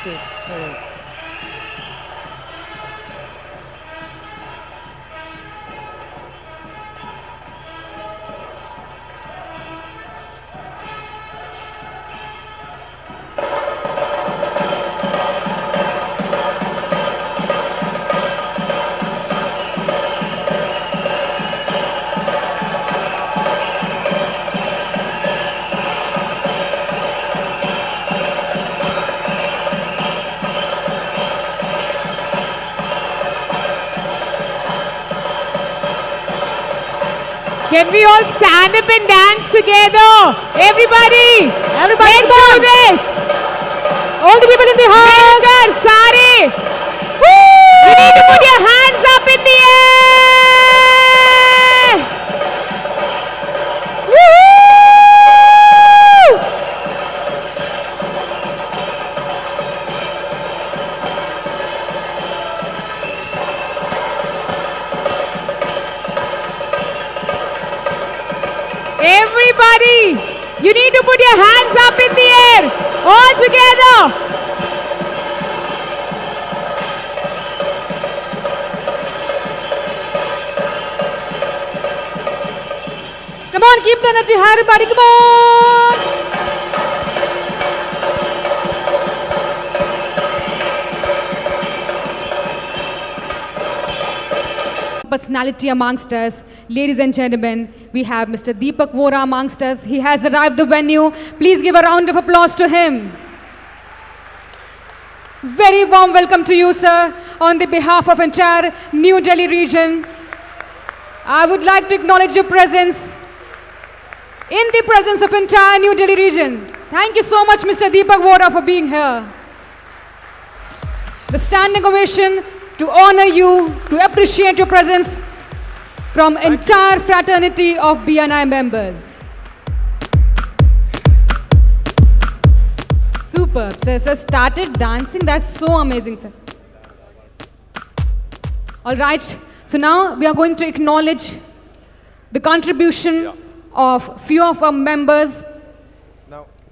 it. Can we all stand up and dance together? Everybody, let's do this. All the people in the house. Milkar, Sare. You need to put your hands up in the air. Woo! Everybody, you need to put your hands up in the air, all together. Come on, keep the energy high, everybody. Come on. Personality amongst us, ladies and gentlemen, we have Mr. Deepak Vora amongst us. He has arrived the venue. Please give a round of applause to him. Very warm welcome to you, sir, on the behalf of entire New Delhi region. I would like to acknowledge your presence in the presence of entire New Delhi region. Thank you so much, Mr. Deepak Vora, for being here. The standing ovation to honor you, to appreciate your presence from entire fraternity of BNI members. Superb, sir. Sir started dancing. That's so amazing, sir. All right. So now we are going to acknowledge the contribution of few of our members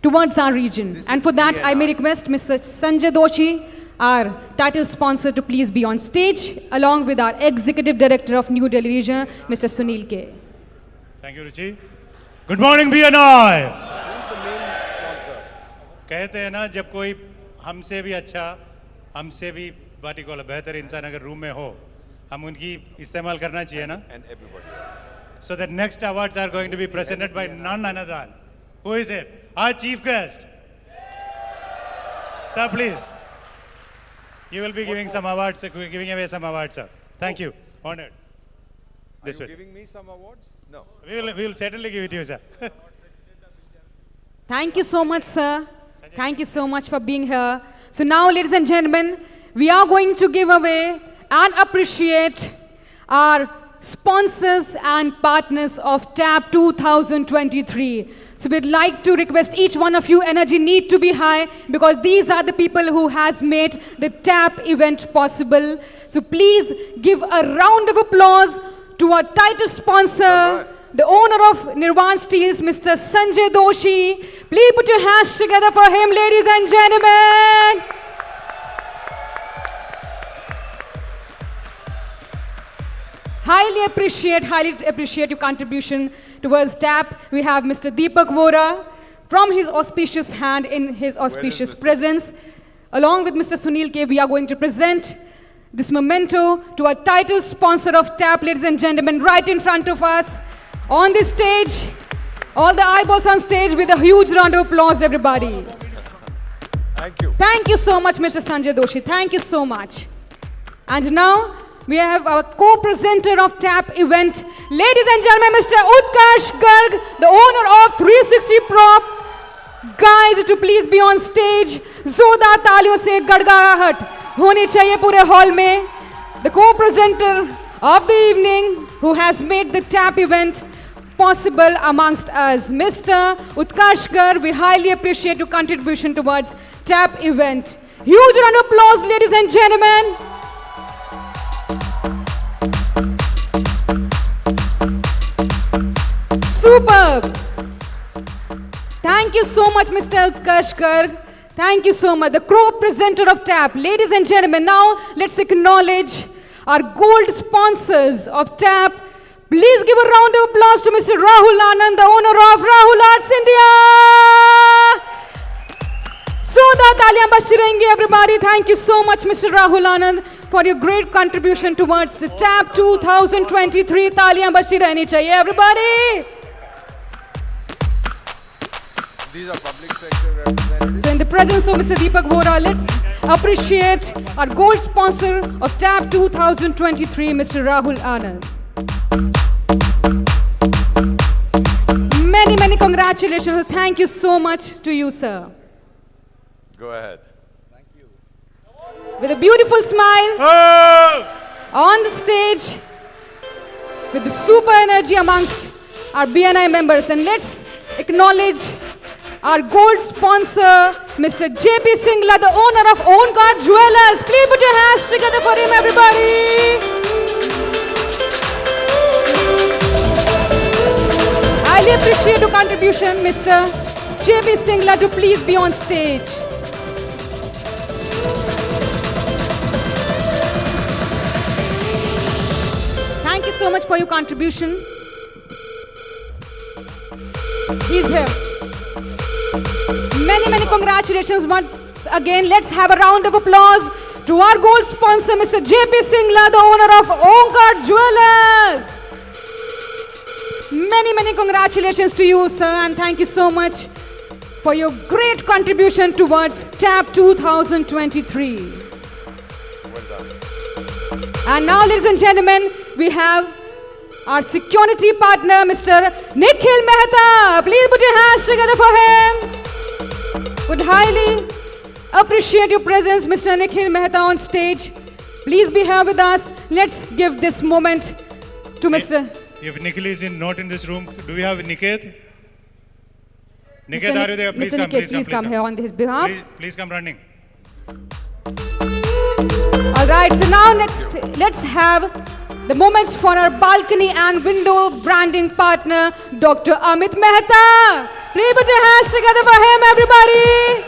towards our region. And for that, I may request Mr. Sanjay Doshi, our title sponsor, to please be on stage, along with our Executive Director of New Delhi region, Mr. Sunil K. Thank you, Ruchi. Good morning, BNI. कहते हैं ना जब कोई हमसे भी अच्छा, हमसे भी पार्टिकुलर बेहतर इंसान अगर रूम में हो, हम उनकी इस्तेमाल करना चाहिए ना? So the next awards are going to be presented by none other than, who is it? Our chief guest. Sir, please. You will be giving some awards, giving away some awards, sir. Thank you. Honored. This way. Giving me some awards? No. We will certainly give it to you, sir. Thank you so much, sir. Thank you so much for being here. So now, ladies and gentlemen, we are going to give away and appreciate our sponsors and partners of TAP 2023. So we'd like to request each one of you, energy need to be high, because these are the people who has made the TAP event possible. So please give a round of applause to our title sponsor, the owner of Nirvan Steels, Mr. Sanjay Doshi. Please put your hands together for him, ladies and gentlemen. Highly appreciate your contribution towards TAP. We have Mr. Deepak Vora from his auspicious hand in his auspicious presence. Along with Mr. Sunil K, we are going to present this memento to our title sponsor of TAP, ladies and gentlemen, right in front of us on this stage. All the eyeballs on stage with a huge round of applause, everybody. Thank you. Thank you so much, Mr. Sanjay Doshi. Thank you so much. And now, we have our co-presenter of TAP event, ladies and gentlemen, Mr. Utkarsh Garg, the owner of 360 Prop. Guys, to please be on stage. जोरदार तालियों से गड़गड़ाहट होनी चाहिए पूरे hall में. The co-presenter of the evening, who has made the TAP event possible amongst us, Mr. Utkarsh Garg. We highly appreciate your contribution towards TAP event. Huge round of applause, ladies and gentlemen. Superb. Thank you so much, Mr. Utkarsh Garg. Thank you so much. The co-presenter of TAP. Ladies and gentlemen, now let's acknowledge our gold sponsors of TAP. Please give a round of applause to Mr. Rahul Anand, the owner of Rahul Arts India. Soda taaliyan bajti rahengi, everybody. Thank you so much, Mr. Rahul Anand, for your great contribution towards the TAP 2023. Taaliyan bajti rehni chahiye, everybody. These are public sector representatives. So in the presence of Mr. Deepak Vora, let's appreciate our gold sponsor of TAP 2023, Mr. Rahul Anand. Many, many congratulations. Thank you so much to you, sir. Go ahead. With a beautiful smile on the stage, with the super energy amongst our BNI members. And let's acknowledge our gold sponsor, Mr. J.P. Singla, the owner of Own Guard Jewelers. Please put your hands together for him, everybody. Highly appreciate your contribution, Mr. J.P. Singla, to please be on stage. Thank you so much for your contribution. He's here. Many, many congratulations once again. Let's have a round of applause to our gold sponsor, Mr. J.P. Singla, the owner of Onkar Jewelers. Many, many congratulations to you, sir, and thank you so much for your great contribution towards TAP 2023. Well done. And now, ladies and gentlemen, we have our security partner, Mr. Nikhil Mehta. Please put your hands together for him. Would highly appreciate your presence, Mr. Nikhil Mehta, on stage. Please be here with us. Let's give this moment to Mr. If Nikhil is not in this room, do we have Niket? Niket, are you there? Please Mr. come. Niket, please come here on his behalf. Please come running. All right, so now next, let's have the moment for our balcony and window branding partner, Dr. Amit Mehta. Please put your hands together for him, everybody.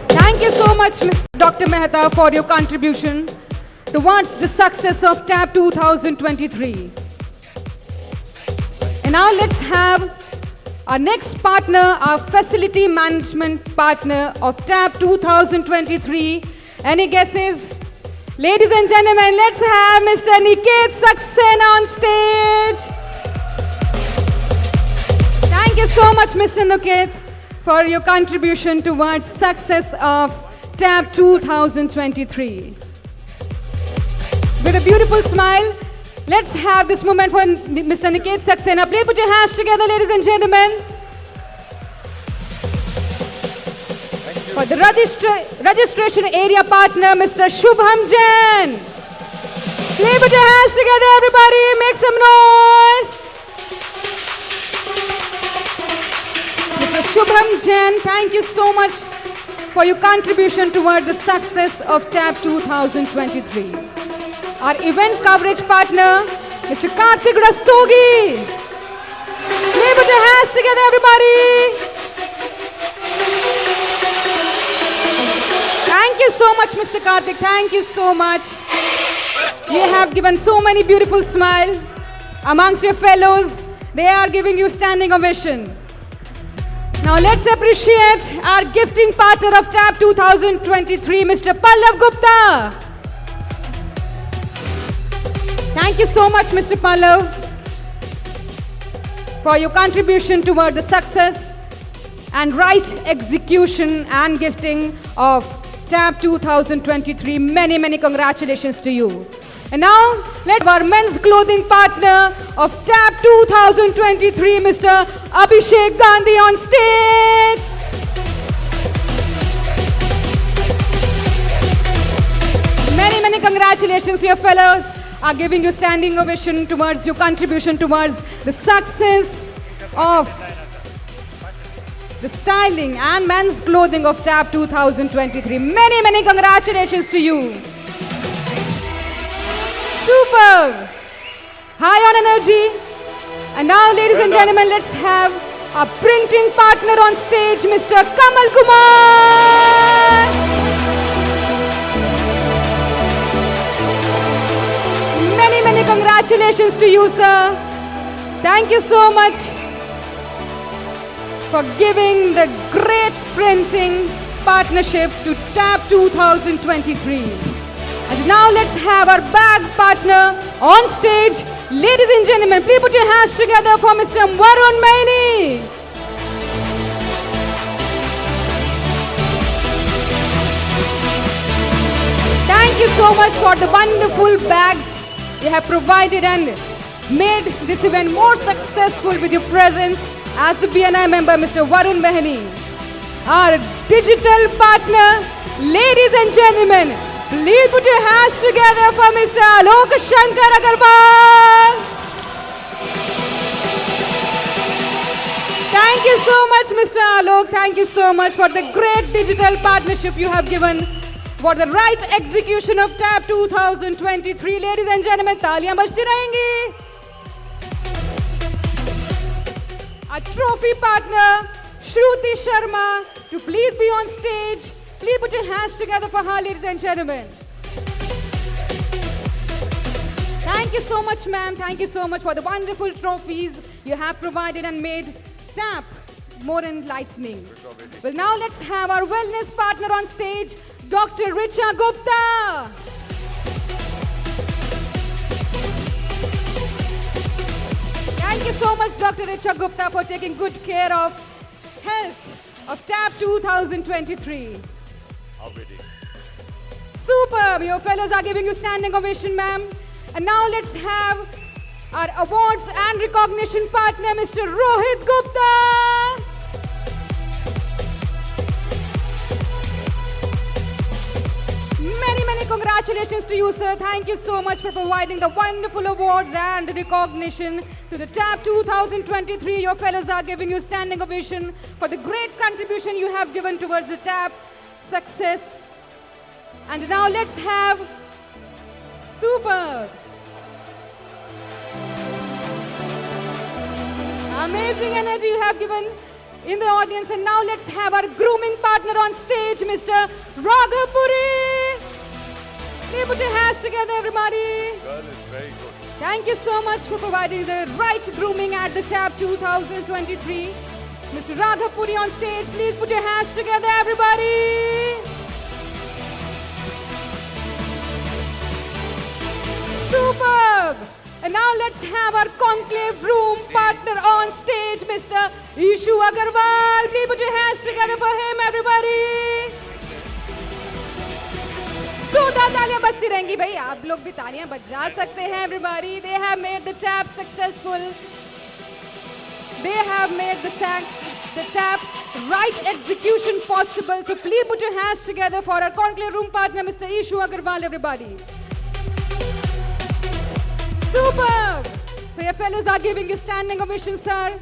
Thank you so much, Dr. Mehta, for your contribution towards the success of TAP 2023. And now let's have our next partner, our facility management partner of TAP 2023. Any guesses? Ladies and gentlemen, let's have Mr. Niket Saxena on stage. Thank you so much, Mr. Niket, for your contribution towards success of TAP 2023. With a beautiful smile, let's have this moment for Mr. Niket Saxena. Please put your hands together, ladies and gentlemen. For the registration area partner, Mr. Shubham Jain. Please put your hands together, everybody. Make some noise. Mr. Shubham Jain, thank you so much for your contribution toward the success of TAP 2023. Our event coverage partner, Mr. Karthik Rastogi. Please put your hands together, everybody. Thank you so much, Mr. Karthik. Thank you so much. You have given so many beautiful smiles amongst your fellows. They are giving you standing ovation. Now let's appreciate our gifting partner of TAP 2023, Mr. Pallav Gupta. Thank you so much, Mr. Pallav, for your contribution toward the success and right execution and gifting of TAP 2023. Many, many congratulations to you. And now, let our men's clothing partner of TAP 2023, Mr. Abhishek Gandhi, on stage. Many, many congratulations to your fellows. Are giving you standing ovation towards your contribution towards the success of the styling and men's clothing of TAP 2023. Many, many congratulations to you. Superb. High on energy. And now, ladies and gentlemen, let's have our printing partner on stage, Mr. Kamal Kumar. Many, many congratulations to you, sir. Thank you so much for giving the great printing partnership to TAP 2023. And now let's have our bag partner on stage. Ladies and gentlemen, please put your hands together for Mr. Varun Maini. Thank you so much for the wonderful bags you have provided and made this event more successful with your presence as the BNI member, Mr. Varun Maini. Our digital partner, ladies and gentlemen, please put your hands together for Mr. Alok Shankar Agarwal. Thank you so much, Mr. Alok. Thank you so much for the great digital partnership you have given for the right execution of TAP 2023. Ladies and gentlemen, taaliyan bajti rahengi. Our trophy partner, Shruti Sharma, to please be on stage. Please put your hands together for her, ladies and gentlemen. Thank you so much, ma'am. Thank you so much for the wonderful trophies you have provided and made TAP more enlightening. Well, now let's have our wellness partner on stage, Dr. Richa Gupta. Thank you so much, Dr. Richa Gupta, for taking good care of health of TAP 2023. Superb. Your fellows are giving you standing ovation, ma'am. And now let's have our awards and recognition partner, Mr. Rohit Gupta. Many, many congratulations to you, sir. Thank you so much for providing the wonderful awards and recognition to the TAP 2023. Your fellows are giving you standing ovation for the great contribution you have given towards the TAP success. And now let's have superb, amazing energy you have given in the audience. And now let's have our grooming partner on stage, Mr. Raghav Puri. Please put your hands together, everybody. Girl is very good. Thank you so much for providing the right grooming at the TAP 2023. Mr. Raghav Puri on stage. Please put your hands together, everybody. Superb! And now let's have our conclave room partner on stage, Mr. Ishu Agarwal. Please put your hands together for him, everybody. जोरदार तालियां बजती रहेंगी भाई, आप लोग भी तालियां बजा सकते हैं, everybody. They have made the TAP successful. They have made the TAP right execution possible. So please put your hands together for our conclave room partner, Mr. Ishu Agarwal, everybody. Superb! So your fellows are giving you standing ovation, sir.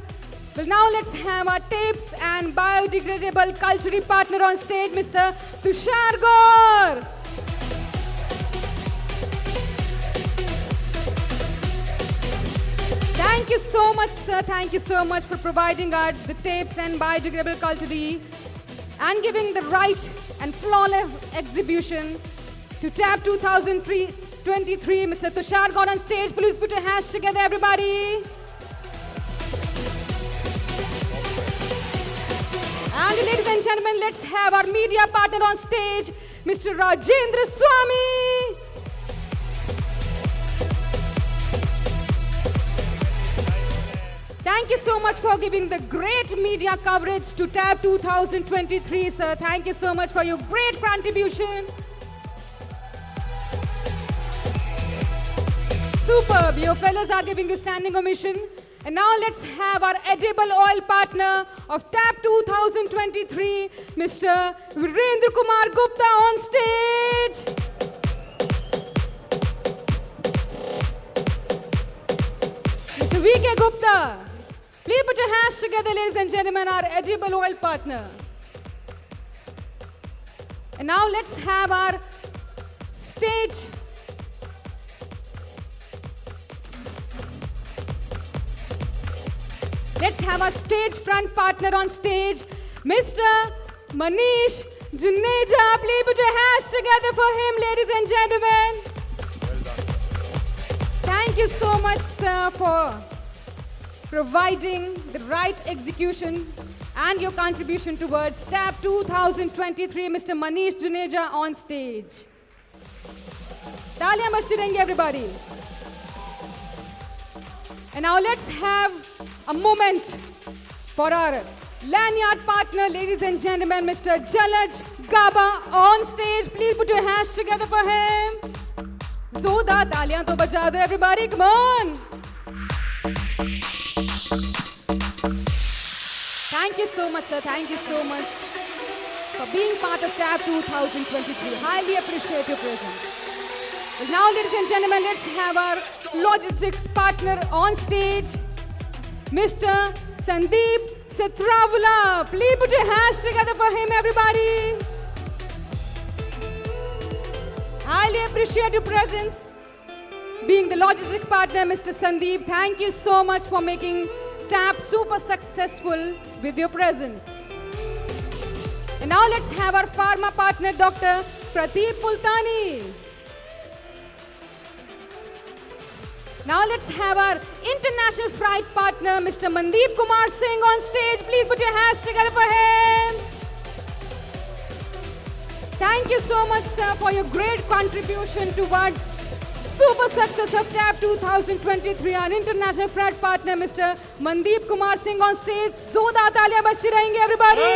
Well, now let's have our tapes and biodegradable culture partner on stage, Mr. Tushar Gaur. Thank you so much, sir. Thank you so much for providing us the tapes and biodegradable culture and giving the right and flawless exhibition to TAP 2023. Mr. Tushar Gaur on stage. Please put your hands together, everybody. And ladies and gentlemen, let's have our media partner on stage, Mr. Rajender Swami. Thank you so much for giving the great media coverage to TAP 2023, sir. Thank you so much for your great contribution. Superb. Your fellows are giving you standing ovation. And now let's have our edible oil partner of TAP 2023, Mr. Virendra Kumar Gupta on stage. Mr. V.K. Gupta. Please put your hands together, ladies and gentlemen, our edible oil partner. And now let's have our stage let's have our stage front partner on stage, Mr. Manish Juneja. Please put your hands together for him, ladies and gentlemen. Thank you so much, sir, for providing the right execution and your contribution towards TAP 2023. Mr. Manish Juneja on stage. Taaliyan bajti everybody. And now let's have a moment for our lanyard partner, ladies and gentlemen, Mr. Jalaj Gaba on stage. Please put your hands together for him. Zoda taaliyan to baja do everybody, come on. Thank you so much, sir. Thank you so much for being part of TAP 2023. Highly appreciate your presence. Well, now, ladies and gentlemen, let's have our logistic partner on stage, Mr. Sandeep Setravula. Please put your hands together for him, everybody. Highly appreciate your presence. Being the logistic partner, Mr. Sandeep, thank you so much for making TAP super successful with your presence. And now let's have our pharma partner, Dr. Pradeep Pultani. Now let's have our international flight partner, Mr. Mandeep Kumar Singh on stage. Please put your hands together for him. Thank you so much, sir, for your great contribution towards super success of TAP 2023. Our international flight partner, Mr. Mandeep Kumar Singh on stage. Zoda taaliyan bajti rahenge, everybody.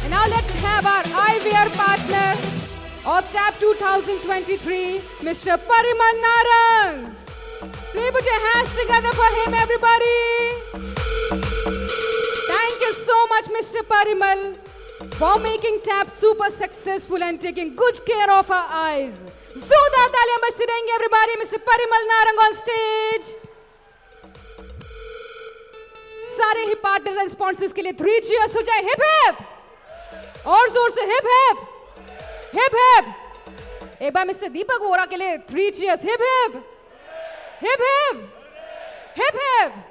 And now let's have our IVR partner of TAP 2023, Mr. Parimal Narang. Please put your hands together for him, everybody. Thank you so much, Mr. Parimal, for making TAP super successful and taking good care of our eyes. Zoda taaliyan bajti rahenge, everybody. Mr. Parimal Narang on stage. सारे ही partners and sponsors के लिए 3 cheers हो जाए. Hip hip और जोर से hip hip hip hip. एक बार mister दीपक वोरा के लिए 3 cheers. Hip hip hip hip hip hip.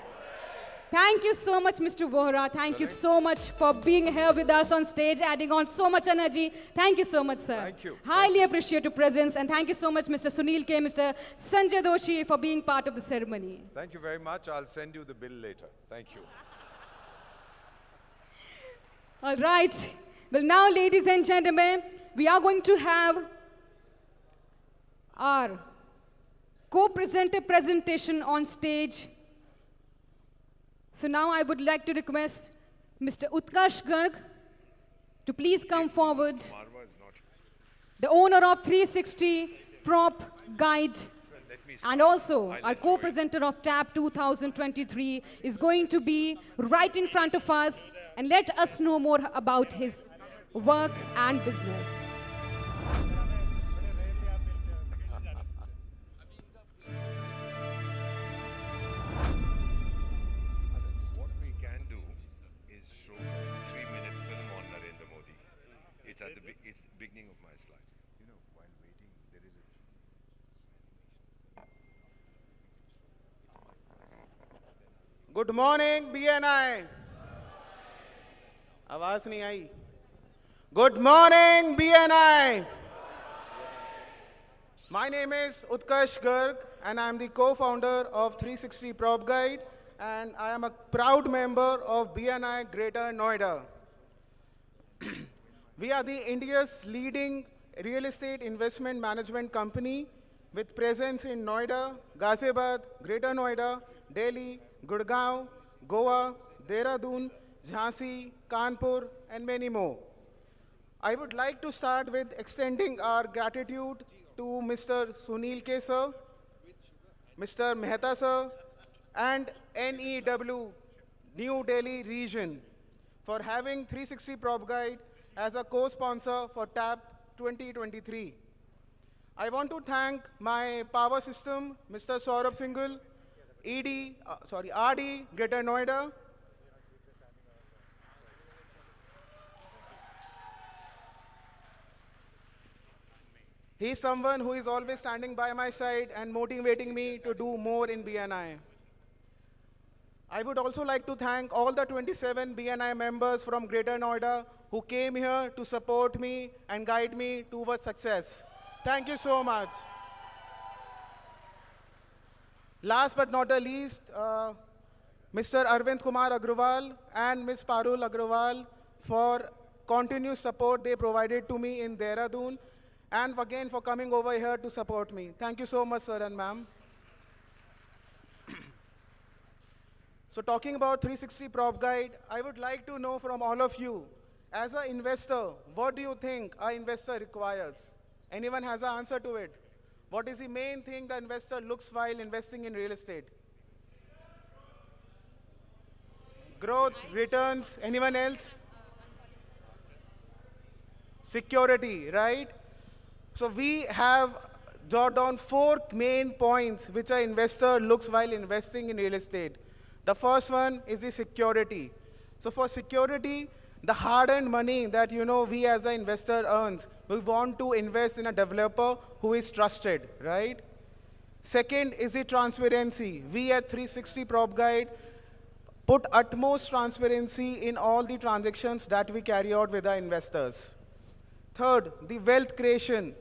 Thank you so much, Mr. Vohra. Thank you so much for being here with us on stage, adding on so much energy. Thank you so much, sir. Thank you. Highly appreciate your presence. And thank you so much, Mr. Sunil K, Mr. Sanjay Doshi, for being part of the ceremony. Thank you very much. I'll send you the bill later. Thank you. All right. Well, now, ladies and gentlemen, we are going to have our co-presenter presentation on stage. So now I would like to request Mr. Utkarsh Garg to please come forward. The owner of 360 Prop Guide and also our co-presenter of TAP 2023 is going to be right in front of us and let us know more about his work and business. What we can do is show a 3-minute film on Narendra Modi. It's at the beginning of my slide. You know, while waiting, there is a... good morning BNI. आवाज नहीं आई. Good morning BNI. My name is Utkarsh Garg and I am the co-founder of 360 Prop Guide and I am a proud member of BNI Greater Noida. We are the India's leading real estate investment management company with presence in Noida, Ghaziabad, Greater Noida, Delhi, Gurgaon, Goa, Dehradun, Jhansi, Kanpur, and many more. I would like to start with extending our gratitude to Mr. Sunil K. sir, Mr. Mehta sir, and NEW, New Delhi region, for having 360 Prop Guide as a co-sponsor for TAP 2023. I want to thank my power system, Mr. Saurabh Singhal, RD, Greater Noida. He's someone who is always standing by my side and motivating me to do more in BNI. I would also like to thank all the 27 BNI members from Greater Noida who came here to support me and guide me towards success. Thank you so much. Last but not the least, Mr. Arvind Kumar Agrawal and Ms. Parul Agrawal for continuous support they provided to me in Dehradun, and again for coming over here to support me. Thank you so much, sir and ma'am. So talking about 360 Prop Guide, I would like to know from all of you, as an investor, what do you think an investor requires? Anyone has an answer to it? What is the main thing the investor looks while investing in real estate? Growth, returns, anyone else? Security, right? So we have jotted down 4 main points which an investor looks while investing in real estate. The first one is the security. So for security, the hard-earned money that we as an investor earns, we want to invest in a developer who is trusted, right? Second is the transparency. We at 360 Prop Guide put utmost transparency in all the transactions that we carry out with our investors. Third, the wealth creation.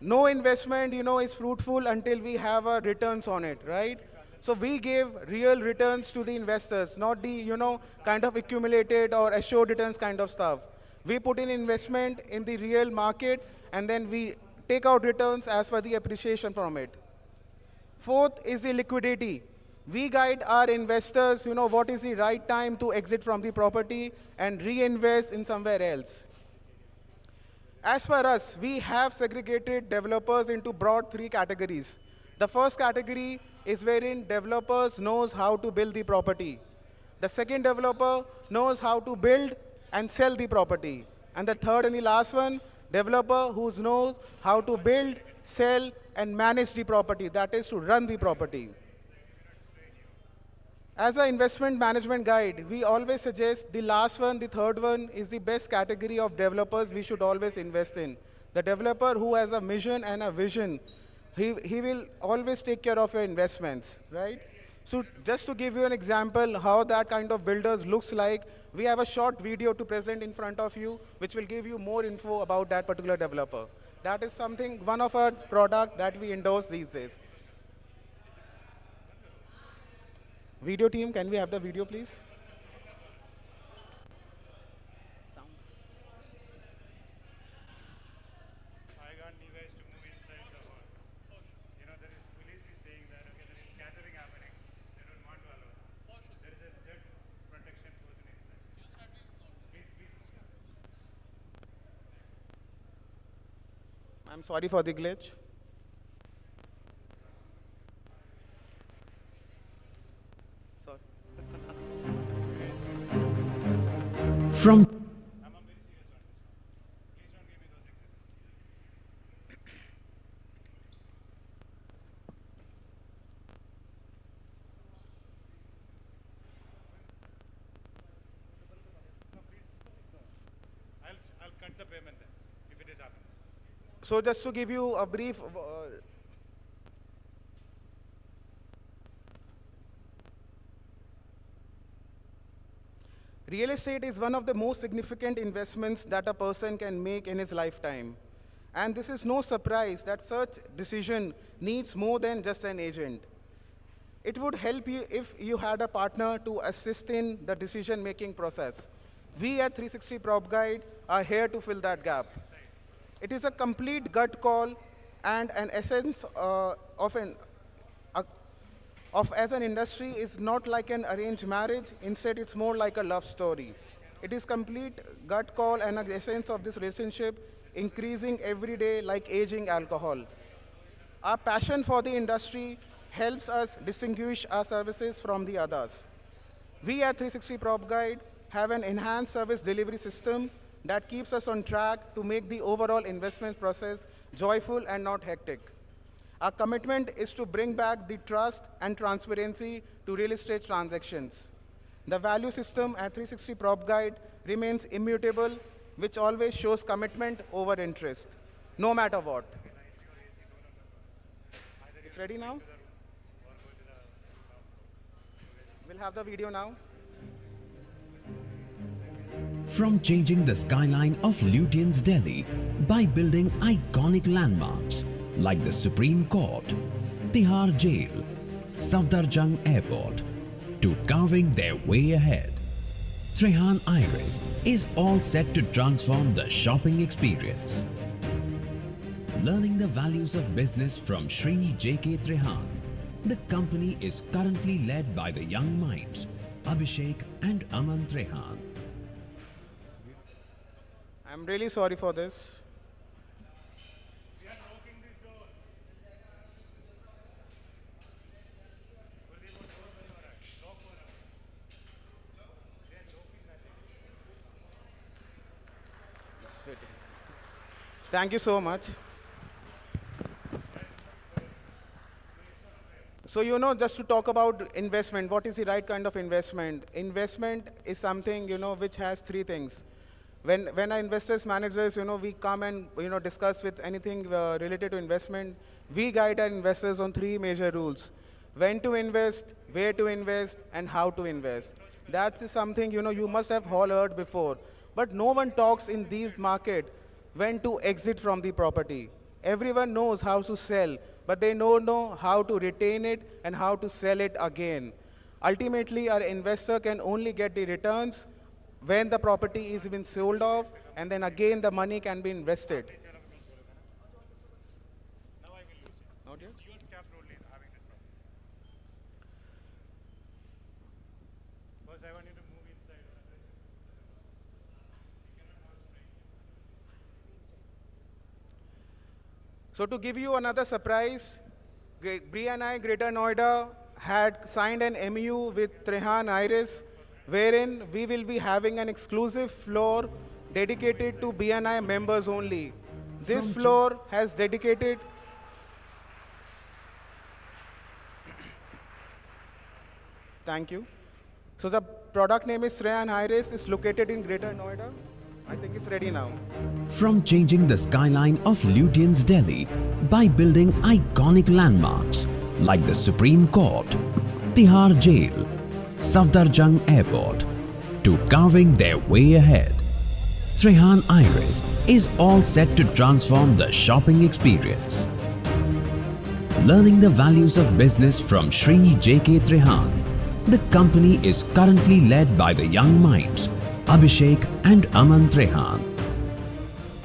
No investment, is fruitful until we have returns on it, right? So we give real returns to the investors, not the, kind of accumulated or assured returns kind of stuff. We put in investment in the real market, and then we take out returns as per the appreciation from it. Fourth is the liquidity. We guide our investors, what is the right time to exit from the property and reinvest in somewhere else. As for us, we have segregated developers into broad 3 categories. The first category is wherein developers knows how to build the property. The second developer knows how to build and sell the property. And the third and the last one, developer who knows how to build, sell, and manage the property, that is to run the property. As an investment management guide, we always suggest the last one, the third one, is the best category of developers we should always invest in. The developer who has a mission and a vision, he will always take care of your investments, right? So just to give you an example how that kind of builders looks like, we have a short video to present in front of you, which will give you more info about that particular developer. That is something, one of our product that we endorse these days. Video team, can we have the video, please? I got you guys to move inside the hall. There is police is saying that, okay, there is scattering happening. They don't want to allow that. There is a set protection person inside. Please. I'm sorry for the glitch. Sorry. From I'm a very serious one. Please don't give me those excuses. No, please. I'll cut the payment then, if it is happening. So just to give you a brief, real estate is one of the most significant investments that a person can make in his lifetime. And this is no surprise that such decision needs more than just an agent. It would help you if you had a partner to assist in the decision-making process. We at 360 Prop Guide are here to fill that gap. It is a complete gut call and an essence as an industry is not like an arranged marriage. Instead, it's more like a love story. It is complete gut call and an essence of this relationship increasing every day like aging alcohol. Our passion for the industry helps us distinguish our services from the others. We at 360 Prop Guide have an enhanced service delivery system that keeps us on track to make the overall investment process joyful and not hectic. Our commitment is to bring back the trust and transparency to real estate transactions. The value system at 360 Prop Guide remains immutable, which always shows commitment over interest, no matter what. ready now? We'll have the video now. From changing the skyline of Lutyens' Delhi by building iconic landmarks like the Supreme Court, Tihar Jail, Safdarjung Airport, to carving their way ahead, Trehan Iris is all set to transform the shopping experience. Learning the values of business from Shri J.K. Trehan, the company is currently led by the young minds Abhishek and Aman Trehan. I'm really sorry for this. Thank you so much. So, just to talk about investment, what is the right kind of investment? Investment is something, which has three things. When our investors, managers, we come and, discuss with anything related to investment, we guide our investors on three major rules: when to invest, where to invest, and how to invest. That is something, you must have all heard before. But no one talks in these market when to exit from the property. Everyone knows how to sell, but they don't know how to retain it and how to sell it again. Ultimately, our investor can only get the returns when the property is been sold off, and then again the money can be invested. Now I will lose it. Not yet? It's your cap only having this problem. First, I want you to move inside. So to give you another surprise, BNI Greater Noida had signed an MOU with Trehan Iris, wherein we will be having an exclusive floor dedicated to BNI members only. This floor has dedicated. Thank you. So the product name is Trehan Iris. It's located in Greater Noida. I think it's ready now. From changing the skyline of Lutyens' Delhi by building iconic landmarks like the Supreme Court, Tihar Jail, Safdarjung Airport, to carving their way ahead, Trehan Iris is all set to transform the shopping experience. Learning the values of business from Shri J.K. Trehan, the company is currently led by the young minds Abhishek and Aman Trehan.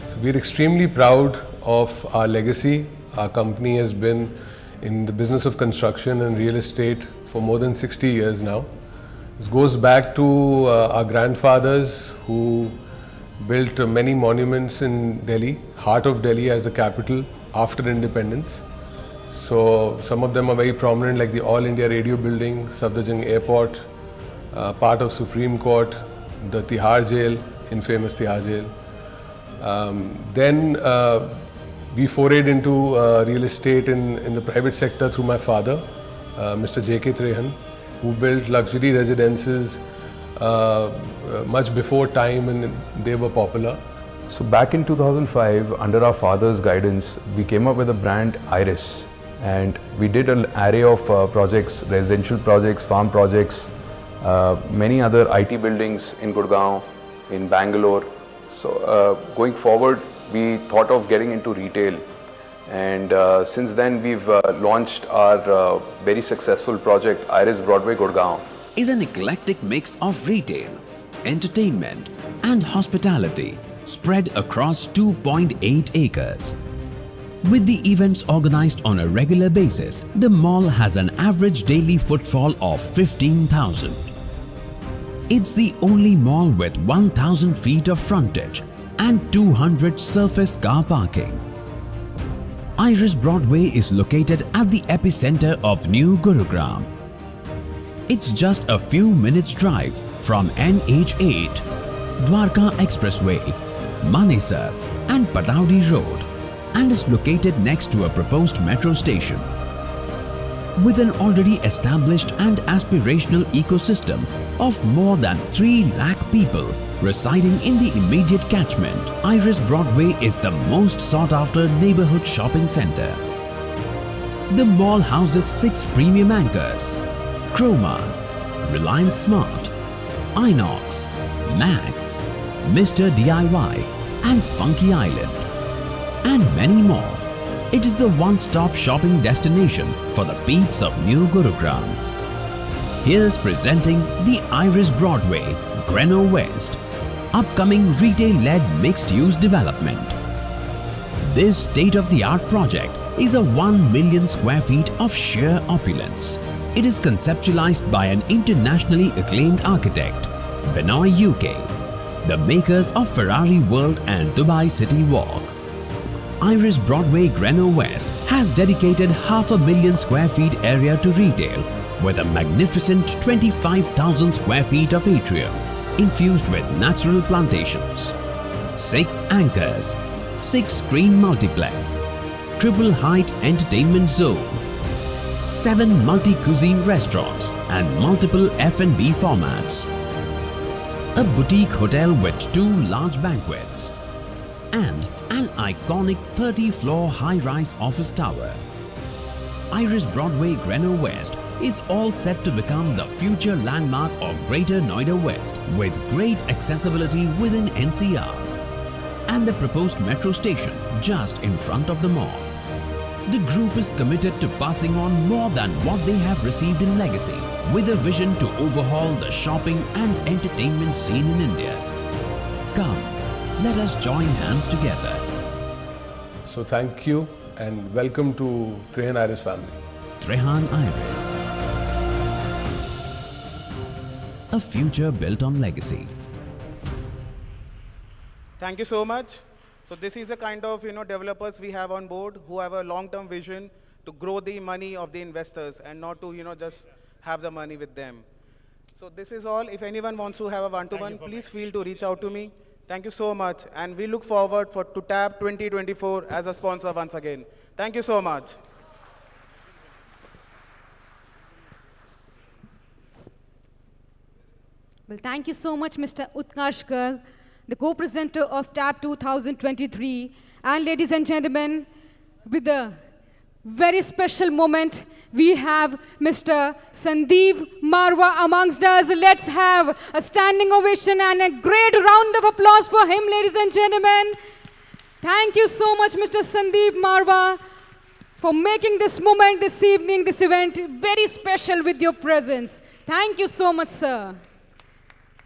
So we're extremely proud of our legacy. Our company has been in the business of construction and real estate for more than 60 years now. This goes back to our grandfathers who built many monuments in Delhi, heart of Delhi as the capital after independence. So some of them are very prominent, like the All India Radio Building, Safdarjung Airport, part of Supreme Court, the Tihar Jail, infamous Tihar Jail. Then we forayed into real estate in the private sector through my father, Mr. J.K. Trehan, who built luxury residences much before time and they were popular. So back in 2005, under our father's guidance, we came up with a brand Iris, and we did an array of projects, residential projects, farm projects, many other IT buildings in Gurgaon, in Bangalore. So going forward, we thought of getting into retail, and since then we've launched our very successful project Iris Broadway Gurgaon. Is an eclectic mix of retail, entertainment and hospitality spread across 2.8 acres. With the events organized on a regular basis, the mall has an average daily footfall of 15,000. It's the only mall with 1,000 feet of frontage and 200 surface car parking. Iris Broadway is located at the epicenter of New Gurugram. It's just a few minutes drive from NH8, Dwarka Expressway, Manesar and Pataudi Road, and is located next to a proposed metro station. With an already established and aspirational ecosystem of more than 3 lakh people residing in the immediate catchment, Iris Broadway is the most sought-after neighborhood shopping center. The mall houses 6 premium anchors: Chroma, Reliance Smart, Inox, Max, Mr. DIY and Funky Island, and many more. It is the one-stop shopping destination for the peeps of New Gurugram. Here's presenting the Iris Broadway, Greno West, upcoming retail-led mixed-use development. This state-of-the-art project is a 1 million square feet of sheer opulence. It is conceptualized by an internationally acclaimed architect, BNI UK, the makers of Ferrari World and Dubai City Walk. Iris Broadway Greno West has dedicated 500,000 square feet area to retail with a magnificent 25,000 square feet of atrium infused with natural plantations, 6 anchors, 6-screen multiplex, triple height entertainment zone, 7 multi-cuisine restaurants and multiple F&B formats, a boutique hotel with 2 large banquets, and an iconic 30-floor high-rise office tower. Iris Broadway Greno West is all set to become the future landmark of Greater Noida West with great accessibility within NCR and the proposed metro station just in front of the mall. The group is committed to passing on more than what they have received in legacy with a vision to overhaul the shopping and entertainment scene in India. Come, let us join hands together. So thank you and welcome to Trehan Iris family. Trehan Iris. A future built on legacy. Thank you so much. So this is the kind of developers we have on board who have a long-term vision to grow the money of the investors and not to just have the money with them. So this is all. If anyone wants to have a one-to-one, please feel to reach out to me. Thank you so much, and we look forward to TAP 2024 as a sponsor once again. Thank you so much. Well, thank you so much, Mr. Utkarsh Garg, the co-presenter of TAP 2023. And ladies and gentlemen, with a very special moment, we have Mr. Sandeep Marwa amongst us. Let's have a standing ovation and a great round of applause for him, ladies and gentlemen. Thank you so much, Mr. Sandeep Marwa, for making this moment, this evening, this event very special with your presence. Thank you so much, sir.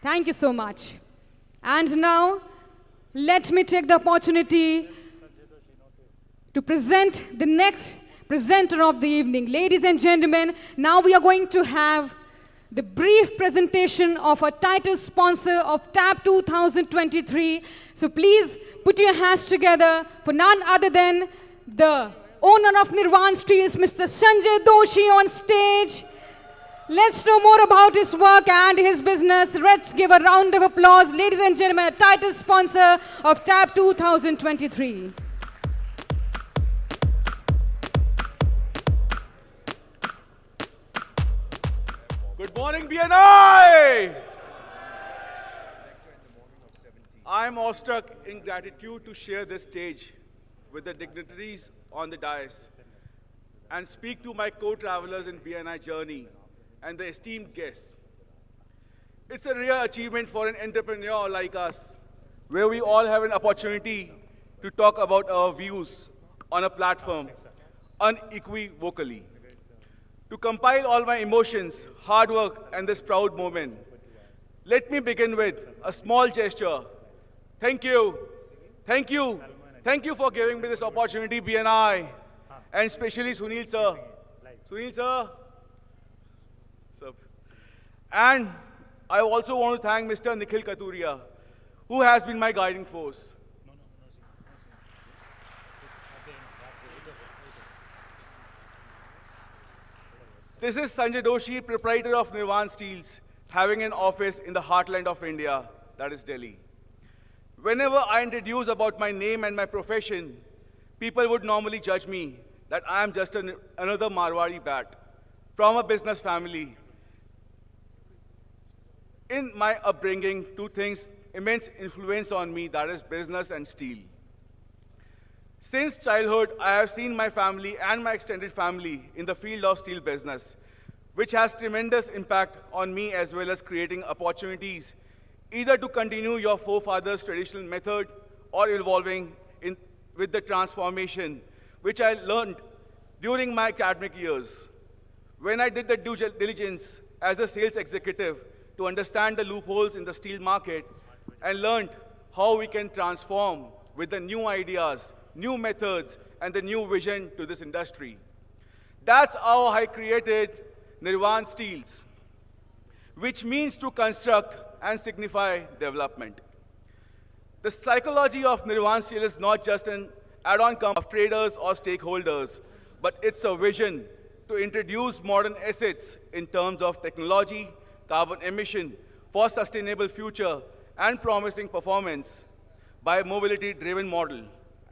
Thank you so much. And now, let me take the opportunity to present the next presenter of the evening. Ladies and gentlemen, now we are going to have the brief presentation of a title sponsor of TAP 2023. So please put your hands together for none other than the owner of Nirvan Steels, Mr. Sanjay Doshi, on stage. Let's know more about his work and his business. Let's give a round of applause. Ladies and gentlemen, a title sponsor of TAP 2023. Good morning, BNI! I'm awestruck in gratitude to share this stage with the dignitaries on the dais and speak to my co-travelers in BNI journey and the esteemed guests. It's a rare achievement for an entrepreneur like us, where we all have an opportunity to talk about our views on a platform unequivocally. To compile all my emotions, hard work, and this proud moment, let me begin with a small gesture. Thank you. Thank you. Thank you for giving me this opportunity, BNI, and especially Sunil sir. Sunil sir. And I also want to thank Mr. Nikhil Katuria, who has been my guiding force. This is Sanjay Doshi, proprietor of Nirvan Steels, having an office in the heartland of India, that is Delhi. Whenever I introduce about my name and my profession, people would normally judge me that I am just another Marwari bat from a business family. In my upbringing, 2 things immense influence on me, that is business and steel. Since childhood, I have seen my family and my extended family in the field of steel business, which has tremendous impact on me as well as creating opportunities either to continue your forefathers' traditional method or evolving with the transformation which I learned during my academic years. When I did the due diligence as a sales executive to understand the loopholes in the steel market and learned how we can transform with the new ideas, new methods, and the new vision to this industry. That's how I created Nirvan Steels, which means to construct and signify development. The psychology of Nirvan Steel is not just an add-on of traders or stakeholders, but it's a vision to introduce modern assets in terms of technology, carbon emission for sustainable future and promising performance by a mobility-driven model.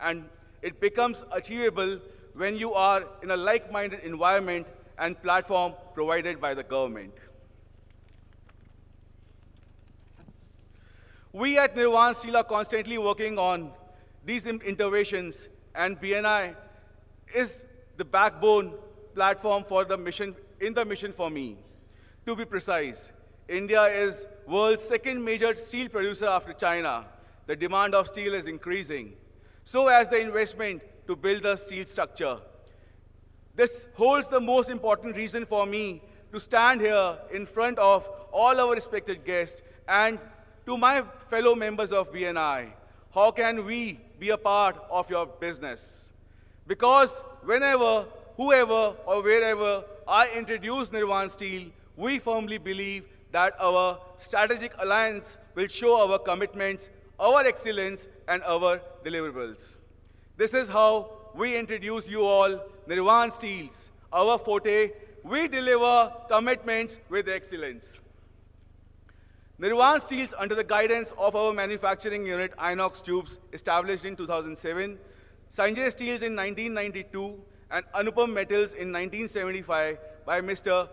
And it becomes achievable when you are in a like-minded environment and platform provided by the government. We at Nirvan Steel are constantly working on these interventions, and BNI is the backbone platform for the mission, for me. To be precise, India is world's second major steel producer after China. The demand of steel is increasing. So as the investment to build the steel structure. This holds the most important reason for me to stand here in front of all our respected guests and to my fellow members of BNI. How can we be a part of your business? Because whenever, whoever, or wherever I introduce Nirvan Steel, we firmly believe that our strategic alliance will show our commitments, our excellence, and our deliverables. This is how we introduce you all Nirvan Steels. Our forte, we deliver commitments with excellence. Nirvan Steels, under the guidance of our manufacturing unit, Inox Tubes, established in 2007, Sanjay Steels in 1992, and Anupam Metals in 1975 by Mr.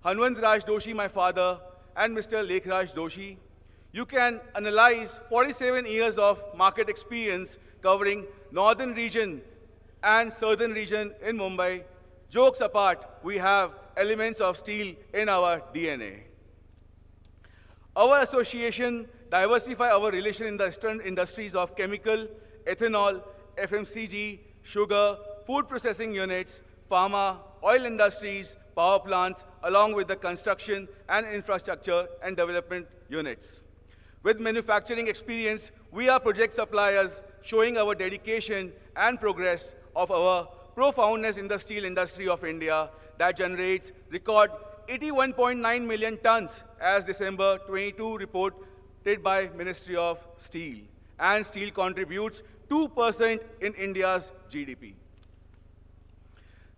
Hanwant Raj Doshi, my father, and Mr. Lekhraj Doshi. You can analyze 47 years of market experience covering northern region and southern region in Mumbai. Jokes apart, we have elements of steel in our DNA. Our association diversify our relation in the eastern industries of chemical, ethanol, FMCG, sugar, food processing units, pharma, oil industries, power plants, along with the construction and infrastructure and development units. With manufacturing experience, we are project suppliers showing our dedication and progress of our profoundness in the steel industry of India that generates record 81.9 million tons as December 22 reported by Ministry of Steel. And steel contributes 2% in India's GDP.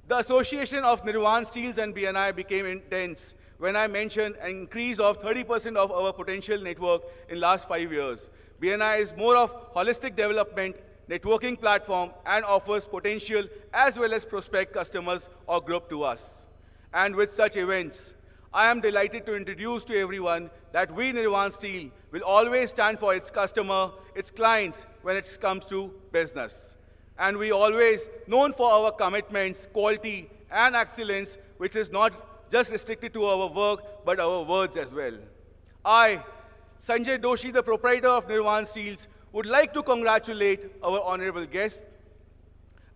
The association of Nirvan Steels and BNI became intense when I mentioned an increase of 30% of our potential network in last 5 years. BNI is more of holistic development, networking platform, and offers potential as well as prospect customers or group to us. And with such events, I am delighted to introduce to everyone that we, Nirvan Steel, will always stand for its customer, its clients, when it comes to business. And we always known for our commitments, quality, and excellence, which is not just restricted to our work, but our words as well. I, Sanjay Doshi, the proprietor of Nirvan Steels, would like to congratulate our honorable guests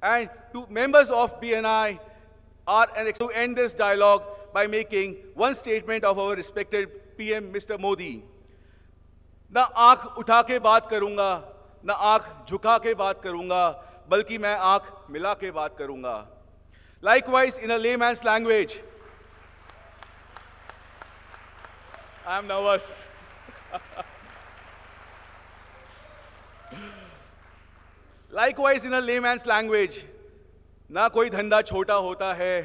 and to members of BNI to end this dialogue by making one statement of our respected PM, Mr. Modi. ना आँख उठा के बात करूँगा, ना आँख झुका के बात करूँगा, बल्कि मैं आँख मिला के बात करूँगा. Likewise, in a layman's language, I am nervous. Likewise, in a layman's language, ना कोई धंधा छोटा होता है,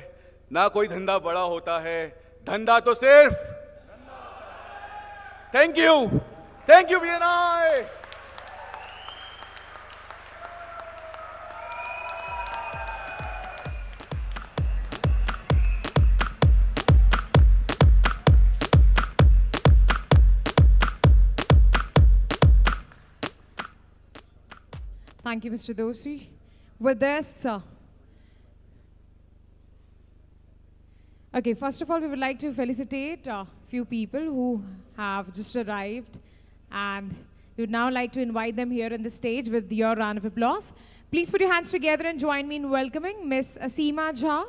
ना कोई धंधा बड़ा होता है, धंधा तो सिर्फ. Thank you. Thank you, BNI. Thank you, Mr. Doshi. with this. Okay, first of all, we would like to felicitate a few people who have just arrived, and we would now like to invite them here on the stage with your round of applause. Please put your hands together and join me in welcoming Miss Asima Jha,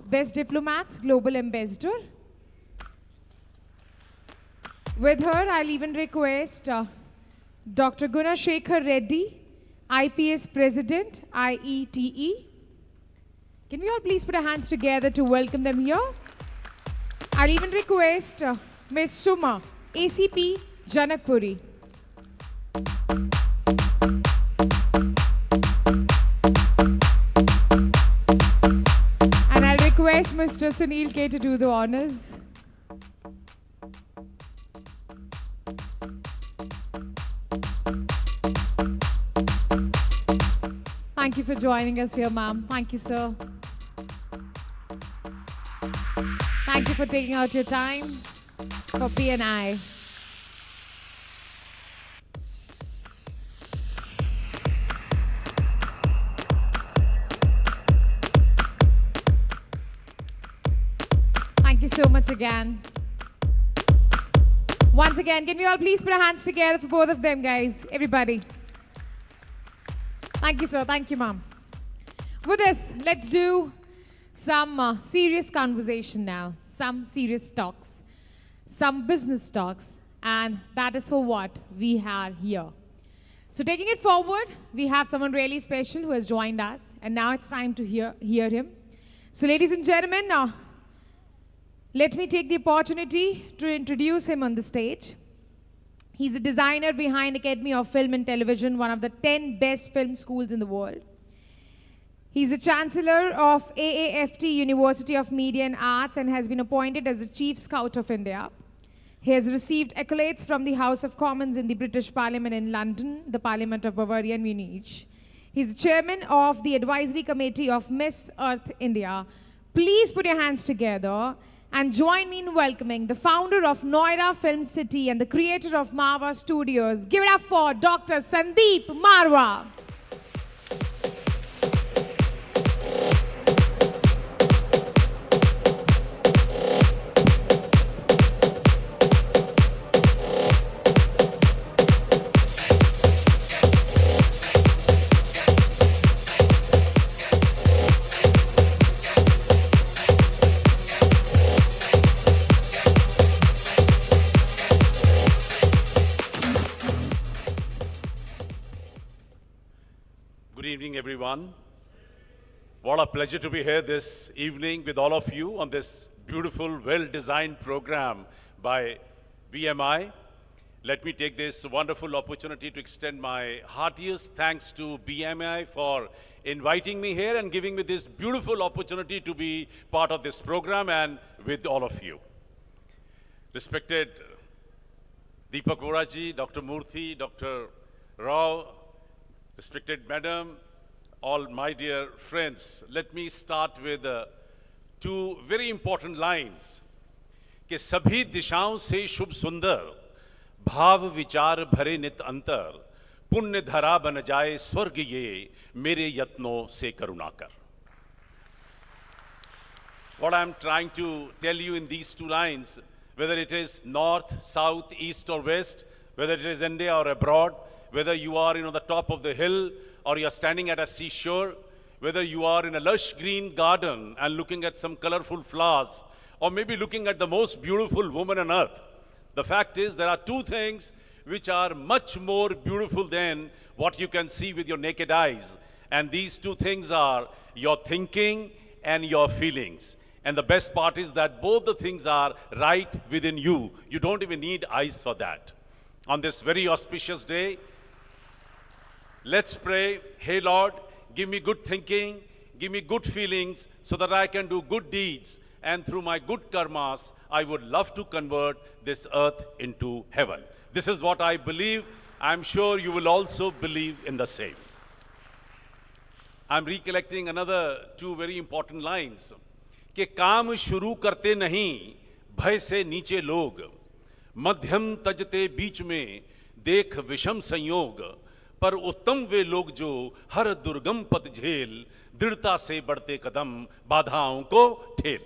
Best Diplomats Global Ambassador. With her, I'll even request Dr. Gunashekhar Reddy, IPS President, IETE. Can we all please put our hands together to welcome them here? I'll even request Ms. Suma, ACP, Janakpuri. And I'll request Mr. Sunil K to do the honors. Thank you for joining us here, ma'am. Thank you, sir. Thank you for taking out your time for BNI. Thank you so much again. Once again, can we all please put our hands together for both of them, guys? Everybody. Thank you, sir. Thank you, ma'am. With this, let's do some serious conversation now. Some serious talks. Some business talks. And that is for what we are here. So taking it forward, we have someone really special who has joined us. And now it's time to hear him. So ladies and gentlemen, let me take the opportunity to introduce him on the stage. He's the designer behind Academy of Film and Television, one of the 10 best film schools in the world. He's the Chancellor of AAFT University of Media and Arts and has been appointed as the Chief Scout of India. He has received accolades from the House of Commons in the British Parliament in London, the Parliament of Bavaria and Munich. He's the Chairman of the Advisory Committee of Miss Earth India. Please put your hands together and join me in welcoming the founder of Noida Film City and the creator of Marwa Studios. Give it up for Dr. Sandeep Marwa. Good evening, everyone. What a pleasure to be here this evening with all of you on this beautiful, well-designed program by BMI. Let me take this wonderful opportunity to extend my heartiest thanks to BMI for inviting me here and giving me this beautiful opportunity to be part of this program and with all of you. Respected Deepak Voraji, Dr. Murthy, Dr. Rao, respected Madam, all my dear friends, let me start with two very important lines. कि सभी दिशाओं से शुभ सुंदर भाव विचार भरे नित अंतर पुण्य धरा बन जाए स्वर्ग ये मेरे यत्नों से Karunakar. What I'm trying to tell you in these two lines, whether it is north, south, east or west, whether it is India or abroad, whether you are on the top of the hill or you are standing at a seashore, whether you are in a lush green garden and looking at some colorful flowers, or maybe looking at the most beautiful woman on earth, the fact is there are two things which are much more beautiful than what you can see with your naked eyes. And these two things are your thinking and your feelings. And the best part is that both the things are right within you. You don't even need eyes for that. On this very auspicious day, let's pray, hey Lord, give me good thinking, give me good feelings so that I can do good deeds. And through my good karmas, I would love to convert this earth into heaven. This is what I believe. I'm sure you will also believe in the same. I'm recollecting another two very important lines. कि काम शुरू करते नहीं भय से नीचे लोग, मध्यम तजते बीच में देख विषम संयोग, पर उत्तम वे लोग जो हर दुर्गम पथ झेल दृढ़ता से बढ़ते कदम बाधाओं को ठेल.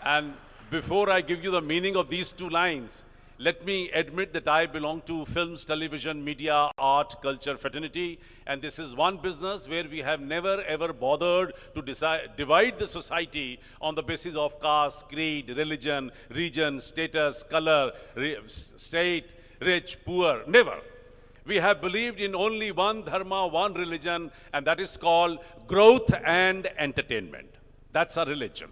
And before I give you the meaning of these two lines, let me admit that I belong to films, television, media, art, culture, fraternity, and this is one business where we have never ever bothered to divide the society on the basis of caste, creed, religion, region, status, color, state, rich, poor, never. We have believed in only one dharma, one religion, and that is called growth and entertainment. That's our religion.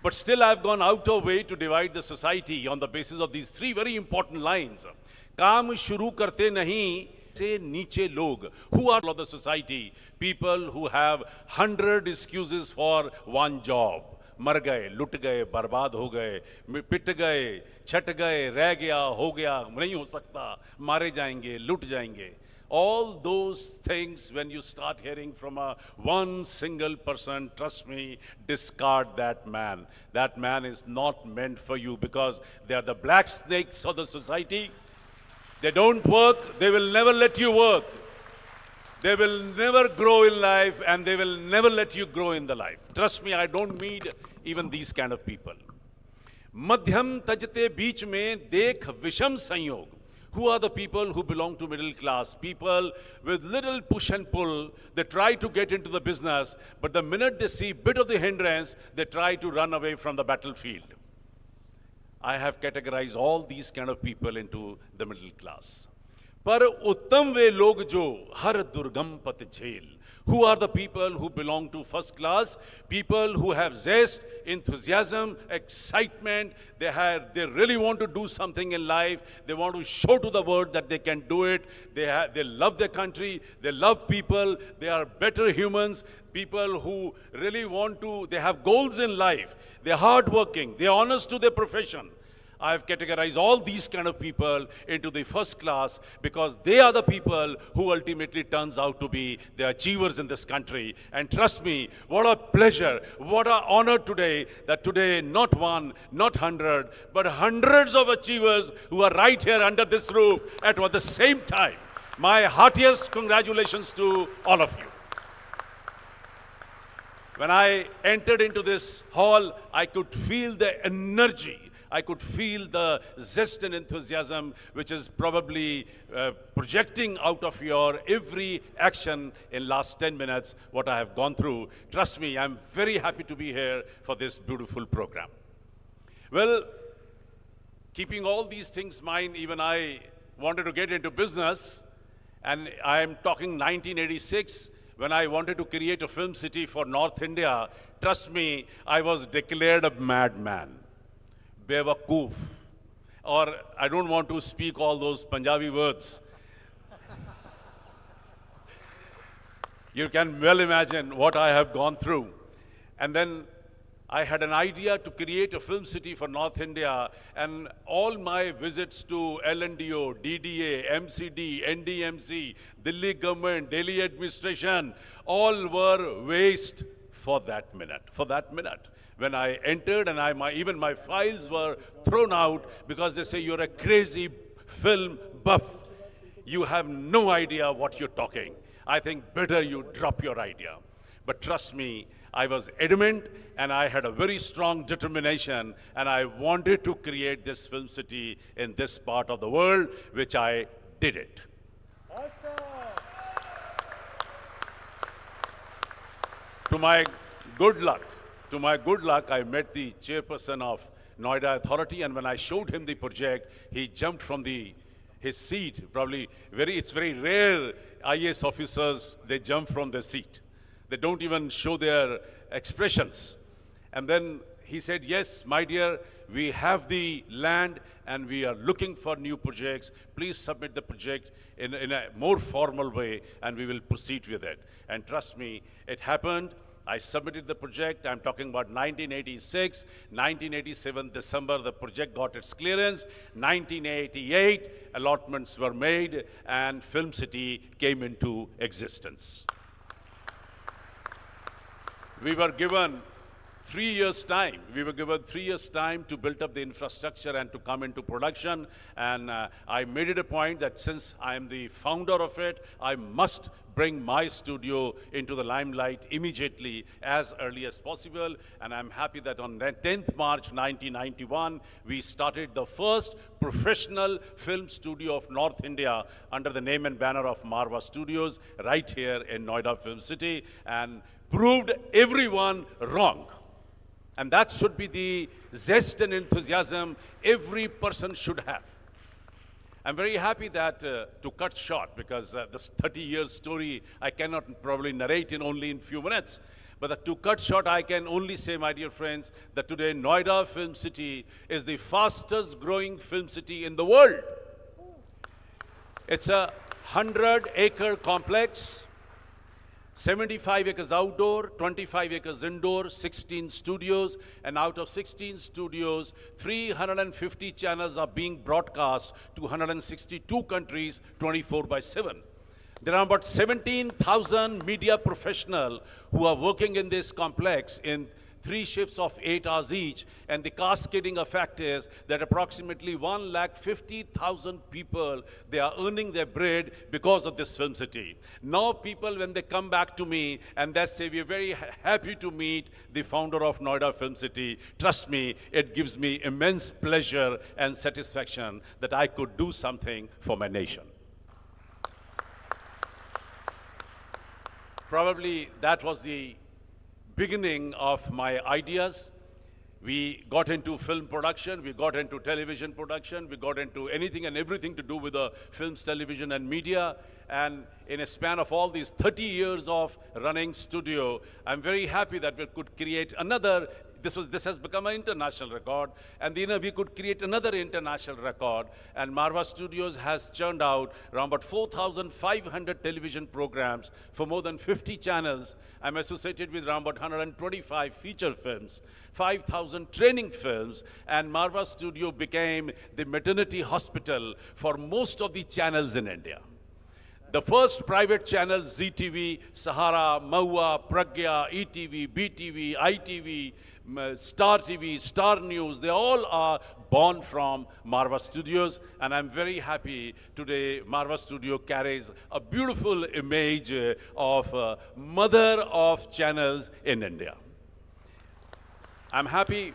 But still I've gone out of way to divide the society on the basis of these three very important lines. काम शुरू करते नहीं से नीचे लोग. Who are of the society? People who have 100 excuses for one job. मर गए, लुट गए, बर्बाद हो गए, पिट गए, छट गए, रह गया, हो गया, नहीं हो सकता, मारे जाएंगे, लुट जाएंगे. All those things, when you start hearing from one single person, trust me, discard that man. That man is not meant for you because they are the black snakes of the society. They don't work, they will never let you work. They will never grow in life and they will never let you grow in the life. Trust me, I don't meet even these kind of people. Madhyam tajte beech mein dekh visham sanyog. Who are the people who belong to middle class? People with little push and pull. They try to get into the business, but the minute they see bit of the hindrance, they try to run away from the battlefield. I have categorized all these kind of people into the middle class. पर उत्तम वे लोग जो हर दुर्गम पथ झेल. Who are the people who belong to first class? People who have zest, enthusiasm, excitement. They really want to do something in life. They want to show to the world that they can do it. They love their country. They love people. They are better humans. People who really want to, they have goals in life. They're hardworking. They're honest to their profession. I've categorized all these kind of people into the first class because they are the people who ultimately turns out to be the achievers in this country. And trust me, what a pleasure, what an honor today, that today not one, not 100, but hundreds of achievers who are right here under this roof at the same time. My heartiest congratulations to all of you. When I entered into this hall, I could feel the energy. I could feel the zest and enthusiasm which is probably projecting out of your every action in last 10 minutes, what I have gone through. Trust me, I'm very happy to be here for this beautiful program. Well, keeping all these things in mind, even I wanted to get into business, and I am talking 1986, when I wanted to create a film city for North India. Trust me, I was declared a madman. Bewakoof. Or I don't want to speak all those Punjabi words. You can well imagine what I have gone through. And then I had an idea to create a film city for North India, and all my visits to LNDO, DDA, MCD, NDMC, Delhi government, Delhi administration, all were waste for that minute. When I entered and even my files were thrown out because they say you're a crazy film buff. You have no idea what you're talking. I think better you drop your idea. But trust me, I was adamant and I had a very strong determination and I wanted to create this film city in this part of the world, which I did it. To my good luck, I met the chairperson of Noida Authority, and when I showed him the project, he jumped from his seat. Probably it's very rare IAS officers, they jump from their seat. They don't even show their expressions. And then he said, yes, my dear, we have the land and we are looking for new projects. Please submit the project in a more formal way and we will proceed with it. And trust me, it happened. I submitted the project. I'm talking about 1986, 1987, December, the project got its clearance. 1988, allotments were made and Film City came into existence. We were given 3 years' time. We were given 3 years' time to build up the infrastructure and to come into production. And I made it a point that since I am the founder of it, I must bring my studio into the limelight immediately as early as possible. And I'm happy that on 10th March 1991, we started the first professional film studio of North India under the name and banner of Marva Studios right here in Noida Film City, and proved everyone wrong. And that should be the zest and enthusiasm every person should have. I'm very happy that to cut short, because this 30-year story I cannot probably narrate in only in few minutes. But to cut short, I can only say, my dear friends, that today Noida Film City is the fastest growing film city in the world. It's a 100-acre complex, 75 acres outdoor, 25 acres indoor, 16 studios, and out of 16 studios, 350 channels are being broadcast to 162 countries, 24/7. There are about 17,000 media professionals who are working in this complex in 3 shifts of 8 hours each, and the cascading effect is that approximately 150,000 people, they are earning their bread because of this film city. Now people, when they come back to me and they say, we're very happy to meet the founder of Noida Film City, trust me, it gives me immense pleasure and satisfaction that I could do something for my nation. Probably that was the beginning of my ideas. We got into film production, we got into television production, we got into anything and everything to do with the films, television, and media. And in a span of all these 30 years of running studio, I'm very happy that we could create another. This has become an international record, and we could create another international record. And Marva Studios has churned out around about 4,500 television programs for more than 50 channels. I'm associated with around about 125 feature films, 5,000 training films, and Marva Studio became the maternity hospital for most of the channels in India. The first private channels, ZTV, Sahara, Maua, Pragya, ETV, BTV, ITV, Star TV, Star News, they all are born from Marva Studios, and I'm very happy today Marva Studio carries a beautiful image of mother of channels in India. I'm happy,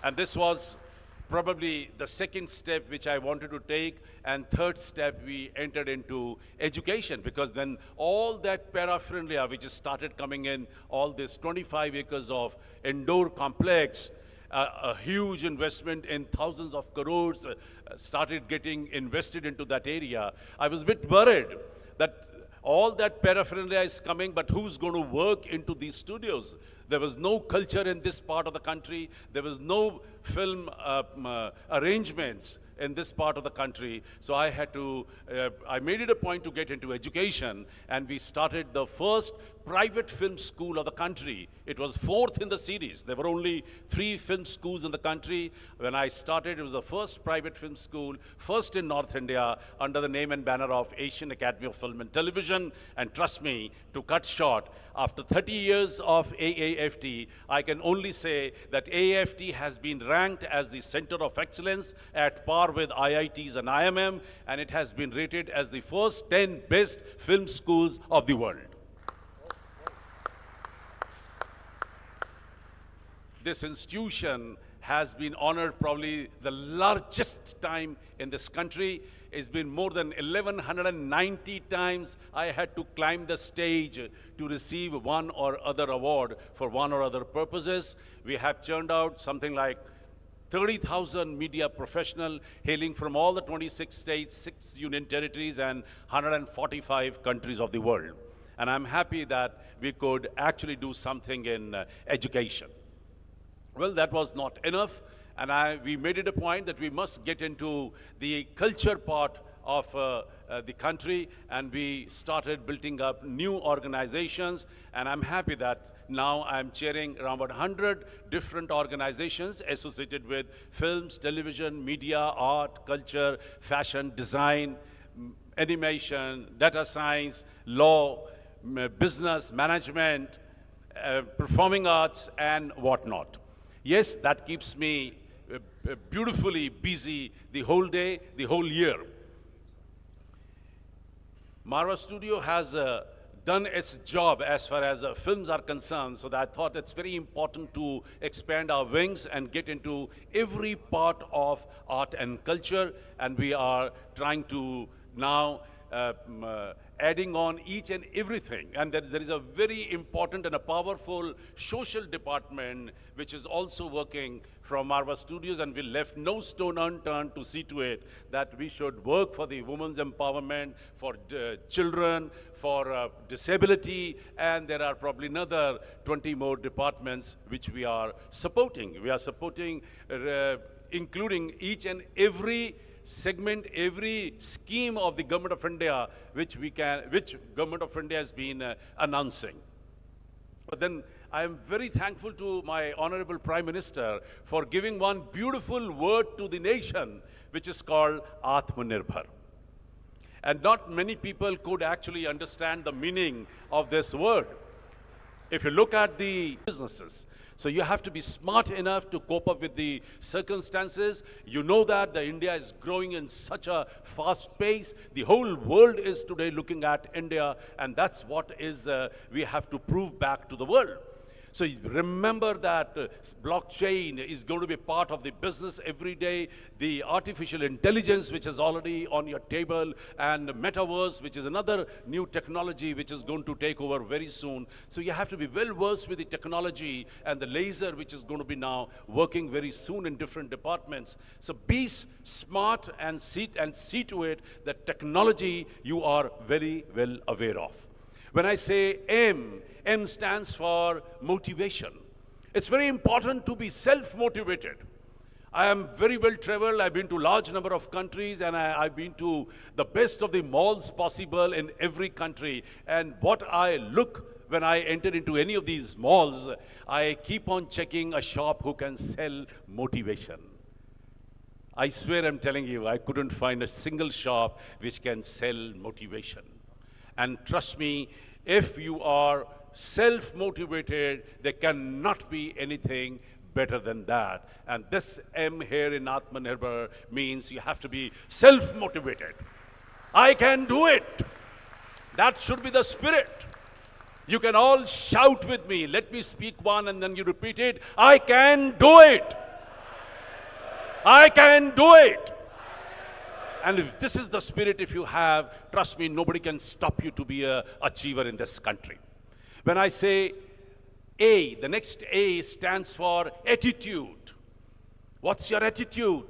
and this was probably the second step which I wanted to take, and third step we entered into education, because then all that paraphernalia which started coming in, all this 25 acres of indoor complex, a huge investment in thousands of crores started getting invested into that area. I was a bit worried that all that paraphernalia is coming, but who's going to work into these studios? There was no culture in this part of the country. There was no film arrangements in this part of the country. So I had to, I made it a point to get into education, and we started the first private film school of the country. It was 4th in the series. There were only 3 film schools in the country. When I started, it was the first private film school, first in North India, under the name and banner of Asian Academy of Film and Television. And trust me, to cut short, after 30 years of AAFT, I can only say that AAFT has been ranked as the center of excellence at par with IITs and IMM, and it has been rated as the first 10 best film schools of the world. This institution has been honored probably the largest time in this country. It's been more than 1,190 times I had to climb the stage to receive one or other award for one or other purposes. We have churned out something like 30,000 media professionals hailing from all the 26 states, 6 union territories, and 145 countries of the world. And I'm happy that we could actually do something in education. Well, that was not enough, and we made it a point that we must get into the culture part of the country, and we started building up new organizations. And I'm happy that now I'm chairing around about 100 different organizations associated with films, television, media, art, culture, fashion, design, animation, data science, law, business, management, performing arts and whatnot. Yes, that keeps me beautifully busy the whole day, the whole year. Marva Studio has done its job as far as films are concerned, so that I thought it's very important to expand our wings and get into every part of art and culture, and we are trying to now adding on each and everything. And there is a very important and a powerful social department which is also working from Marva Studios, and we left no stone unturned to see to it that we should work for the women's empowerment, for children, for disability, and there are probably another 20 more departments which we are supporting. We are supporting, including each and every segment, every scheme of the Government of India which Government of India has been announcing. But then I am very thankful to my Honorable Prime Minister for giving one beautiful word to the nation, which is called Atmanirbhar. And not many people could actually understand the meaning of this word. If you look at the businesses, so you have to be smart enough to cope up with the circumstances. You know that India is growing in such a fast pace. The whole world is today looking at India, and that's what is we have to prove back to the world. So remember that blockchain is going to be part of the business every day. The artificial intelligence, which is already on your table, and metaverse, which is another new technology which is going to take over very soon. So you have to be well versed with the technology and the laser, which is going to be now working very soon in different departments. So be smart and see to it that technology you are very well aware of. When I say M stands for motivation. It's very important to be self-motivated. I am very well traveled. I've been to large number of countries, and I've been to the best of the malls possible in every country. And what I look when I enter into any of these malls, I keep on checking a shop who can sell motivation. I swear I'm telling you, I couldn't find a single shop which can sell motivation. And trust me, if you are self-motivated, there cannot be anything better than that. And this M here in Atmanirbhar means you have to be self-motivated. I can do it. That should be the spirit. You can all shout with me. Let me speak one and then you repeat it. I can do it. I can do it. And if this is the spirit if you have, trust me, nobody can stop you to be an achiever in this country. When I say A, the next A stands for attitude. What's your attitude?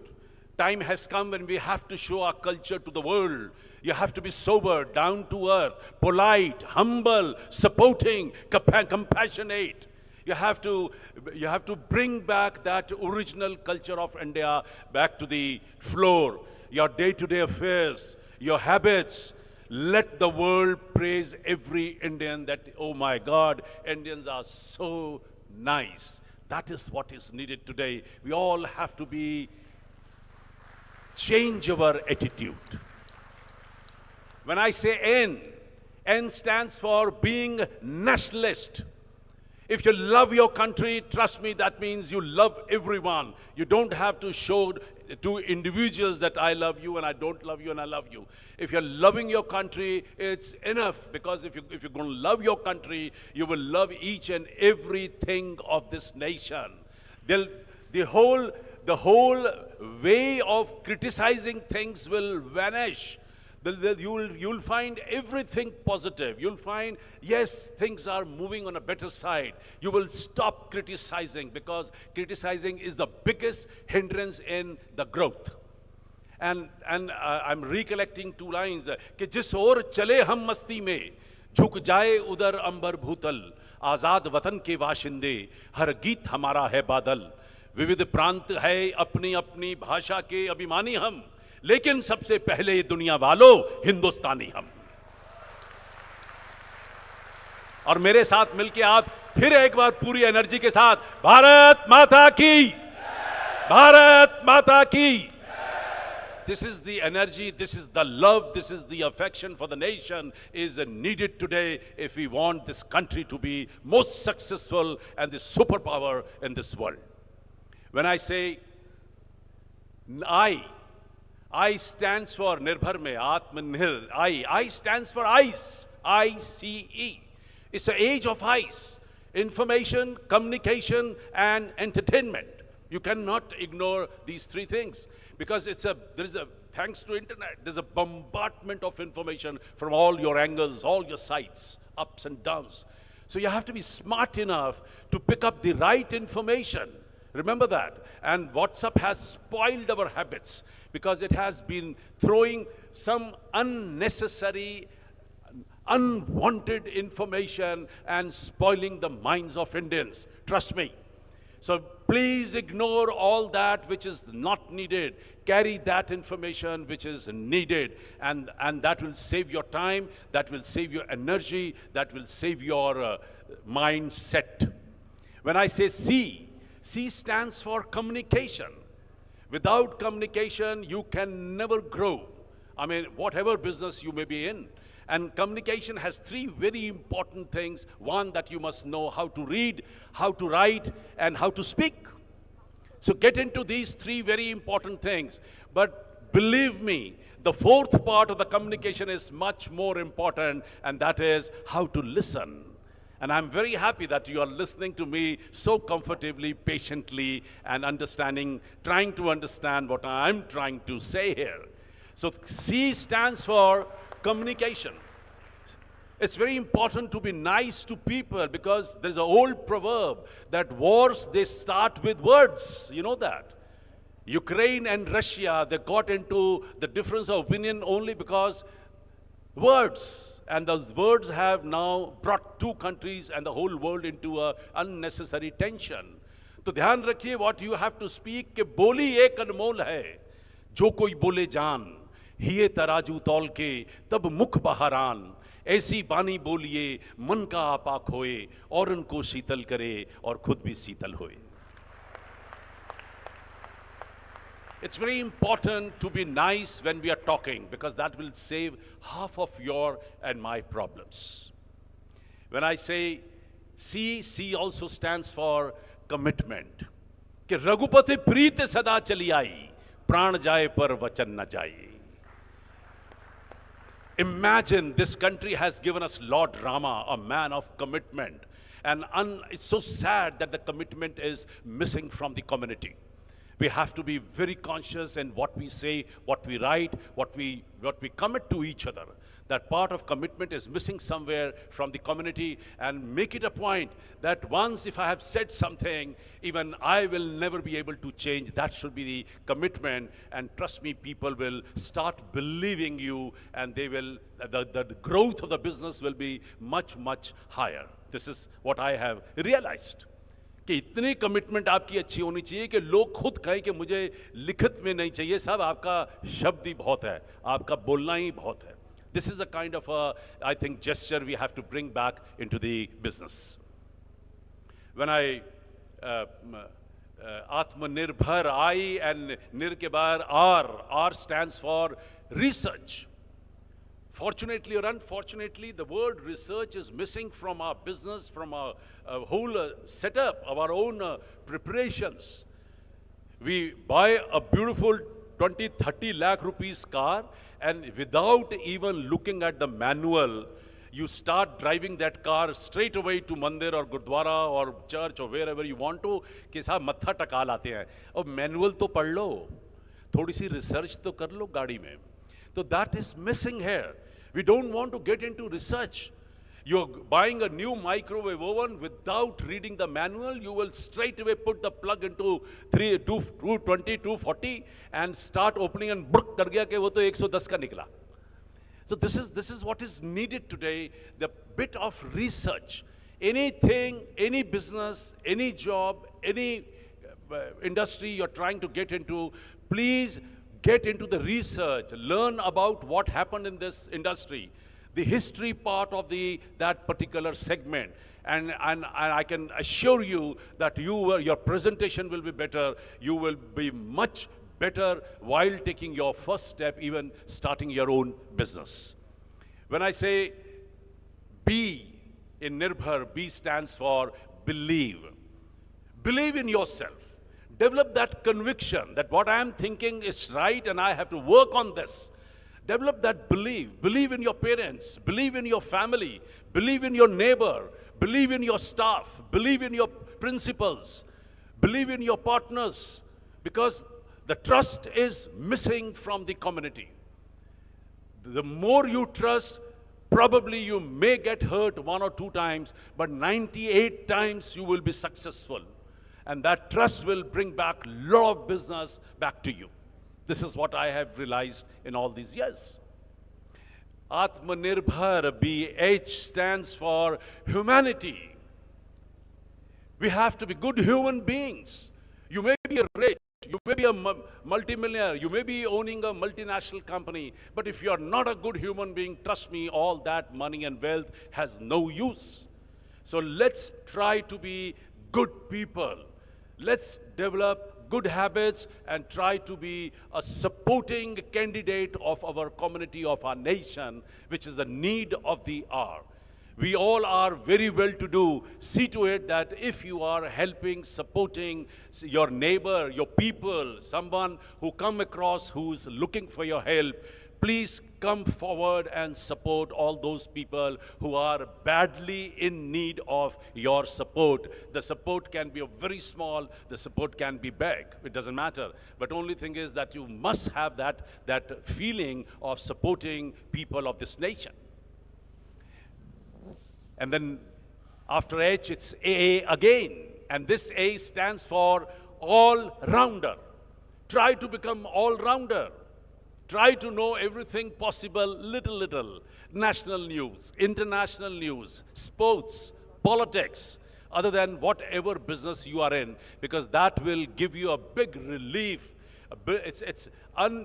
Time has come when we have to show our culture to the world. You have to be sober, down to earth, polite, humble, supporting, compassionate. You have to bring back that original culture of India back to the floor. Your day-to-day affairs, your habits. Let the world praise every Indian that, oh my God, Indians are so nice. That is what is needed today. We all have to change our attitude. When I say N stands for being nationalist. If you love your country, trust me, that means you love everyone. You don't have to show to individuals that I love you and I don't love you and I love you. If you're loving your country, it's enough, because if you're going to love your country, you will love each and everything of this nation. The whole way of criticizing things will vanish. You'll find everything positive. You'll find, yes, things are moving on a better side. You will stop criticizing, because criticizing is the biggest hindrance in the growth. And I'm recollecting two lines. कि जिस ओर चले हम मस्ती में, झुक जाए उधर अंबर भूतल, आजाद वतन के वाशिंदे, हर गीत हमारा है बादल, विविध प्रांत है अपनी अपनी भाषा के अभिमानी हम, लेकिन सबसे पहले दुनिया वालों हिंदुस्तानी हम। और मेरे साथ मिलके आप फिर एक बार पूरी एनर्जी के साथ भारत माता की, भारत माता की। this is the energy, this is the love, this is the affection for the nation is needed today if we want this country to be most successful and the superpower in this world. When I say I stands for Nirbhar mein, Atmanir, I stands for ICE, I-C-E. It's an age of ICE, information, communication, and entertainment. You cannot ignore these three things because thanks to internet, there's a bombardment of information from all your angles, all your sides, ups and downs. So you have to be smart enough to pick up the right information. Remember that. And WhatsApp has spoiled our habits because it has been throwing some unnecessary, unwanted information and spoiling the minds of Indians. Trust me. So please ignore all that which is not needed. Carry that information which is needed, and that will save your time, that will save your energy, that will save your mindset. When I say C stands for communication. Without communication, you can never grow. I mean, whatever business you may be in. And communication has three very important things. One, that you must know how to read, how to write, and how to speak. So get into these three very important things. But believe me, the fourth part of the communication is much more important, and that is how to listen. And I'm very happy that you are listening to me so comfortably, patiently, and trying to understand what I'm trying to say here. So C stands for communication. It's very important to be nice to people because there's an old proverb that wars, they start with words. You know that. Ukraine and Russia, they got into the difference of opinion only because words. And those words have now brought two countries and the whole world into a unnecessary tension. तो ध्यान रखिए what you have to speak कि बोली एक अनमोल है जो कोई बोले जान हिये तराजू तौल के तब मुख बहारान ऐसी बानी बोलिए मन का आपा खोए और उनको शीतल करे और खुद भी शीतल होए. It's very important to be nice when we are talking because that will save half of your and my problems. When I say C also stands for commitment. कि रघुपति प्रीत सदा चली आई प्राण जाए पर वचन न जाए. Imagine this country has given us Lord Rama, a man of commitment. And it's so sad that the commitment is missing from the community. We have to be very conscious in what we say, what we write, what we commit to each other. That part of commitment is missing somewhere from the community, and make it a point that once if I have said something, even I will never be able to change. That should be the commitment, and trust me, people will start believing you, and they will, the growth of the business will be much, much higher. This is what I have realized. कि इतनी commitment आपकी अच्छी होनी चाहिए कि लोग खुद कहें कि मुझे लिखित में नहीं चाहिए साहब, आपका शब्द ही बहुत है, आपका बोलना ही बहुत है. This is a kind of a, I think, gesture we have to bring back into the business. When I Atmanirbhar, I, and Nir ke baad R stands for research. Fortunately or unfortunately, the word research is missing from our business, from our whole setup, our own preparations. We buy a beautiful 20-30 lakh rupees car, and without even looking at the manual, you start driving that car straight away to mandir or gurdwara or church or wherever you want to, कि साहब मत्था टका लाते हैं. और manual तो पढ़ लो, थोड़ी सी research तो कर लो गाड़ी में. So that is missing here. We don't want to get into research. You're buying a new microwave oven without reading the manual. You will straight away put the plug into 220, 240 and start opening, and bruk kar gaya ke wo to 110 ka nikla. So this is what is needed today, the bit of research. Anything, any business, any job, any industry you're trying to get into, please get into the research, learn about what happened in this industry, the history part of that particular segment, and I can assure you that your presentation will be better, you will be much better while taking your first step, even starting your own business. When I say B in Nirbhar, B stands for believe. Believe in yourself. Develop that conviction that what I am thinking is right and I have to work on this. Develop that belief. Believe in your parents. Believe in your family. Believe in your neighbor. Believe in your staff. Believe in your principals. Believe in your partners. Because the trust is missing from the community. The more you trust, probably you may get hurt 1 or 2 times, but 98 times you will be successful. And that trust will bring back a lot of business back to you. This is what I have realized in all these years. Atmanirbhar, BH, stands for humanity. We have to be good human beings. You may be rich, you may be a multimillionaire, you may be owning a multinational company, but if you are not a good human being, trust me, all that money and wealth has no use. So let's try to be good people. Let's develop good habits and try to be a supporting candidate of our community, of our nation, which is the need of the hour. We all are very well to do. See to it that if you are helping, supporting your neighbor, your people, someone who come across who's looking for your help, please come forward and support all those people who are badly in need of your support. The support can be very small, the support can be big, it doesn't matter. But only thing is that you must have that feeling of supporting people of this nation. And then after H, it's AA again. And this A stands for all-rounder. Try to become all-rounder. Try to know everything possible, little. National news, international news, sports, politics, other than whatever business you are in, because that will give you a big relief.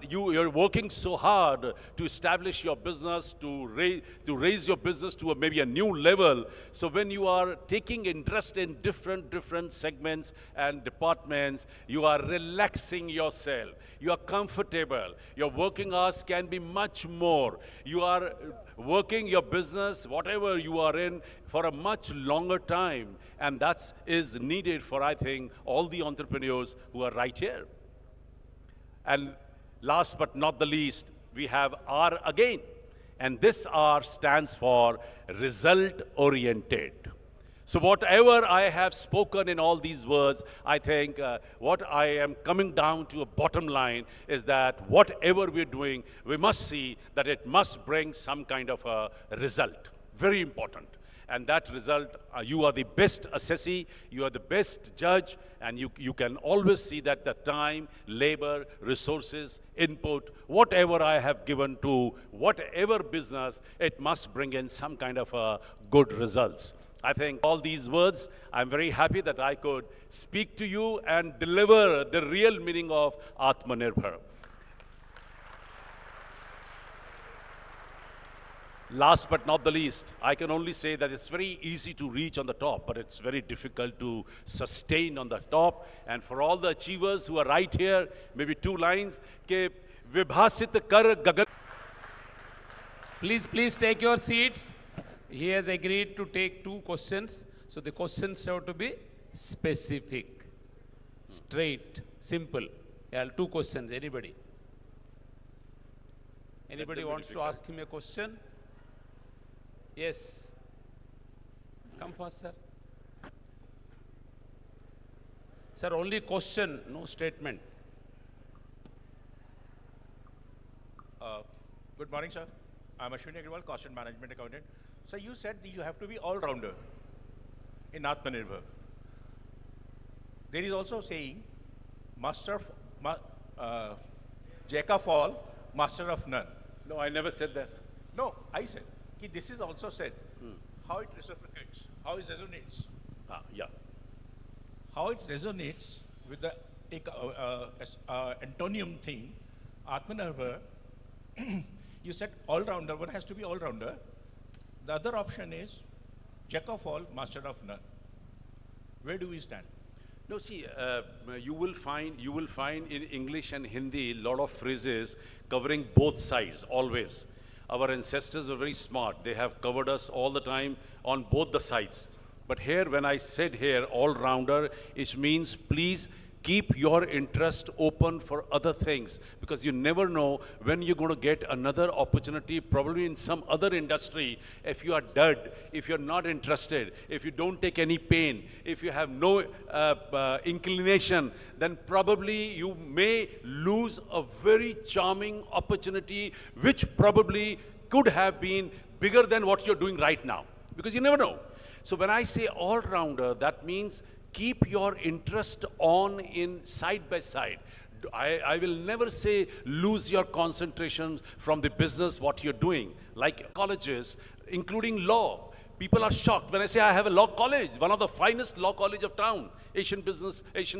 You're working so hard to establish your business, to raise your business to maybe a new level. So when you are taking interest in different segments and departments, you are relaxing yourself. You are comfortable. Your working hours can be much more. You are working your business, whatever you are in, for a much longer time. And that is needed for, I think, all the entrepreneurs who are right here. And last but not the least, we have R again. And this R stands for result-oriented. So whatever I have spoken in all these words, I think what I am coming down to a bottom line is that whatever we're doing, we must see that it must bring some kind of a result. Very important. And that result, you are the best assessee, you are the best judge, and you can always see that the time, labor, resources, input, whatever I have given to whatever business, it must bring in some kind of good results. I think all these words, I'm very happy that I could speak to you and deliver the real meaning of Atmanirbhar. Last but not the least, I can only say that it's very easy to reach on the top, but it's very difficult to sustain on the top. And for all the achievers who are right here, maybe 2 lines, ke vibhasit kar gagan. Please take your seats. He has agreed to take 2 questions. So the questions have to be specific, straight, simple. Yeah, 2 questions, anybody? Anybody wants to ask him a question? Yes. Come first, sir. Sir, only question, no statement. Good morning, sir. I'm Ashwini Agrawal, Cost and Management Accountant. So you said you have to be all-rounder in Atmanirbhar. There is also saying, jack of all, master of none. No, I never said that. No, I said. This is also said. How it reciprocates, how it resonates. Yeah. How it resonates with the antonium thing, Atmanirbhar, you said all-rounder, one has to be all-rounder. The other option is jack of all, master of none. Where do we stand? No, see, you will find in English and Hindi a lot of phrases covering both sides always. Our ancestors were very smart. They have covered us all the time on both the sides. But here, when I said here, all-rounder, it means please keep your interest open for other things, because you never know when you're going to get another opportunity, probably in some other industry. If you are dead, if you're not interested, if you don't take any pain, if you have no inclination, then probably you may lose a very charming opportunity, which probably could have been bigger than what you're doing right now, because you never know. So when I say all-rounder, that means keep your interest on in side by side. I will never say lose your concentration from the business, what you're doing. Like colleges, including law. People are shocked when I say I have a law college, one of the finest law college of town, Asian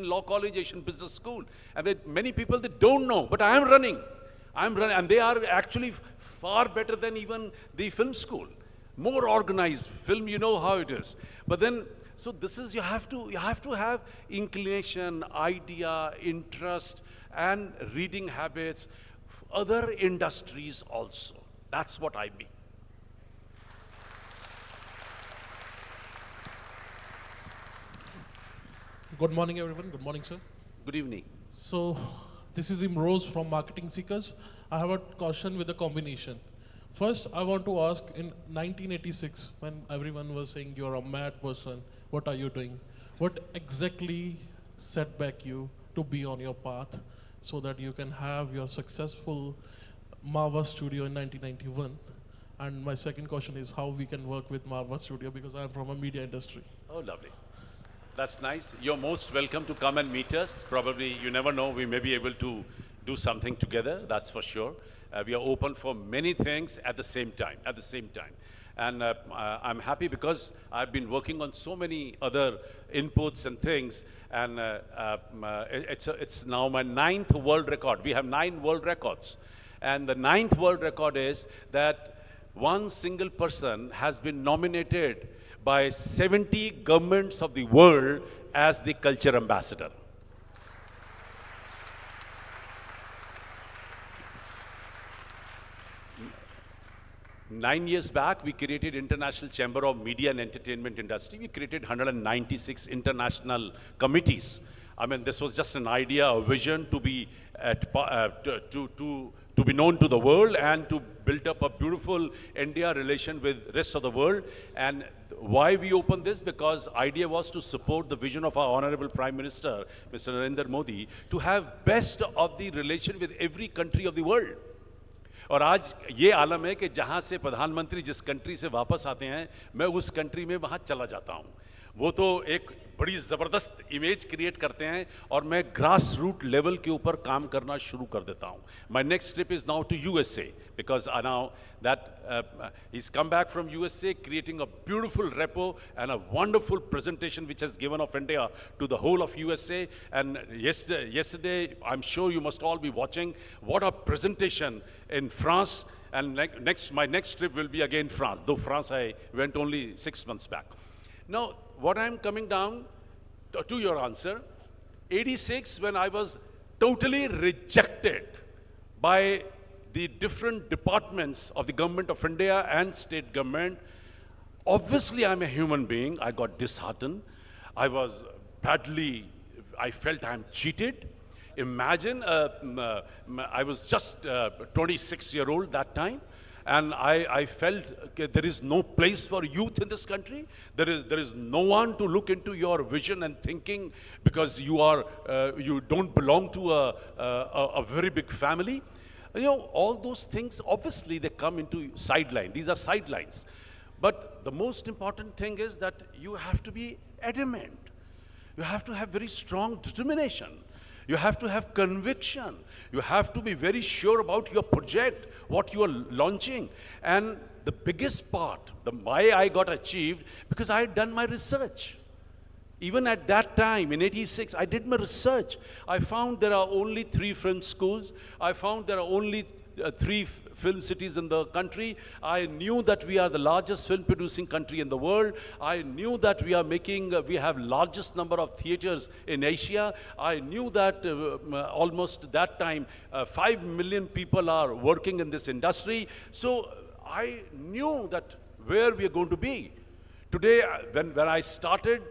Law College, Asian Business School. And many people, they don't know, but I am running. And they are actually far better than even the film school. More organized. Film, you know how it is. But then, so this is, you have to have inclination, idea, interest, and reading habits, other industries also. That's what I mean. Good morning, everyone. Good morning, sir. Good evening. So, this is Imrose from Marketing Seekers. I have a question with a combination. First, I want to ask, in 1986, when everyone was saying you're a mad person, what are you doing? What exactly set back you to be on your path so that you can have your successful Marva Studio in 1991? And my second question is how we can work with Marva Studio, because I'm from a media industry. Oh, lovely. That's nice. You're most welcome to come and meet us. Probably, you never know, we may be able to do something together, that's for sure. We are open for many things at the same time, And I'm happy because I've been working on so many other inputs and things, and it's now my 9th world record. We have 9 world records. And the 9th world record is that one single person has been nominated by 70 governments of the world as the culture ambassador. Nine years back, we created International Chamber of Media and Entertainment Industry. We created 196 international committees. I mean, this was just an idea, a vision to be to be known to the world and to build up a beautiful India relation with rest of the world. And why we opened this? Because idea was to support the vision of our Honorable Prime Minister, Mr. Rajender Modi, to have best of the relation with every country of the world. और आज ये आलम है कि जहाँ से प्रधानमंत्री जिस country से वापस आते हैं, मैं उस कंट्री में वहाँ चला जाता हूँ. वो तो एक बड़ी ज़बरदस्त इमेज क्रिएट करते हैं और मैं ग्रास रूट लेवल के ऊपर काम करना शुरू कर देता हूँ. My next trip is now to USA because now that he's come back from USA creating a beautiful repo and a wonderful presentation which has given of India to the whole of USA. And yesterday, I'm sure you must all be watching what a presentation in France. And my next trip will be again France, though France I went only 6 months back. Now, what I'm coming down to your answer, 86, when I was totally rejected by the different departments of the government of India and state government, obviously I'm a human being. I got disheartened. I felt I'm cheated. Imagine, I was just 26-year-old that time. And I felt there is no place for youth in this country. There is no one to look into your vision and thinking because you don't belong to a very big family. You know, all those things, obviously, they come into sideline. These are sidelines. But the most important thing is that you have to be adamant. You have to have very strong determination. You have to have conviction. You have to be very sure about your project, what you are launching. And the biggest part, why I got achieved, because I had done my research. Even at that time, in 86, I did my research. I found there are only 3 film schools. I found there are only three film cities in the country. I knew that we are the largest film producing country in the world. I knew that we are making, we have largest number of theaters in Asia. I knew that almost that time 5 million people are working in this industry. So I knew that where we are going to be. Today, when I started,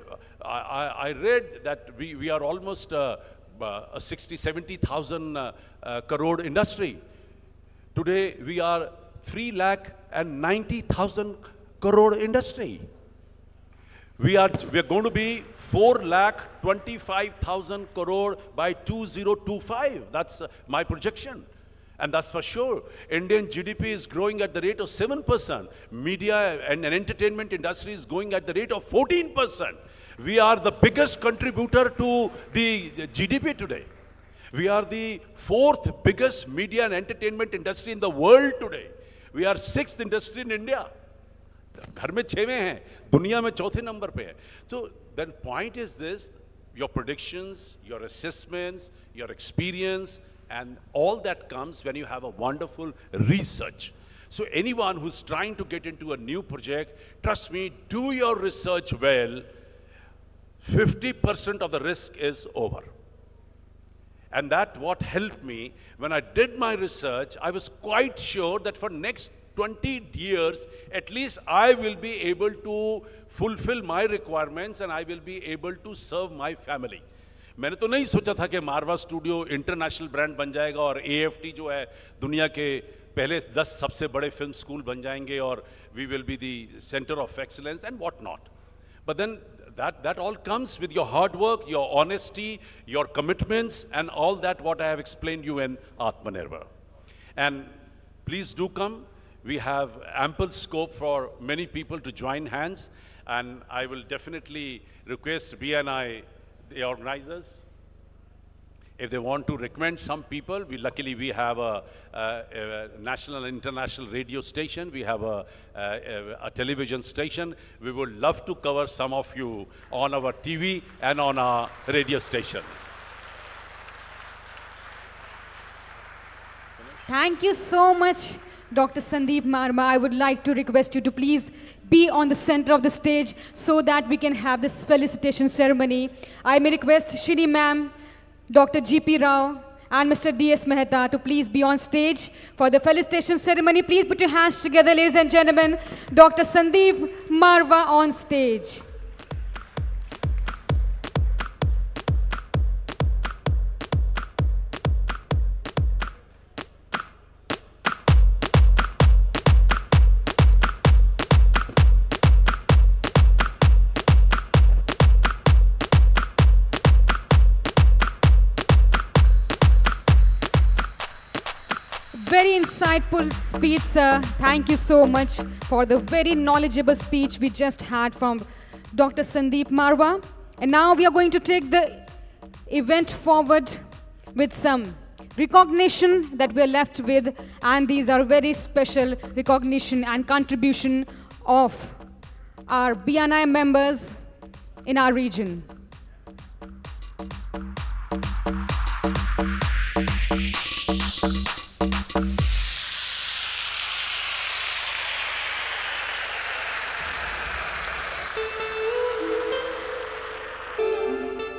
I read that we are almost a 60,000-70,000 crore industry. Today, we are 3,90,000 crore industry. We are going to be 4,25,000 crore by 2025. That's my projection. And that's for sure. Indian GDP is growing at the rate of 7%. Media and entertainment industry is going at the rate of 14%. We are the biggest contributor to the GDP today. We are the fourth biggest media and entertainment industry in the world today. We are sixth industry in India. घर में 6वें हैं, दुनिया में चौथे number पे है. So then point is this, your predictions, your assessments, your experience, and all that comes when you have a wonderful research. So anyone who's trying to get into a new project, trust me, do your research well. 50% of the risk is over. And that what helped me. When I did my research, I was quite sure that for next 20 years, at least I will be able to fulfill my requirements and I will be able to serve my family. मैंने तो नहीं सोचा था कि मारवा studio international brand बन जाएगा और AFT जो है दुनिया के पहले 10 सबसे बड़े फिल्म स्कूल बन जाएंगे और we will be the center of excellence and what not. But then that all comes with your hard work, your honesty, your commitments, and all that what I have explained you in Atmanirbhar. And please do come. We have ample scope for many people to join hands, and I will definitely request BNI, the organizers, if they want to recommend some people. Luckily we have a national and international radio station. We have a television station. We would love to cover some of you on our TV and on our radio station. Thank you so much, Dr. Sandeep Marma. I would like to request you to please be on the center of the stage so that we can have this felicitation ceremony. I may request Shri Ma'am, Dr. G.P. Rao, and Mr. D.S. Mehta to please be on stage for the felicitation ceremony. Please put your hands together, ladies and gentlemen. Dr. Sandeep Marma on stage. Very insightful speech, sir. Thank you so much for the very knowledgeable speech we just had from Dr. Sandeep Marma. And now we are going to take the event forward with some recognition that we are left with. And these are very special recognition and contribution of our BNI members in our region.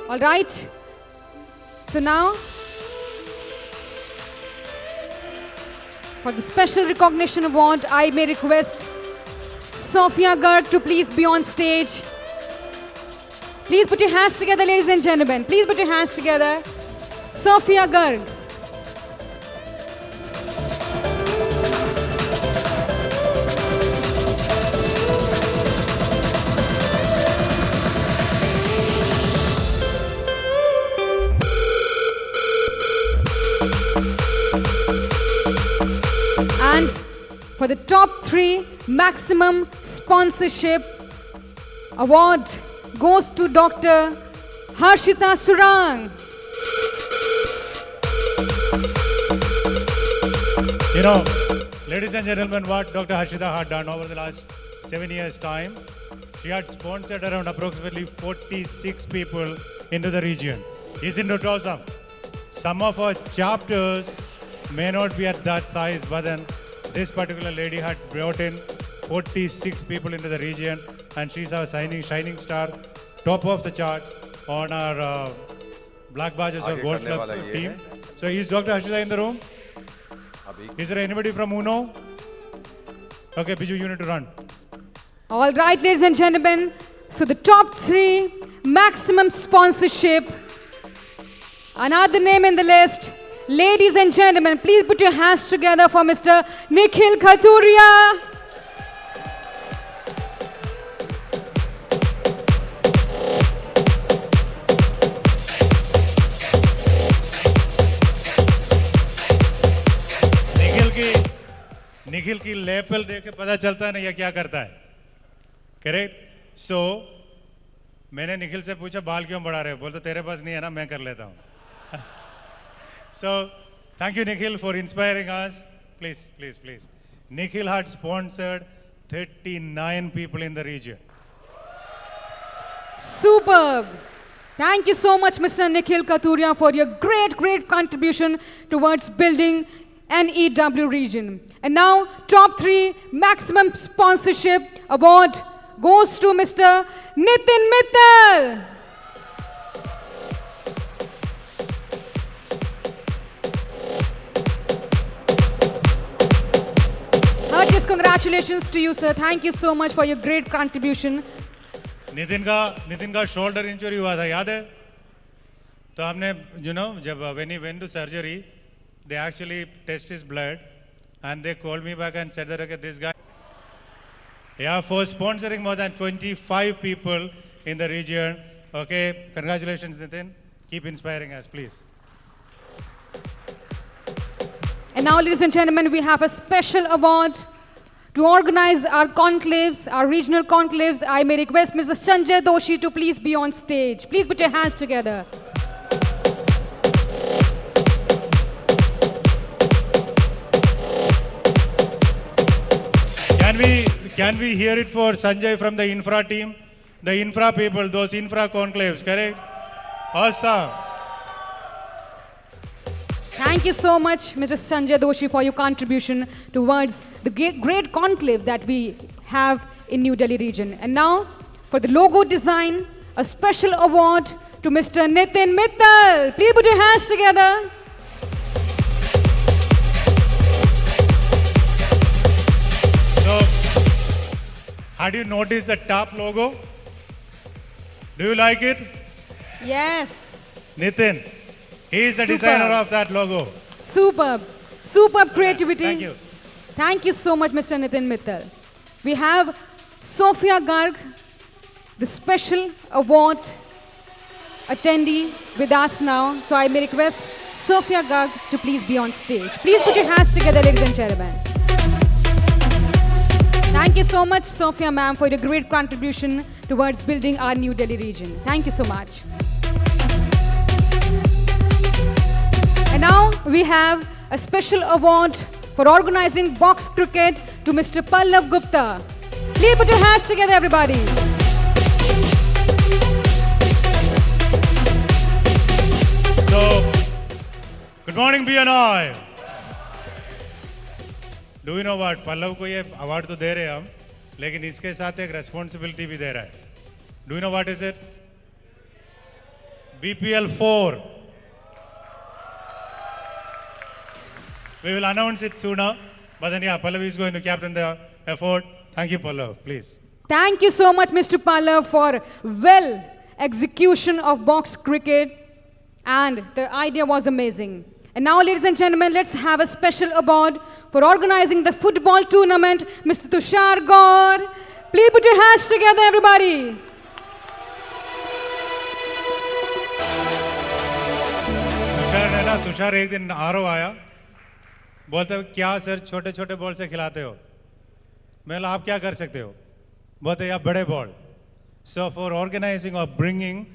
All right, so now for the special recognition award, I may request Sophia Garg to please be on stage. Please put your hands together, ladies and gentlemen. Please put your hands together. Sophia Garg. And for the top 3 maximum sponsorship award goes to Dr. Harshita Surang. You know, ladies and gentlemen, what Dr. Harshita had done over the last 7 years' time, she had sponsored around approximately 46 people into the region. Isn't it awesome? Some of our chapters may not be at that size, but then this particular lady had brought in 46 people into the region, and she's our shining star, top of the chart on our Black Badges or Gold Club team. So is Dr. Harshita in the room? Is there anybody from UNO? Okay, Biju, you need to run. All right, ladies and gentlemen. So the top 3 maximum sponsorship. Another name in the list. Ladies and gentlemen, please put your hands together for Mr. Nikhil Khaturiya. Nikhil की level देख के पता चलता है ना ये क्या करता है, करेक्ट? सो मैंने निखिल से पूछा बाल क्यों बढ़ा रहे हो, बोलते तेरे पास नहीं है ना, मैं कर लेता हूँ. So thank you Nikhil for inspiring us. Please, please, please. Nikhil had sponsored 39 people in the region. Superb. Thank you so much, Mr. Nikhil Khaturiya, for your great contribution towards building NEW region. And now, top 3 maximum sponsorship award goes to Mr. Nitin Mittal. Heartiest congratulations to you, sir. Thank you so much for your great contribution. Nitin का shoulder injury हुआ था, याद है? तो हमने जब when he went to surgery, they actually test his blood and they called me back and said that okay, this guy, for sponsoring more than 25 people in the region. Okay, congratulations Nitin, keep inspiring us, please. And now, ladies and gentlemen, we have a special award to organize our conclaves, our regional conclaves. I may request Mr. Sanjay Doshi to please be on stage. Please put your hands together. Can we hear it for Sanjay from the infra team? The infra people, those infra conclaves, correct? Awesome. Thank you so much, Mr. Sanjay Doshi, for your contribution towards the great conclave that we have in New Delhi region. And now, for the logo design, a special award to Mr. Nitin Mittal. Please put your hands together. So, had you noticed the top logo? Do you like it? Yes. Nitin, he is the designer of that logo. Superb. Superb creativity. Thank you. Thank you so much, Mr. Nitin Mittal. We have Sophia Garg, the special award attendee with us now. So I may request Sophia Garg to please be on stage. Please put your hands together, ladies and gentlemen. Thank you so much, Sophia ma'am, for your great contribution towards building our New Delhi region. Thank you so much. And now we have a special award for organizing box cricket to Mr. Pallav Gupta. Please put your hands together, everybody. So, good morning, BNI. Do you know what? Pallav को ये award तो दे रहे हैं हम, लेकिन इसके साथ एक responsibility भी दे रहा है. Do you know what is it? BPL 4. We will announce it sooner, but then yeah, Pallav is going to captain the effort. Thank you, Pallav, please. Thank you so much, Mr. Pallav, for well execution of box cricket, and the idea was amazing. And now, ladies and gentlemen, let's have a special award for organizing the football tournament, Mr. Tushar Gaur. Please put your hands together, everybody. Tushar एक दिन आरो आया, बोलते क्या sir छोटे छोटे ball से खिलाते हो? मैं बोला आप क्या कर सकते हो? बोलते या बड़े ball. So for organizing or bringing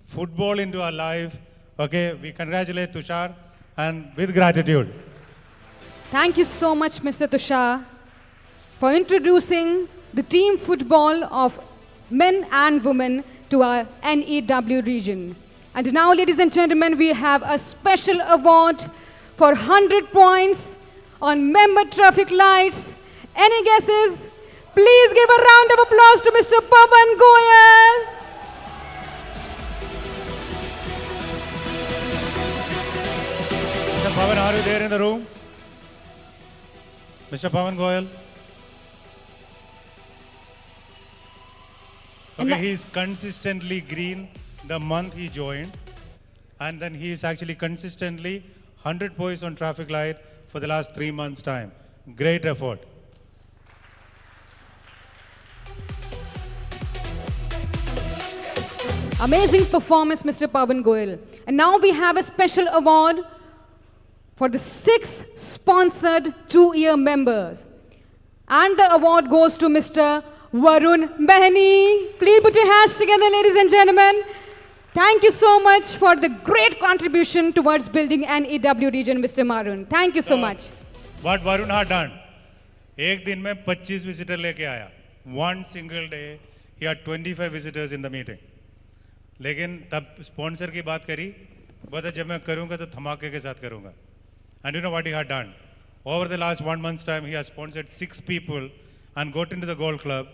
football into our life, okay, we congratulate Tushar and with gratitude. Thank you so much, Mr. Tushar, for introducing the team football of men and women to our NEW region. And now, ladies and gentlemen, we have a special award for 100 points on member traffic lights. Any guesses? Please give a round of applause to Mr. Pavan Goyal. Mr. Pavan, are you there in the room? Mr. Pavan Goyal? Okay, he's consistently green the month he joined, and then he is actually consistently 100 points on traffic light for the last 3 months' time. Great effort. Amazing performance, Mr. Pavan Goyal. And now we have a special award for the 6 sponsored 2-year members. And the award goes to Mr. Varun Behni. Please put your hands together, ladies and gentlemen. Thank you so much for the great contribution towards building an EW region, Mr. Varun. Thank you so much. What Varun had done, एक दिन में 25 visitor लेके आया. One single day, he had 25 visitors in the meeting. लेकिन तब sponsor की बात करी, बोला जब मैं करूँगा तो धमाके के साथ करूँगा. And you know what he had done? Over the last 1 month's time, he has sponsored 6 people and got into the Gold Club.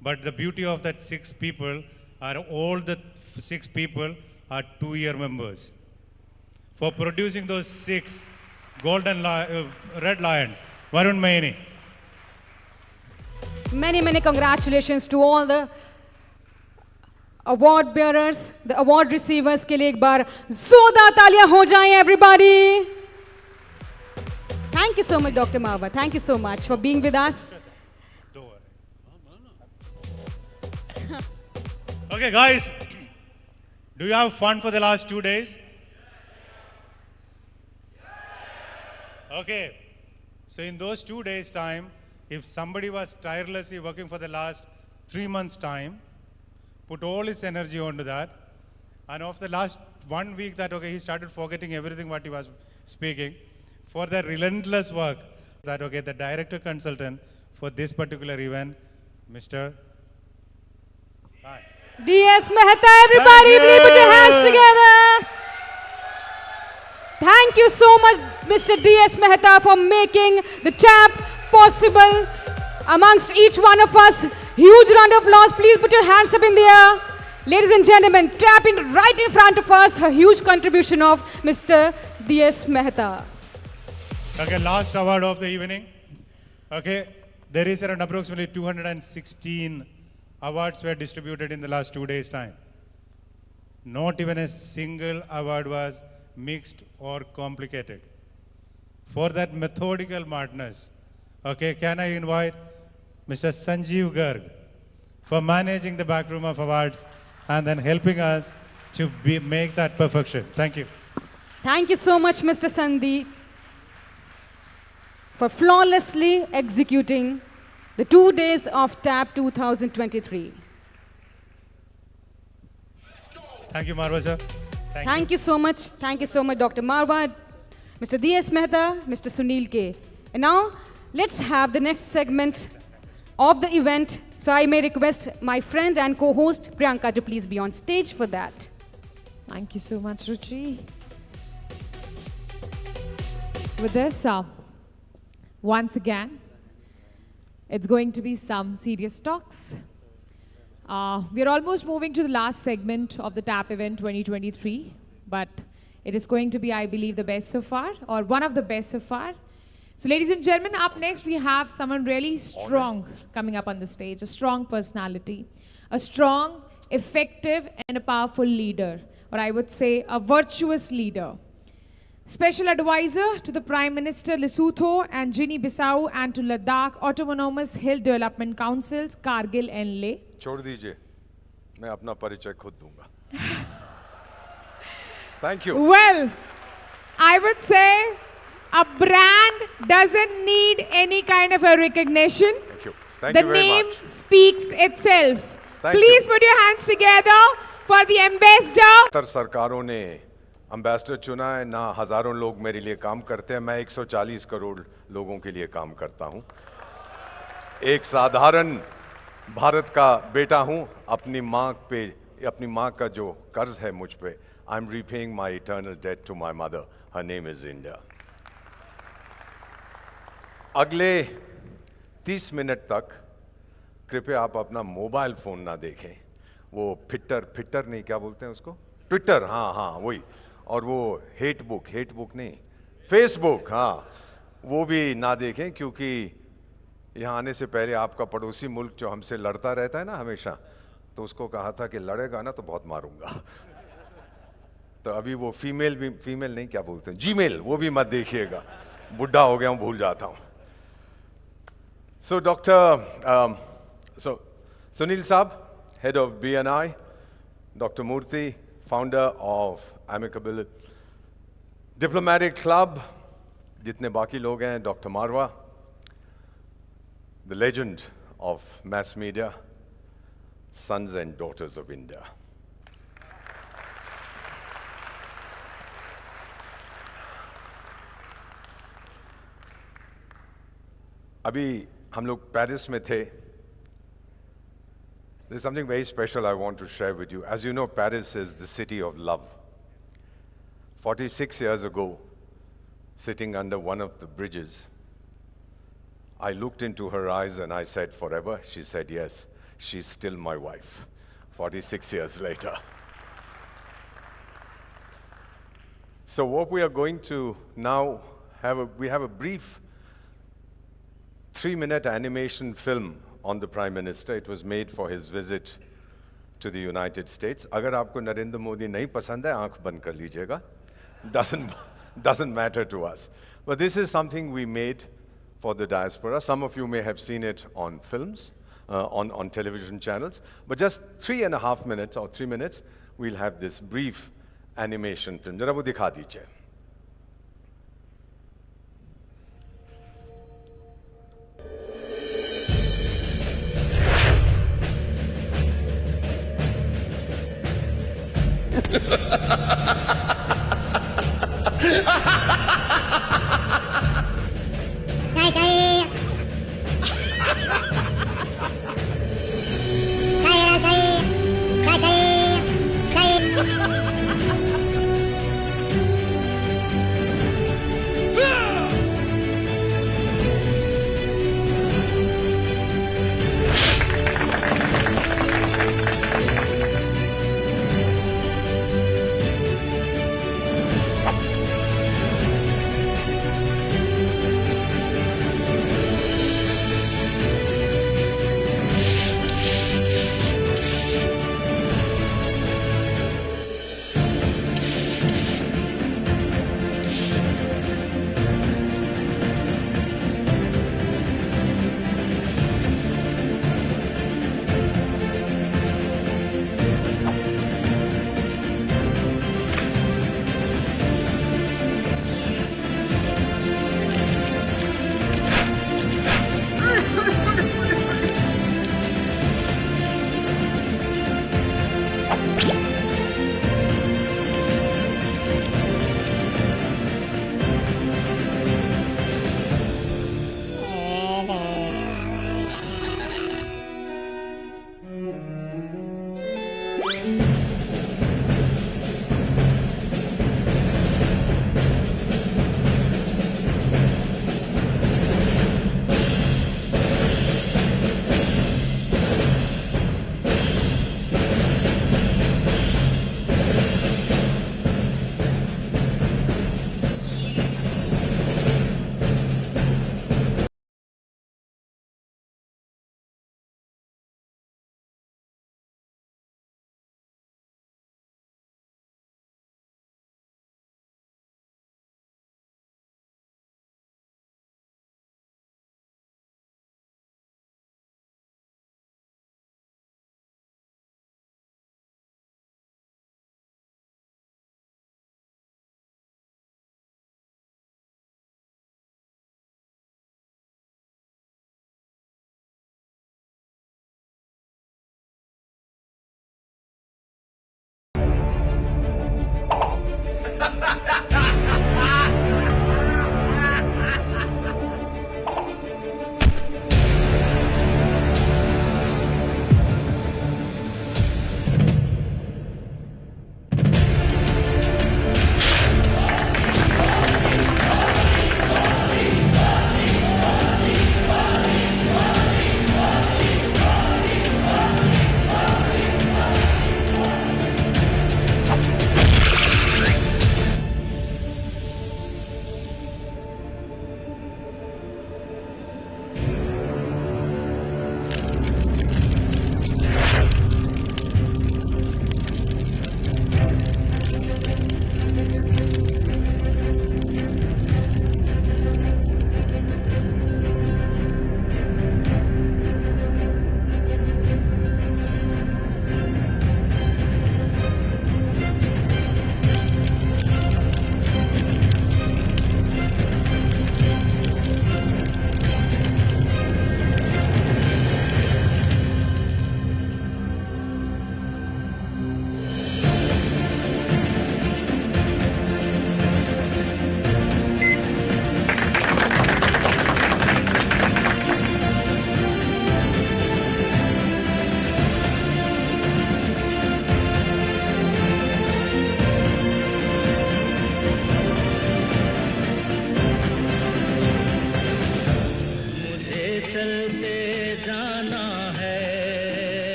But the beauty of that 6 people are all the 6 people are 2-year members. For producing those 6 golden red lions, Varun Behni. Many, many congratulations to all the award bearers, the award receivers के लिए एक बार जोरदार तालियां हो जाएं everybody. Thank you so much, Dr. Marva. Thank you so much for being with us. Okay, guys, do you have fun for the last 2 days? Okay, so in those 2 days' time, if somebody was tirelessly working for the last 3 months' time, put all his energy onto that, and of the last 1 week that, okay, he started forgetting everything what he was speaking, for the relentless work that, okay, the director consultant for this particular event, Mr. D.S. Mehta, everybody, please put your hands together. Thank you so much, Mr. D.S. Mehta, for making the tap possible amongst each one of us. Huge round of applause. Please put your hands up in the air. Ladies and gentlemen, tap in right in front of us. A huge contribution of Mr. D.S. Mehta. Okay, last award of the evening. Okay, there is around approximately 216 awards were distributed in the last 2 days' time. Not even a single award was mixed or complicated. For that methodical madness, okay, can I invite Mr. Sanjeev Garg for managing the back room of awards and then helping us to make that perfection. Thank you. Thank you so much, Mr. Sandeep, for flawlessly executing the 2 days of TAP 2023. Thank you, Marwa sir. Thank you so much. Thank you so much, Dr. Marwa, Mr. D.S. Mehta, Mr. Sunil K. And now, let's have the next segment of the event. So I may request my friend and co-host Priyanka to please be on stage for that. Thank you so much, Ruchi. With this, once again, it's going to be some serious talks. We're almost moving to the last segment of the TAP event 2023, but it is going to be, I believe, the best so far, or one of the best so far. So ladies and gentlemen, up next we have someone really strong coming up on the stage, a strong personality, a strong, effective and a powerful leader, or I would say a virtuous leader. Special advisor to the Prime Minister Lesotho and Guinea-Bissau and to Ladakh Autonomous Hill Development Councils, Kargil and Leh. छोड़ दीजिए, मैं अपना परिचय खुद दूंगा. Thank you. Well, I would say a brand doesn't need any kind of a recognition. Thank you. Thank the you very name much. speaks itself. Thank Please you. put your hands together for the ambassador. सरकारों ने ambassador चुना है ना, हजारों लोग मेरे लिए काम करते हैं. मैं 140 करोड़ लोगों के लिए काम करता हूं. एक साधारण भारत का बेटा हूं. अपनी मां का जो कर्ज है मुझ पे, I am repaying my eternal debt to my mother. Her name is India. अगले 30 मिनट तक कृपया आप अपना मोबाइल फोन ना देखें। वो फिटर नहीं, क्या बोलते हैं उसको, ट्विटर, हाँ वही, और वो हेट बुक नहीं, फेसबुक, हाँ वो भी ना देखें, क्योंकि यहाँ आने से पहले आपका पड़ोसी मुल्क जो हमसे लड़ता रहता है ना हमेशा, तो उसको कहा था कि लड़ेगा ना तो बहुत मारूंगा। तो अभी वो फीमेल नहीं, क्या बोलते हैं, जीमेल, वो भी मत देखिएगा, बुढ़ा हो गया हूँ, भूल जाता हूँ। So Sunil Saab, head of BNI, Dr. Murthy, founder of Amicable Diplomatic Club, जितने बाकी लोग हैं, Dr. Marwa, the legend of mass media, sons and daughters of India. अभी हम लोग पेरिस में थे. There's something very special I want to share with you. As you know, Paris is the city of love. 46 years ago, sitting under one of the bridges, I looked into her eyes and I said, forever? She said, yes, she's still my wife, 46 years later. So what we are going to now we have a brief 3-minute animation film on the Prime Minister. It was made for his visit to the United States. अगर आपको नरेंद्र मोदी नहीं पसंद है, आंख बंद कर लीजिएगा. Doesn't matter to us. But this is something we made for the diaspora. Some of you may have seen it on films, on television channels. But just 3.5 minutes or 3 minutes, we'll have this brief animation film. जरा वो दिखा दीजिए.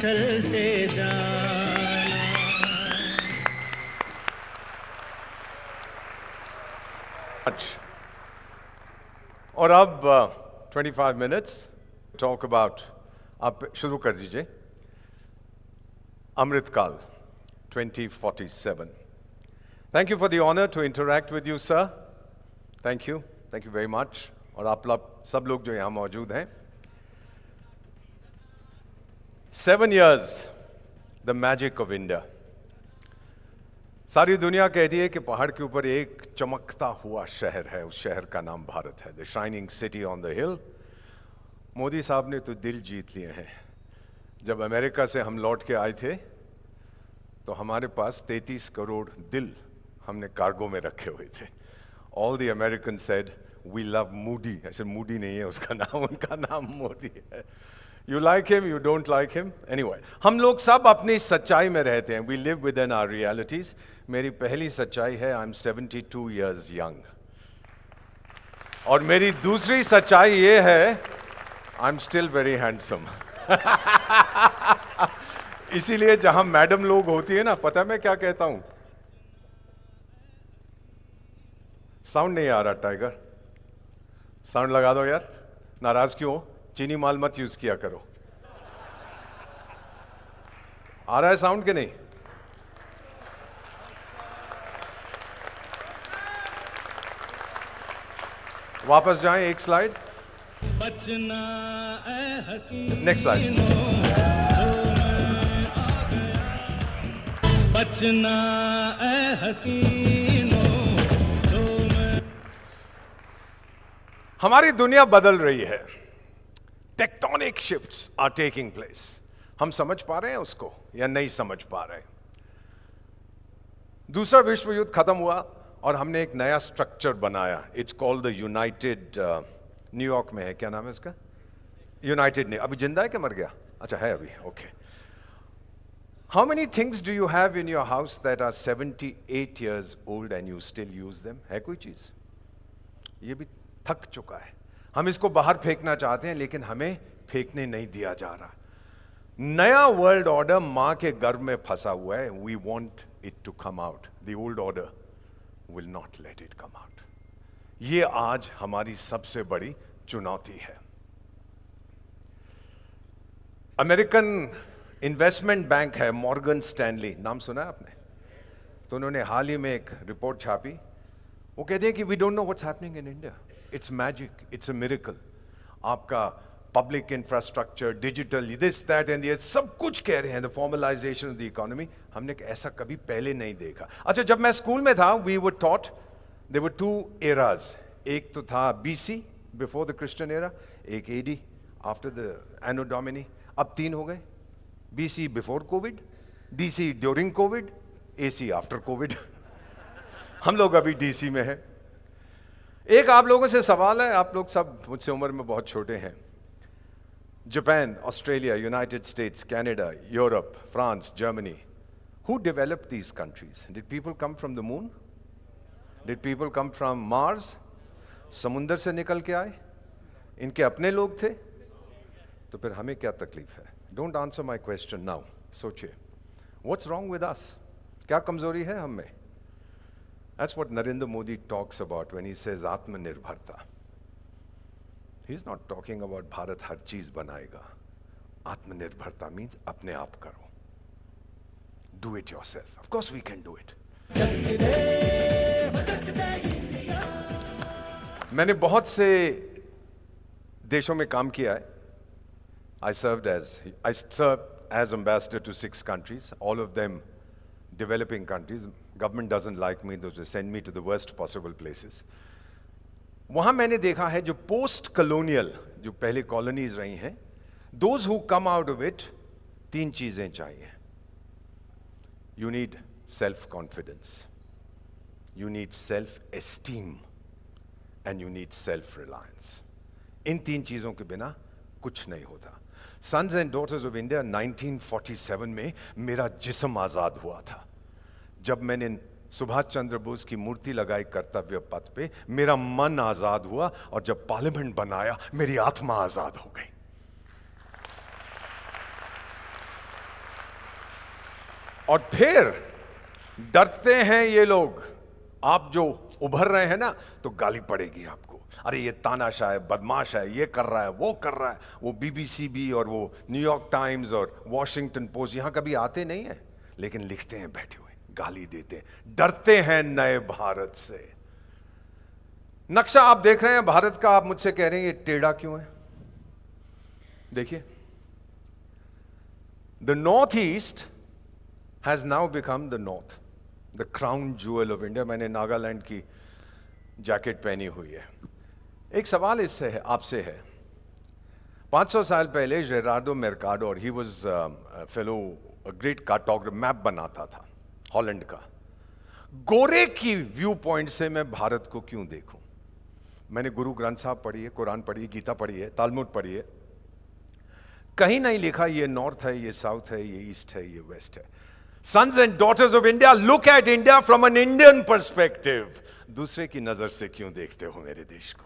चलते जाना। और अब 25 minutes talk about, आप शुरू कर दीजिए, अमृतकाल 2047. Thank you for the honor to interact with you, sir. Thank you very much. और आप सब लोग जो यहाँ मौजूद हैं. 7 years, the magic of India. सारी दुनिया कहती है कि पहाड़ के ऊपर एक चमकता हुआ शहर है, उस शहर का नाम भारत है. The shining city on the hill. Modi साहब ने तो दिल जीत लिए हैं. जब अमेरिका से हम लौट के आए थे तो हमारे पास 33 करोड़ दिल हमने कार्गो में रखे हुए थे. All the Americans said, we love Moody. ऐसे Moody नहीं है उसका नाम, उनका नाम मोदी है. You like him, you don't like him. Anyway, हम लोग सब अपनी सच्चाई में रहते हैं. We live within our realities. मेरी पहली सच्चाई है, I'm 72 years young. और मेरी दूसरी सच्चाई ये है, I'm still very handsome. इसीलिए जहां मैडम लोग होती है ना, पता है मैं क्या कहता हूं? साउंड नहीं आ रहा टाइगर, साउंड लगा दो यार. नाराज क्यों हो? चीनी माल मत यूज किया करो. आ रहा है साउंड के नहीं? वापस जाएं एक स्लाइड. Next slide. बचना ए हसीनो. हमारी दुनिया बदल रही है. Tectonic shifts are taking place. हम समझ पा रहे हैं उसको या नहीं समझ पा रहे हैं? दूसरा विश्व युद्ध खत्म हुआ और हमने एक नया स्ट्रक्चर बनाया. It's called the United, New York में है, क्या नाम है उसका? यूनाइटेड नहीं. अभी जिंदा है क्या मर गया? अच्छा है अभी. Okay. How many things do you have in your house that are 78 years old and you still use them? है कोई चीज? ये भी थक चुका है. हम इसको बाहर फेंकना चाहते हैं लेकिन हमें फेंकने नहीं दिया जा रहा. नया वर्ल्ड ऑर्डर मां के गर्भ में फंसा हुआ है. We want it to come out. The old order will not let it come out. ये आज हमारी सबसे बड़ी चुनौती है. अमेरिकन इन्वेस्टमेंट बैंक है मॉर्गन स्टैनली, नाम सुना है आपने? तो उन्होंने हाल ही में एक रिपोर्ट छापी. वो कहते हैं कि we don't know what's happening in India. It's magic, it's a miracle. आपका public infrastructure, digital, this that and ये सब कुछ कह रहे हैं, the formalisation of the economy. हमने ऐसा कभी पहले नहीं देखा. अच्छा, जब मैं स्कूल में था, we were taught there were 2 eras. एक तो था BC, before the Christian era, एक AD, after the Anno Domini. अब 3 हो गए. BC before Covid, DC during Covid, AC after Covid. हम लोग अभी DC में हैं. एक आप लोगों से सवाल है, आप लोग सब मुझसे उम्र में बहुत छोटे हैं. Japan, Australia, United states, Canada, Europe, France, Germany, who developed these countries? Did people come from the moon? Did people come from Mars? समुंदर से निकल के आए? इनके अपने लोग थे? तो फिर हमें क्या तकलीफ है? Don't answer my question now. सोचिए, what's wrong with us? क्या कमजोरी है हम में? That's what Narendra Modi talks about when he says आत्मनिर्भरता. He's not talking about Bharat हर चीज बनाएगा. आत्मनिर्भरता means अपने आप करो. Do it yourself. Of course we can do it. मैंने बहुत से देशों में काम किया है. I served as ambassador to 6 countries, all of them developing countries. Government doesn't like me, they send me to the worst possible places. वहां मैंने देखा है जो पोस्ट कॉलोनियल, जो पहले कॉलोनीज रही हैं, those who come out of it, 3 चीजें चाहिए. You need self-confidence, you need self-esteem, and you need self-reliance. इन 3 चीजों के बिना कुछ नहीं होता. Sons and Daughters of India 1947 में मेरा जिस्म आजाद हुआ था. जब मैंने सुभाष चंद्र बोस की मूर्ति लगाई कर्तव्य पथ पे, मेरा मन आजाद हुआ, और जब पार्लियामेंट बनाया, मेरी आत्मा आजाद हो गई. और फिर डरते हैं ये लोग, आप जो उभर रहे हैं ना, तो गाली पड़ेगी आपको, अरे ये तानाशाह है, बदमाश है, ये कर रहा है, वो कर रहा है। वो बीबीसी भी और वो न्यूयॉर्क टाइम्स और वॉशिंगटन पोस्ट यहां कभी आते नहीं है, लेकिन लिखते हैं बैठे हुए, गाली देते हैं, डरते हैं नए भारत से। नक्शा आप देख रहे हैं भारत का, आप मुझसे कह रहे हैं ये टेढ़ा क्यों है? देखिए, the north east has now become the north, the crown jewel of India. मैंने नागालैंड की जैकेट पहनी हुई है। एक सवाल इससे है, आपसे है, 500 साल पहले जेरार्डो मेर्काडो, और he was fellow great cartographer, map बनाता था हॉलैंड का। गोरे की व्यू पॉइंट से मैं भारत को क्यों देखूं? मैंने गुरु ग्रंथ साहब पढ़ी है, कुरान पढ़ी है, गीता पढ़ी है, तालमुद पढ़ी है, कहीं नहीं लिखा ये नॉर्थ है, ये साउथ है, ये ईस्ट है, ये वेस्ट है। Sons and daughters of India, look at India from an Indian perspective. दूसरे की नजर से क्यों देखते हो मेरे देश को?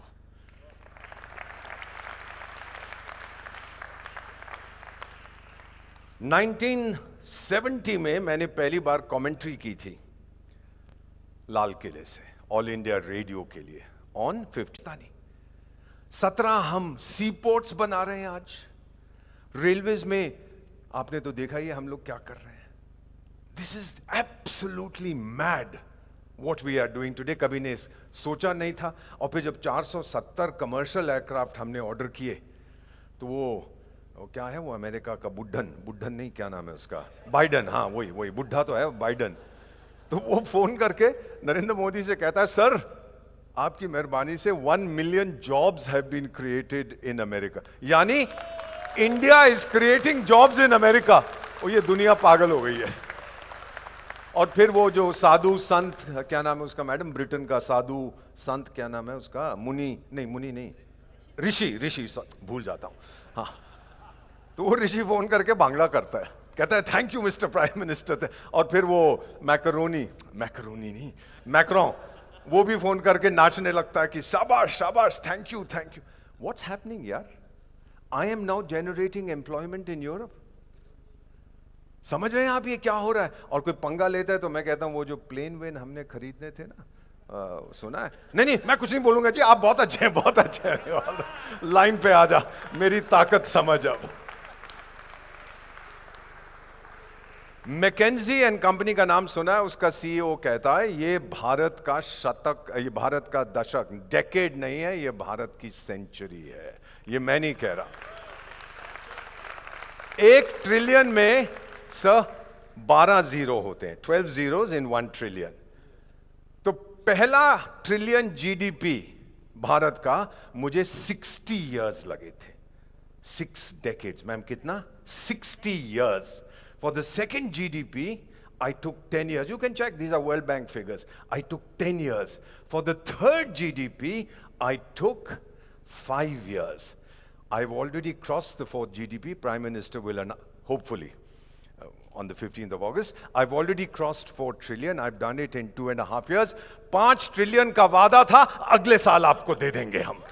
नाइनटीन 1970 में मैंने पहली बार कमेंट्री की थी लाल किले से, ऑल इंडिया रेडियो के लिए, ऑन 50। 17 हम सी पोर्ट्स बना रहे हैं आज, रेलवेज में आपने तो देखा ही है हम लोग क्या कर रहे हैं। This is absolutely mad what we are doing today. कभी ने सोचा नहीं था। और फिर जब 470 कमर्शियल एयरक्राफ्ट हमने ऑर्डर किए, तो वो क्या है, वो अमेरिका का बुड्ढन नहीं, क्या नाम है उसका, बाइडन, हाँ वही बुढ़ा तो है बाइडन। तो वो फोन करके नरेंद्र मोदी से कहता है, सर आपकी मेहरबानी से 1 million jobs have been created in America. यानी India is creating jobs in America. और ये दुनिया पागल हो गई है। और फिर वो जो साधु संत, क्या नाम है उसका मैडम, ब्रिटेन का साधु संत, क्या नाम है उसका, मुनि नहीं, ऋषि भूल जाता हूं, हाँ। तो वो ऋषि फोन करके बांग्ला करता है, कहता है thank you mister prime minister. और फिर वो मैक्रोन, वो भी फोन करके नाचने लगता है कि शाबाश शाबाश, थैंक यू। व्हाट्स हैपनिंग यार? I am now generating employment in Europe. समझ रहे हैं आप ये क्या हो रहा है? और कोई पंगा लेता है तो मैं कहता हूं वो जो प्लेन वेन हमने खरीदने थे ना, सुना है? नहीं, मैं कुछ नहीं बोलूंगा जी, आप बहुत अच्छे हैं। लाइन पे आ जा, मेरी ताकत समझ। अब मैकेंजी एंड कंपनी का नाम सुना है? उसका सीईओ कहता है ये भारत का शतक, ये भारत का दशक, डेकेड नहीं है, ये भारत की सेंचुरी है। ये मैं नहीं कह रहा। 1 ट्रिलियन में 12 जीरो होते हैं, 12 zeros in 1 ट्रिलियन। तो पहला ट्रिलियन जीडीपी भारत का मुझे 60 इयर्स लगे थे। 6 decades। मैम कितना? 60 years। For the second GDP, I took 10 years. You can check, these are World Bank figures. I took 10 years. For the third GDP, I took 5 years. I've already crossed the 4th GDP. Prime Minister will, hopefully, on the 15th of August. I've already crossed 4 trillion. I've done it in 2.5 years. 5 trillion का वादा था, अगले साल आपको दे देंगे हम।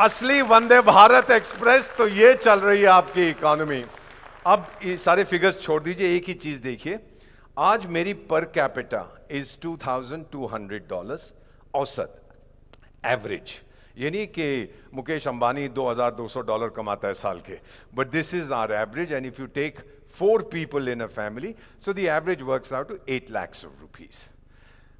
असली Vande Bharat express तो ये चल रही है आपकी इकोनॉमी। अब ये सारे फिगर्स छोड़ दीजिए, एक ही चीज देखिए। आज मेरी पर कैपिटा इज $2,200 औसत, एवरेज। ये नहीं कि मुकेश अंबानी $2,200 कमाता है साल के, but this is our average. And if you take 4 people in a family, so the average works out to 8 lakhs of rupees.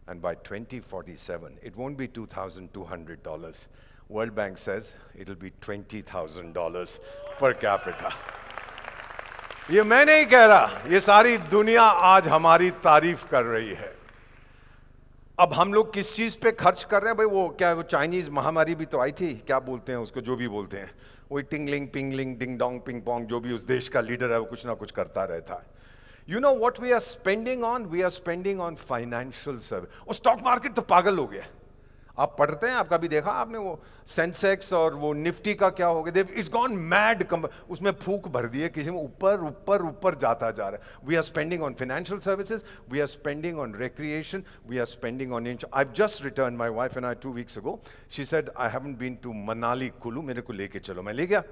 And by 2047, it won't be $2,200. World Bank says it'll be $20,000 per capita. ये मैं नहीं कह रहा, ये सारी दुनिया आज हमारी तारीफ कर रही है। अब हम लोग किस चीज पे खर्च कर रहे हैं भाई? वो क्या, वो चाइनीज महामारी भी तो आई थी, क्या बोलते हैं उसको, जो भी बोलते हैं, वो tingling pingling ding dong ping pong, जो भी उस देश का लीडर है वो कुछ ना कुछ करता रहता है। You know what we are spending on? We are spending on financial service. वो स्टॉक मार्केट तो पागल हो गया। आप पढ़ते हैं, आपका भी देखा आपने, वो सेंसेक्स और वो निफ्टी का क्या हो गया, इट्स गॉन मैड। उसमें फूक भर दिए, किसी में ऊपर ऊपर ऊपर जाता जा रहा है। We are spending on financial services, we are spending on recreation, we are spending on insurance. I just return, my wife and I 2 weeks ago, she said I haven't been to Manali Kullu, मेरे को लेके चलो। मैं ले गया।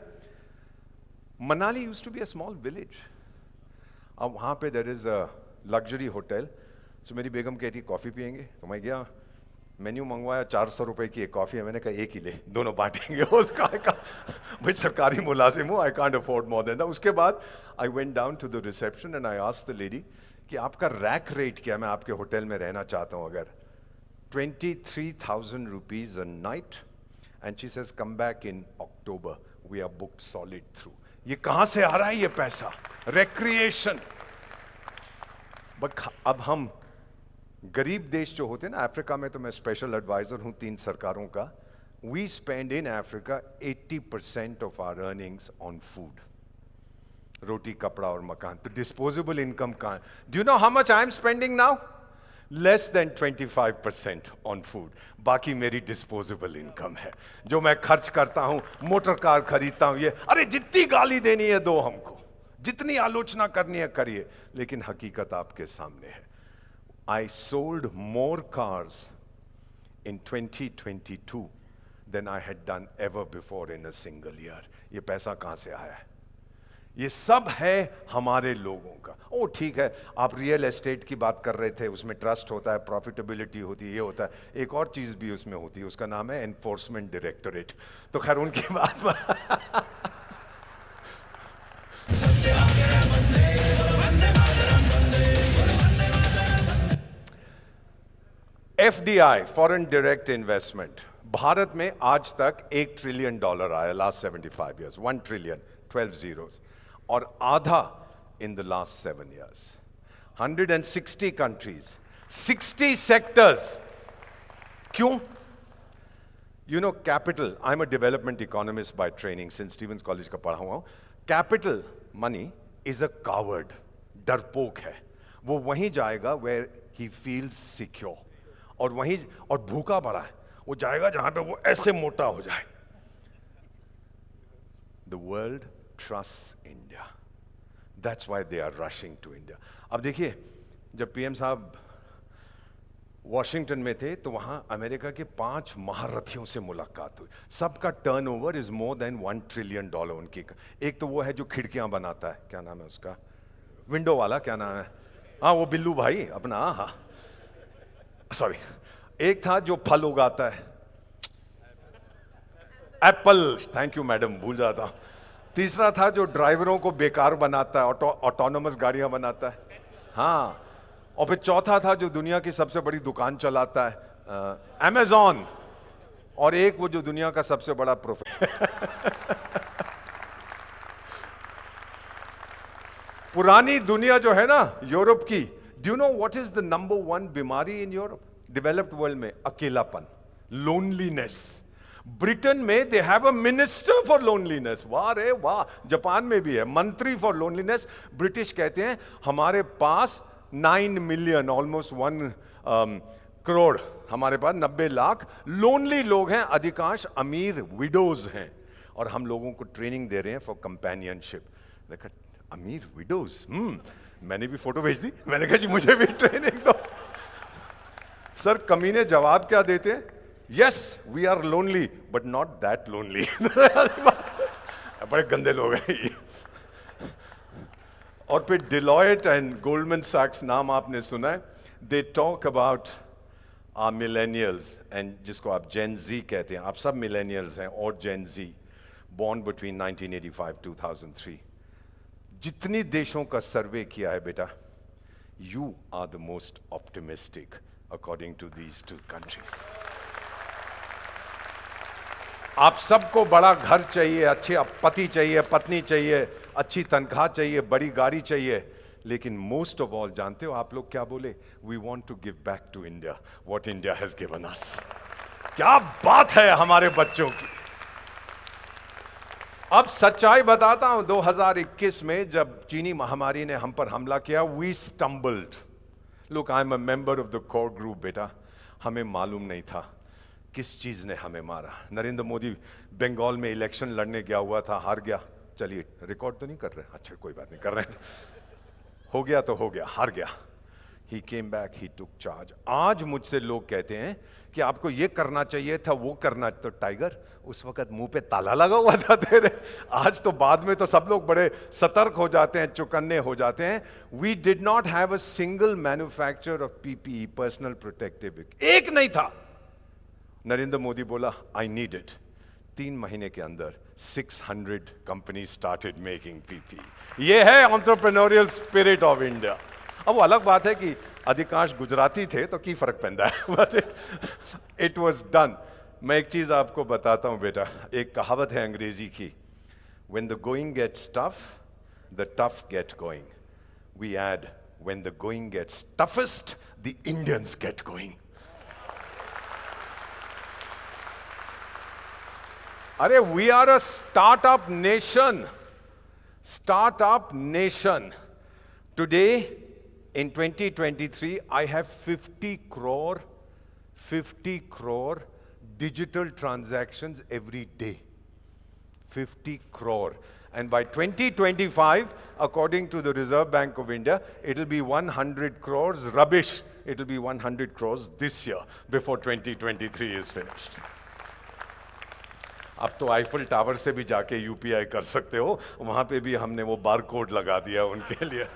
Manali used to be a small village. अब वहाँ पे there is a luxury hotel. So मेरी बेगम कहती कॉफ़ी पियेंगे, तो मैं गया, मेन्यू मंगवाया, 400 रुपए की एक कॉफ़ी है, मैंने कहा एक ही ले, दोनों बांटेंगे। उसका भाई सरकारी मुलाजिम हूँ, I can't afford more than that. उसके बाद I went down to the reception and I asked the lady कि आपका रैक रेट क्या है, मैं आपके होटल में रहना चाहता हूँ अगर। 23,000 rupees a night, and she says come back in October, we are booked solid through. ये कहाँ से आ रहा है ये पैसा? Recreation. बट अब हम गरीब देश जो होते हैं ना, अफ्रीका में तो मैं स्पेशल एडवाइजर हूँ 3 सरकारों का, we spend in Africa 80% of our earnings on food, roti kapda और मकान। तो डिस्पोजेबल इनकम कहाँ? Do you know how much I am spending now? Less than 25% on food. बाकी मेरी डिस्पोजेबल इनकम है जो मैं खर्च करता हूं, मोटर कार खरीदता हूं। ये अरे जितनी गाली देनी है दो हमको, जितनी आलोचना करनी है करिए, लेकिन हकीकत आपके सामने है। I sold more cars in 2022 than I had done ever before in a single year. ये पैसा कहां से आया है? ये सब है हमारे लोगों का। ओ ठीक है, आप रियल एस्टेट की बात कर रहे थे, उसमें ट्रस्ट होता है, प्रॉफिटेबिलिटी होती है, ये होता है। एक और चीज भी उसमें होती है, उसका नाम है एनफोर्समेंट डायरेक्टोरेट। तो खैर उनकी बात FDI, foreign direct investment, Bharat में आज तक $1 ट्रिलियन आया लास्ट 75 years, 1 ट्रिलियन 12 zeros, और आधा in the last 7 years. 160 countries, 60 sectors. क्यों? You know, capital, I'm a development economist by training, since Stevens College का पढ़ा हुआ हूँ। Capital money is a coward, डरपोक है। वो वहीं जाएगा where he feels secure, और वहीं, और भूखा पड़ा है, वो जाएगा जहां पे वो ऐसे मोटा हो जाए। The world trusts India. That's why they are rushing to India. अब देखिए, जब पीएम साहब वॉशिंगटन में थे तो वहां अमेरिका के 5 महारथियों से मुलाकात हुई। सबका turnover is more than $1 trillion उनकी। एक तो वो है जो खिड़कियां बनाता है, क्या नाम है उसका, विंडो वाला, क्या नाम है, हाँ वो बिल्लू भाई अपना, हाँ सॉरी। एक था जो फल उगाता है, एप्पल, थैंक यू मैडम, भूल जाता। तीसरा था जो ड्राइवरों को बेकार बनाता है, ऑटोनोमस गाड़ियां बनाता है, हाँ। और फिर चौथा था जो दुनिया की सबसे बड़ी दुकान चलाता है, अमेज़न। और एक वो जो दुनिया का सबसे बड़ा पुरानी दुनिया जो है ना यूरोप की, do you know what is the number 1 बीमारी इन यूरोप, डेवलप्ड वर्ल्ड में? अकेलापन, लोनलीनेस। ब्रिटेन में they have a minister for loneliness, वाह रे वाह। जापान में भी है मंत्री फॉर लोनलीनेस। ब्रिटिश कहते हैं हमारे पास 9 मिलियन, ऑलमोस्ट 1 करोड़, हमारे पास 90 लाख लोनली लोग हैं, अधिकांश अमीर विडोज हैं, और हम लोगों को ट्रेनिंग दे रहे हैं फॉर कंपेनियनशिप। देखा, अमीर विडोज, मैंने भी फोटो भेज दी, मैंने कहा जी मुझे भी ट्रेनिंग दो। सर कमीने जवाब क्या देते हैं? Yes we are lonely but not that lonely. बड़े गंदे लोग हैं ये। और फिर डिलॉयट एंड गोल्डमैन सैक्स नाम आपने सुना है, they talk about our millennials, and जिसको आप जेन जी कहते हैं, आप सब मिलेनियल्स हैं और जेन जी, born between 1985-2003. जितनी देशों का सर्वे किया है बेटा, you are the most optimistic according to these 2 countries. आप सबको बड़ा घर चाहिए, अच्छे पति चाहिए, पत्नी चाहिए, अच्छी तनख्वाह चाहिए, बड़ी गाड़ी चाहिए, लेकिन मोस्ट ऑफ ऑल जानते हो आप लोग क्या बोले? We want to give back to India what India has given us. क्या बात है हमारे बच्चों की। अब सच्चाई बताता हूं, 2021 में जब चीनी महामारी ने हम पर हमला किया, we stumbled. Look, I am a member of the core group बेटा, हमें मालूम नहीं था किस चीज ने हमें मारा। नरेंद्र मोदी बंगाल में इलेक्शन लड़ने गया हुआ था, हार गया। चलिए रिकॉर्ड तो नहीं कर रहे, अच्छा कोई बात नहीं, कर रहे हैं। हो गया तो हो गया, हार गया। He came back, he took charge. आज मुझसे लोग कहते हैं कि आपको ये करना चाहिए था, वो करना, तो टाइगर उस वक्त मुंह पे ताला लगा हुआ था तेरे। आज तो बाद में तो सब लोग बड़े सतर्क हो जाते हैं, चौकन्ने हो जाते हैं। We did not have a single manufacturer of PPE, personal protective, एक नहीं था। नरेंद्र मोदी बोला I need it. 3 महीने के अंदर 600 कंपनी started making PPE. ये है entrepreneurial spirit of India. अब वो अलग बात है कि अधिकांश गुजराती थे तो की फर्क पैंदा है, बट इट वाज डन। मैं एक चीज आपको बताता हूं बेटा, एक कहावत है अंग्रेजी की, when the going gets tough, the tough get going. We add, when the going gets toughest, the Indians get going. अरे we are a startup nation. Startup nation. Today, in 2023, I have 50 crore digital transactions every day. 50 crore. And by 2025, according to the Reserve Bank of India, it'll be 100 crores. Rubbish. It'll be 100 crores this year, before 2023 is finished. अब तो Eiffel tower से भी जाके UPI कर सकते हो, वहां पे भी हमने वो बार कोड लगा दिया उनके लिए।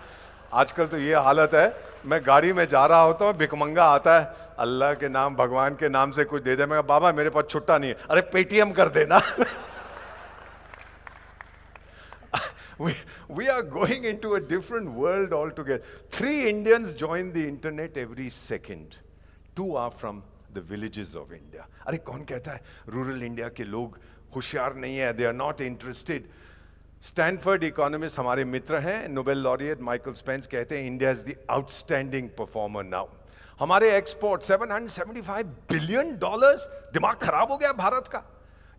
आजकल तो ये हालत है, मैं गाड़ी में जा रहा होता हूँ, भिकमंगा आता है, अल्लाह के नाम भगवान के नाम से कुछ दे दे, मैं बाबा मेरे पास छुट्टा नहीं है, अरे पेटीएम कर देना। We are going into a different world altogether. 3 Indians join the internet every second. 2 are from the villages of India. अरे कौन कहता है रूरल इंडिया के लोग होशियार नहीं है, they are not interested. Stanford economist हमारे मित्र हैं, नोबेल लॉरिएट माइकल स्पेंस कहते हैं India is the outstanding performer now. हमारे एक्सपोर्ट $775 बिलियन, दिमाग खराब हो गया भारत का।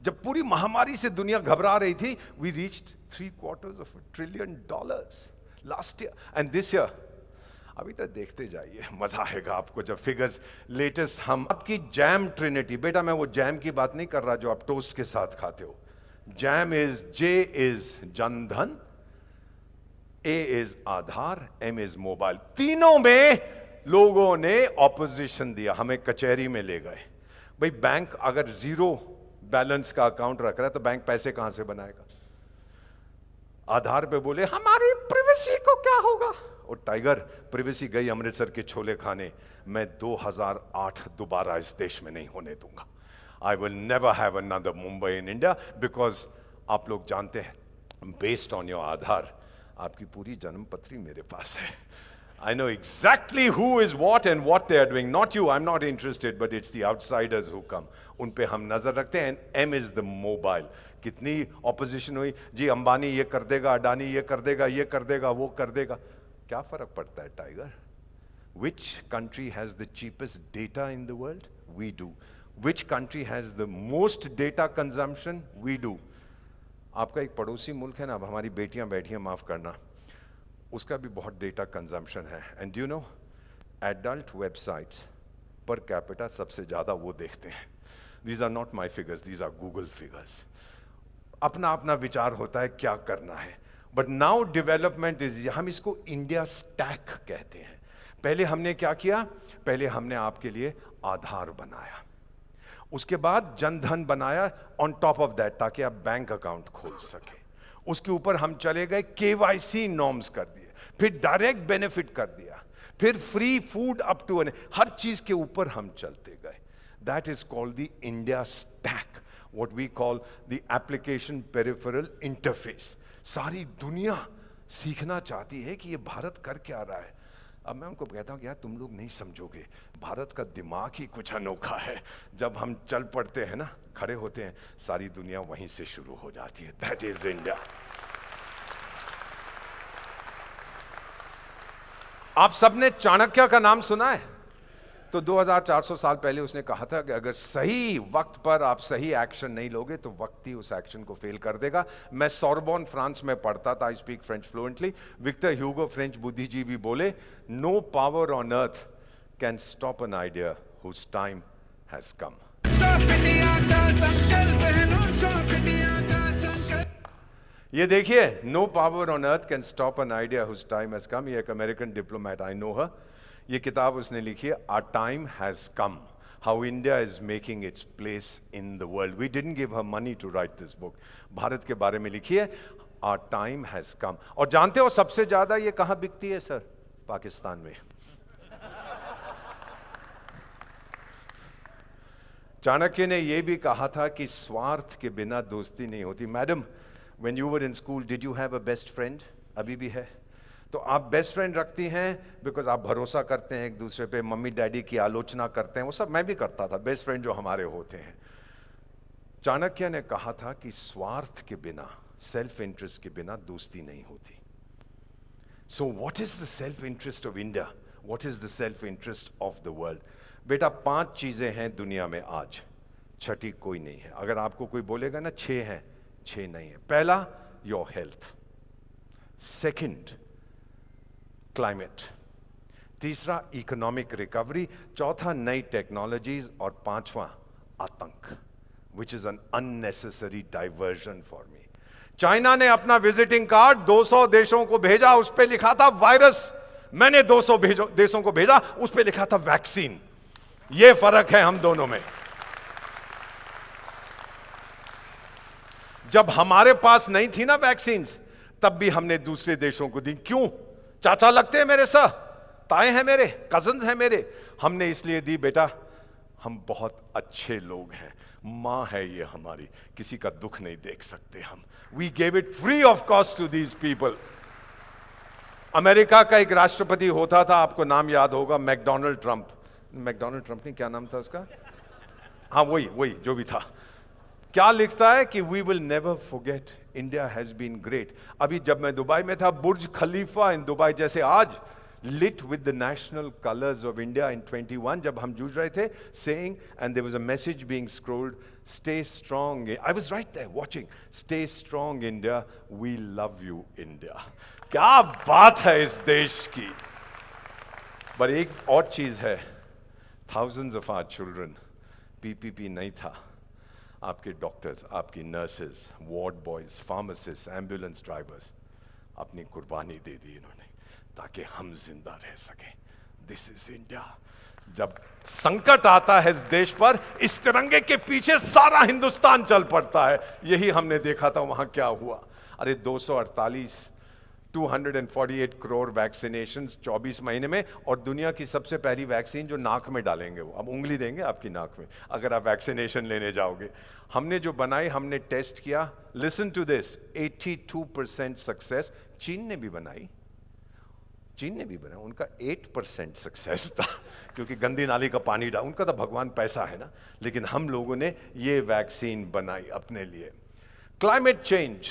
जब पूरी महामारी से दुनिया घबरा रही थी, we reached $750 billion last year and this year. अभी तक देखते जाइए, मजा आएगा आपको जब फिगर्स लेटेस्ट। हम आपकी जैम ट्रिनिटी, बेटा मैं वो जैम की बात नहीं कर रहा जो आप टोस्ट के साथ खाते हो। Jam is, J is Jan Dhan, A is Aadhaar, M is mobile. तीनों में लोगों ने ऑपोजिशन दिया, हमें कचहरी में ले गए। भाई बैंक अगर 0 बैलेंस का अकाउंट रख रहा है तो बैंक पैसे कहां से बनाएगा? आधार पे बोले हमारी प्रिवेसी को क्या होगा? और टाइगर प्रिवेसी गई अमृतसर के छोले खाने। मैं 2008 दोबारा इस देश में नहीं होने दूंगा। I will never have another Mumbai in India because आप लोग जानते हैं, based on your आधार, आपकी पूरी जन्म पत्री मेरे पास है। I know exactly who is what and what they are doing. Not you, I'm not interested, but it's the outsiders who come. उन पे हम नजर रखते हैं। M is the mobile. कितनी opposition हुई जी, अंबानी ये कर देगा, अडानी ये कर देगा, ये कर देगा, वो कर देगा। क्या फर्क पड़ता है tiger? Which country has the cheapest data in the world? We do. Which country has the most data consumption? We do. आपका एक पड़ोसी मुल्क है ना, अब हमारी बेटियां बैठी हैं, माफ करना, उसका भी बहुत डेटा कंजम्पशन है। And you know, adult websites per capita सबसे ज्यादा वो देखते हैं। These are not my figures, these are Google figures. अपना अपना विचार होता है क्या करना है, बट नाउ डेवलपमेंट इज, हम इसको इंडिया स्टैक कहते हैं। पहले हमने क्या किया? पहले हमने आपके लिए आधार बनाया, उसके बाद जनधन बनाया ऑन टॉप ऑफ दैट, ताकि आप बैंक अकाउंट खोल सके। उसके ऊपर हम चले गए, केवाईसी नॉर्म्स कर दिए, फिर डायरेक्ट बेनिफिट कर दिया, फिर फ्री फूड अप टू, हर चीज के ऊपर हम चलते गए। That is called the India stack, what we call the application peripheral interface. सारी दुनिया सीखना चाहती है कि ये भारत कर क्या रहा है। अब मैं उनको कहता हूँ कि यार तुम लोग नहीं समझोगे, भारत का दिमाग ही कुछ अनोखा है। जब हम चल पड़ते हैं ना, खड़े होते हैं, सारी दुनिया वहीं से शुरू हो जाती है। That is India. आप सबने चाणक्य का नाम सुना है? तो 2400 साल पहले उसने कहा था कि अगर सही वक्त पर आप सही एक्शन नहीं लोगे तो वक्त ही उस एक्शन को फेल कर देगा। मैं सोरबोन फ्रांस में पढ़ता था, I speak French fluently. Victor Hugo French बुद्धिजीवी बोले, no power on earth can stop an idea whose time has come. ये देखिए, no power on earth can stop an idea whose time has come. ये एक American diplomat, I know her. ये किताब उसने लिखी है, Our Time Has Come, How India is Making Its Place in the World. We didn't give her money to write this book. Bharat के बारे में लिखी है, Our Time Has Come. और जानते हो सबसे ज्यादा ये कहाँ बिकती है सर? पाकिस्तान में. चाणक्य ने ये भी कहा था कि स्वार्थ के बिना दोस्ती नहीं होती. Madam, when you were in school, did you have a best friend? अभी भी है. तो आप बेस्ट फ्रेंड रखती हैं बिकॉज आप भरोसा करते हैं एक दूसरे पे, मम्मी डैडी की आलोचना करते हैं, वो सब मैं भी करता था, बेस्ट फ्रेंड जो हमारे होते हैं. चाणक्य ने कहा था कि स्वार्थ के बिना, सेल्फ इंटरेस्ट के बिना दोस्ती नहीं होती. So what is the self interest of India? What is the self interest of the world? बेटा 5 चीजें हैं दुनिया में आज, छठी कोई नहीं है. अगर आपको कोई बोलेगा ना 6 हैं, 6 नहीं है. पहला, योर हेल्थ. Second, climate. तीसरा, इकोनॉमिक रिकवरी. चौथा, नई टेक्नोलॉजीज. और 5वां, आतंक, which is an unnecessary diversion for me. China ने अपना विजिटिंग कार्ड 200 देशों को भेजा, उस पर लिखा था वायरस. मैंने 200 देशों को भेजा, उस पर लिखा था वैक्सीन. यह फर्क है हम दोनों में. जब हमारे पास नहीं थी ना वैक्सीन, तब भी हमने दूसरे देशों को दी. क्यों? चाचा लगते हैं मेरे सर, ताए हैं मेरे, कजन्स हैं मेरे. हमने इसलिए दी बेटा, हम बहुत अच्छे लोग हैं, मां है ये हमारी, किसी का दुख नहीं देख सकते हम. We gave it free of cost to these people. America का एक राष्ट्रपति होता था, आपको नाम याद होगा, मैकडोनल्ड ट्रंप. मैकडोनल्ड ट्रंप नहीं, क्या नाम था उसका? हाँ वही जो भी था. क्या लिखता है कि we will never forget, India has been great. अभी जब मैं दुबई में था, बुर्ज खलीफा इन दुबई जैसे आज lit with the national colors of India in 21 जब हम जूझ रहे थे, saying, and there was a message being scrolled, stay strong. I was right there watching. Stay strong India, we love you India. क्या बात है इस देश की. पर एक और चीज है, thousands of our children, PPP नहीं था, आपके डॉक्टर्स, आपकी nurses, ward boys, pharmacist, ambulance drivers, अपनी कुर्बानी दे दी इन्होंने ताकि हम जिंदा रह सकें. This is India. जब संकट आता है इस देश पर, इस तिरंगे के पीछे सारा हिंदुस्तान चल पड़ता है. यही हमने देखा था वहां क्या हुआ. अरे 248 करोड़ वैक्सीनेशन 24 महीने में, और दुनिया की सबसे पहली वैक्सीन जो नाक में डालेंगे, वो अब उंगली देंगे आपकी नाक में अगर आप वैक्सीनेशन लेने जाओगे. हमने जो बनाई, हमने टेस्ट किया. Listen to this, 82% success. चीन ने भी बनाई, उनका 8% सक्सेस था क्योंकि गंदी नाली का पानी डाल, उनका तो भगवान पैसा है ना. लेकिन हम लोगों ने ये वैक्सीन बनाई अपने लिए. क्लाइमेट चेंज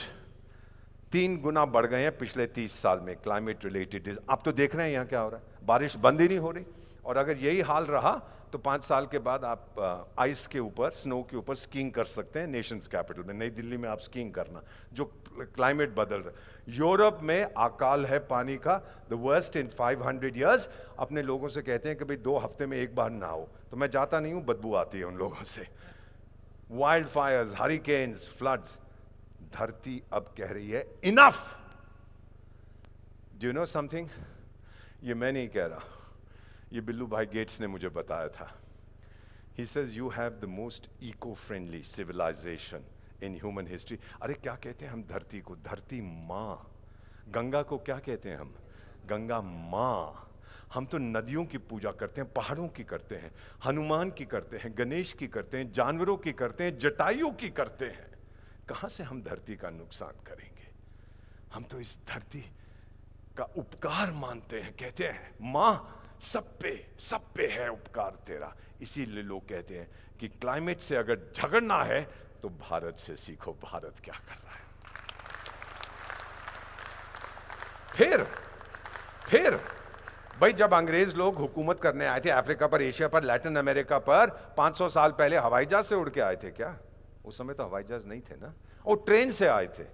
3 गुना बढ़ गए हैं पिछले 30 साल में. क्लाइमेट रिलेटेड, आप तो देख रहे हैं यहाँ क्या हो रहा है, बारिश बंद ही नहीं हो रही. और अगर यही हाल रहा तो 5 साल के बाद आप आइस के ऊपर, स्नो के ऊपर स्कीइंग कर सकते हैं. नेशंस कैपिटल में, नई दिल्ली में आप स्कीइंग करना, जो क्लाइमेट बदल रहा है. यूरोप में अकाल है पानी का, द वर्स्ट इन 500 ईयर्स. अपने लोगों से कहते हैं कि भाई 2 हफ्ते में एक बार नहाओ, तो मैं जाता नहीं हूं, बदबू आती है उन लोगों से. Wild Fyers, hurricanes, floods. धरती अब कह रही है enough. Do you know something? ये मैं नहीं कह रहा, ये बिल्लू भाई गेट्स ने मुझे बताया था. He says you have the most eco friendly civilization in human history. अरे क्या कहते हैं हम धरती को? धरती माँ. गंगा को क्या कहते हैं हम? गंगा माँ. हम तो नदियों की पूजा करते हैं, पहाड़ों की करते हैं, हनुमान की करते हैं, गणेश की करते हैं, जानवरों की करते हैं, जटायु की करते हैं. कहां से हम धरती का नुकसान करेंगे? हम तो इस धरती का उपकार मानते हैं. कहते हैं माँ सब पे है उपकार तेरा. इसीलिए लोग कहते हैं कि क्लाइमेट से अगर झगड़ना है तो भारत से सीखो, भारत क्या कर रहा है. फिर भाई जब अंग्रेज लोग हुकूमत करने आए थे अफ्रीका पर, एशिया पर, लैटिन अमेरिका पर, 500 साल पहले हवाई जहाज से उड़ के आए थे क्या? उस समय तो हवाई जहाज नहीं थे ना. और ट्रेन से आए थे?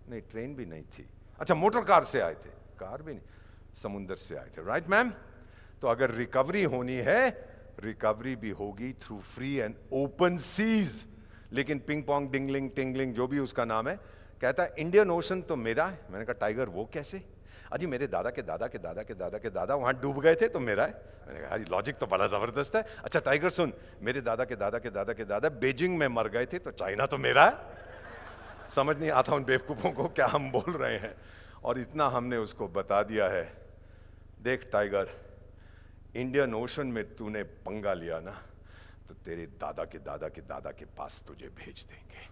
नहीं, ट्रेन भी नहीं थी. अच्छा, मोटर कार से आए थे? कार भी नहीं, समुंदर से आए थे. Right ma'am? तो अगर रिकवरी होनी है, रिकवरी भी होगी through free and open seas. लेकिन पिंग पोंग डिंगलिंग टिंगलिंग जो भी उसका नाम है, कहता है इंडियन ओशन तो मेरा है. मैंने कहा टाइगर वो कैसे? अजी मेरे दादा के दादा के दादा के दादा के दादा वहां डूब गए थे तो मेरा है। मैंने कहा लॉजिक तो बड़ा जबरदस्त है। अच्छा टाइगर सुन, मेरे दादा के दादा के दादा के दादा बीजिंग में मर गए थे तो चाइना तो मेरा है। समझ नहीं आता उन बेवकूफों को क्या हम बोल रहे हैं, और इतना हमने उसको बता दिया है। देख टाइगर, इंडियन ओशन में तूने पंगा लिया ना, तो तेरे दादा के दादा के दादा के पास तुझे भेज देंगे।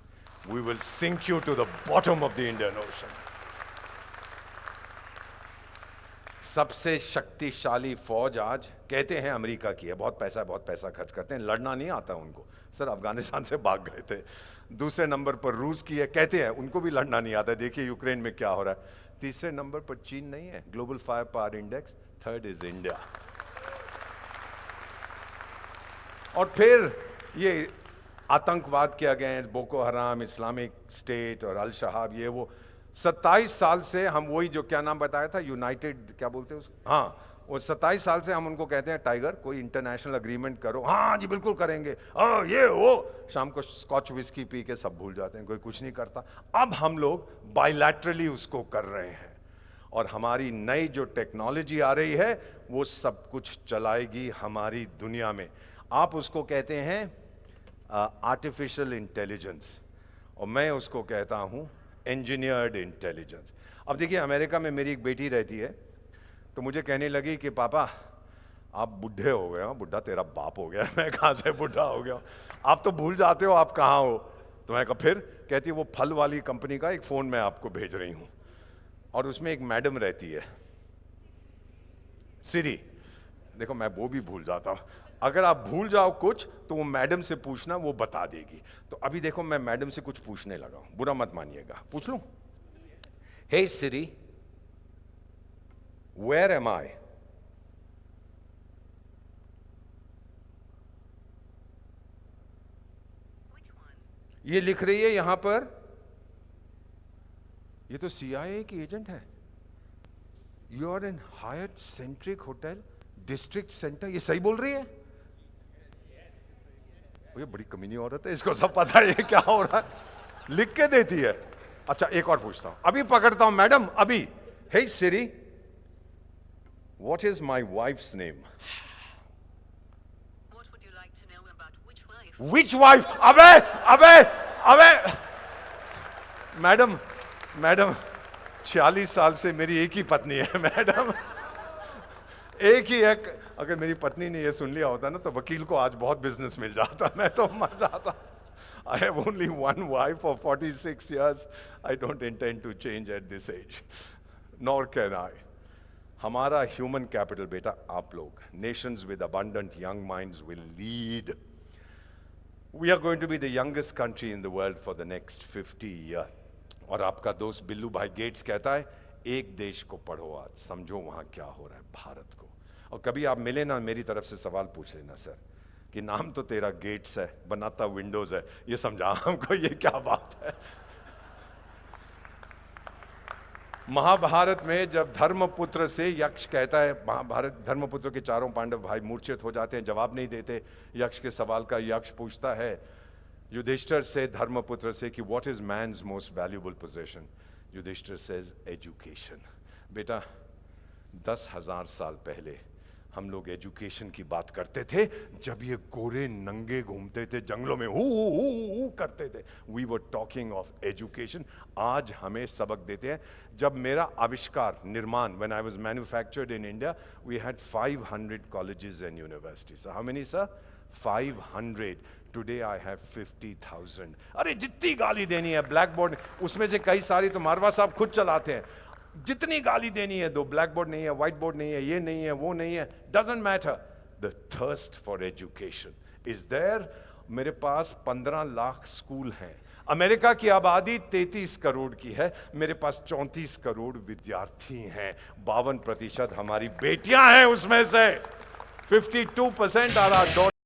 We will sink you to the bottom of the Indian Ocean. सबसे शक्तिशाली फौज आज कहते हैं अमेरिका की है, बहुत पैसा खर्च करते हैं, लड़ना नहीं आता उनको। सर अफगानिस्तान से भाग गए थे। दूसरे नंबर पर रूस की है, कहते हैं उनको भी लड़ना नहीं आता। देखिए यूक्रेन में क्या हो रहा है। तीसरे नंबर पर चीन नहीं है, global fire power index. Third is India. और फिर ये आतंकवाद के अगेंस्ट बोको हराम, इस्लामिक स्टेट और अल शहाब, ये वो 27 साल से हम वही जो क्या नाम बताया था, यूनाइटेड क्या बोलते हैं उसको, हाँ वो 27 साल से हम उनको कहते हैं टाइगर कोई इंटरनेशनल अग्रीमेंट करो। हाँ जी बिल्कुल करेंगे, ये वो शाम को स्कॉच विस्की पी के सब भूल जाते हैं, कोई कुछ नहीं करता। अब हम लोग बायलैटरली उसको कर रहे हैं, और हमारी नई जो टेक्नोलॉजी आ रही है वो सब कुछ चलाएगी हमारी दुनिया में। आप उसको कहते हैं आर्टिफिशियल इंटेलिजेंस, और मैं उसको कहता हूं इंजीनियर्ड इंटेलिजेंस। अब देखिए अमेरिका में मेरी एक बेटी रहती है, तो मुझे कहने लगी कि पापा आप बुढ़े हो गए हो। बुढ़ा तेरा बाप हो गया। मैं कहाँ से बुढ़ा हो गया, आप तो भूल जाते हो आप कहाँ हो। तो मैं कहा फिर, कहती वो फल वाली कंपनी का एक फ़ोन मैं आपको भेज रही हूँ, और उसमें एक मैडम रहती है सिरी। देखो मैं वो भी भूल जाता हूँ, अगर आप भूल जाओ कुछ तो वो मैडम से पूछना, वो बता देगी। तो अभी देखो मैं मैडम से कुछ पूछने लगा हूं, बुरा मत मानिएगा, पूछ लूं। हे सिरी, वेयर एम आई? ये लिख रही है यहां पर, ये तो CIA की एजेंट है। You are in Hyatt centric hotel district centre. ये सही बोल रही है? ये बड़ी कमीनी औरत है, इसको सब पता है क्या हो रहा है, लिख के देती है। अच्छा एक और पूछता हूं, अभी पकड़ता हूं मैडम, अभी। Hey Siri, what is my wife's name? Which wife? अबे अबे अबे मैडम, मैडम 46 साल से मेरी एक ही पत्नी है मैडम, एक ही है। अगर मेरी पत्नी ने ये सुन लिया होता ना तो वकील को आज बहुत बिजनेस मिल जाता, मैं तो मर जाता। I have only one wife for 46 years. I don't intend to change at this age, nor can I. हमारा ह्यूमन कैपिटल बेटा आप लोग, nations with abundant young minds will lead. We are going to be the youngest country in the world for the next 50 years. और आपका दोस्त बिल्लू भाई gets कहता है एक देश को पढ़ो आज, समझो वहां क्या हो रहा है, भारत को। और कभी आप मिले ना, मेरी तरफ से सवाल पूछ लेना सर कि नाम तो तेरा गेट्स है, बनाता विंडोज है, ये समझा हमको, ये क्या बात है। महाभारत में जब धर्मपुत्र से यक्ष कहता है, महाभारत धर्मपुत्र के चारों पांडव भाई मूर्छित हो जाते हैं, जवाब नहीं देते यक्ष के सवाल का। यक्ष पूछता है युधिष्ठिर से धर्मपुत्र से कि what is man's most valuable position? Yudhishthir says education. बेटा 10,000 साल पहले हम लोग एजुकेशन की बात करते थे, जब ये गोरे नंगे घूमते थे जंगलों में, हु करते थे। We were talking of education. आज हमें सबक देते हैं। जब मेरा आविष्कार निर्माण, when I was manufactured in India, we had 500 colleges and universities. How many sir? 500। Today I have 50,000। अरे जितनी गाली देनी है ब्लैक बोर्ड, उसमें से कई सारी तो मारवा साहब खुद चलाते हैं। जितनी गाली देनी है दो, ब्लैक बोर्ड नहीं है, व्हाइट बोर्ड नहीं है, ये नहीं है, वो नहीं है, doesn't matter. The thirst for education is there. मेरे पास 15 लाख स्कूल हैं। अमेरिका की आबादी 33 करोड़ की है, मेरे पास 34 करोड़ विद्यार्थी हैं। 52% हमारी बेटियां हैं उसमें से। 52% आर आवर डॉटर।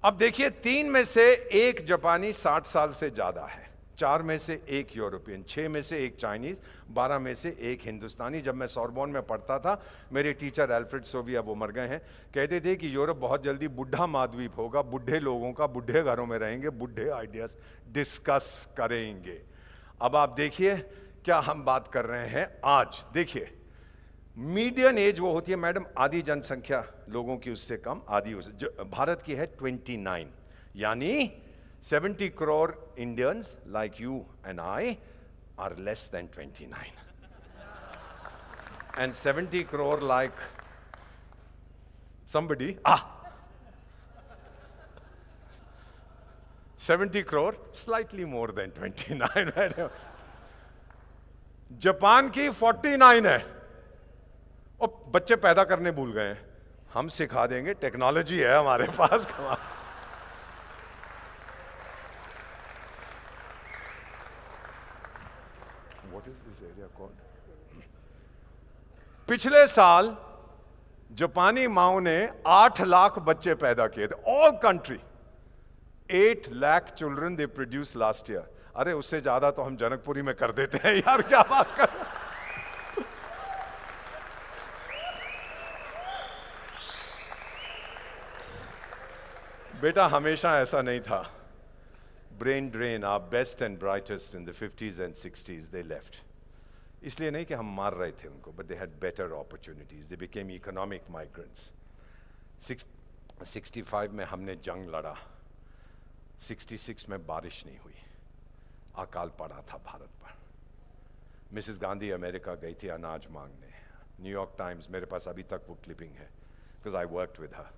अब देखिए 3 में से 1 जापानी 60 साल से ज्यादा है, 4 में से 1 यूरोपियन, 6 में से 1 चाइनीज, 12 में से 1 हिंदुस्तानी। जब मैं सॉर्बोन में पढ़ता था, मेरे टीचर एल्फ्रेड सोवी, अब वो मर गए हैं, कहते थे कि यूरोप बहुत जल्दी बुढ़ा महाद्वीप होगा, बुढ़े लोगों का, बुढ़े घरों में रहेंगे, बुढ़े आइडियाज डिस्कस करेंगे। अब आप देखिए क्या हम बात कर रहे हैं आज। देखिए मीडियन एज वो होती है मैडम, आधी जनसंख्या लोगों की उससे कम, आधी भारत की है 29, यानी 70 crore Indians like you and I are less than 29. And 70 crore like somebody, 70 crore, slightly more than 29. Japan की 49 है, और बच्चे पैदा करने भूल गए हैं। हम सिखा देंगे, टेक्नोलॉजी है हमारे पास। What is this area called? पिछले साल जापानी माओ ने 8 लाख बच्चे पैदा किए थे, all country 8 lakh children they produced last year. अरे उससे ज्यादा तो हम जनकपुरी में कर देते हैं यार, क्या बात कर। बेटा हमेशा ऐसा नहीं था। Brain drain, our best and brightest in the 50s and 60s they left. इसलिए नहीं कि हम मार रहे थे उनको, but they had better opportunities. They became economic migrants. 65 में हमने जंग लड़ा, 66 में बारिश नहीं हुई, अकाल पड़ा था भारत पर। मिसेस गांधी अमेरिका गई थी अनाज मांगने। न्यूयॉर्क टाइम्स, मेरे पास अभी तक वो क्लिपिंग है, because I worked with her.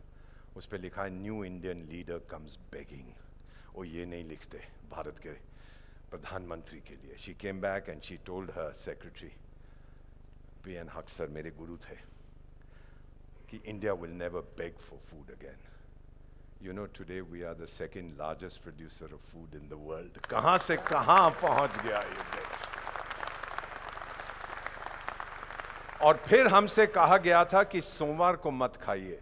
उस पर लिखा है new Indian leader comes begging. वो ये नहीं लिखते भारत के प्रधानमंत्री के लिए। She came back and she told her secretary, PN हक सर मेरे गुरु थे, कि India will never bag for food again. You know, today we are the second largest producer of food in the world. कहां से कहां पहुंच गया ये देश। और फिर हमसे कहा गया था कि सोमवार को मत खाइए।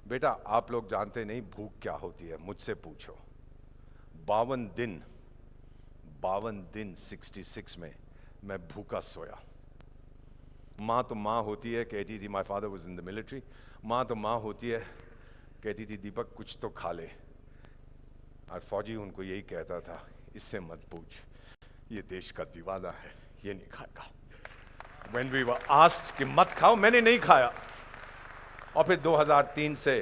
बेटा आप लोग जानते नहीं भूख क्या होती है, मुझसे पूछो। 52 दिन 66 में मैं भूखा सोया। माँ तो माँ होती है, कहती थी, my father was in the military, माँ तो माँ होती है, कहती थी दीपक कुछ तो खा ले। और फौजी उनको यही कहता था, इससे मत पूछ, ये देश का दीवाना है, ये नहीं खाएगा। When we were asked कि मत खाओ, मैंने नहीं खाया। और फिर 2003 से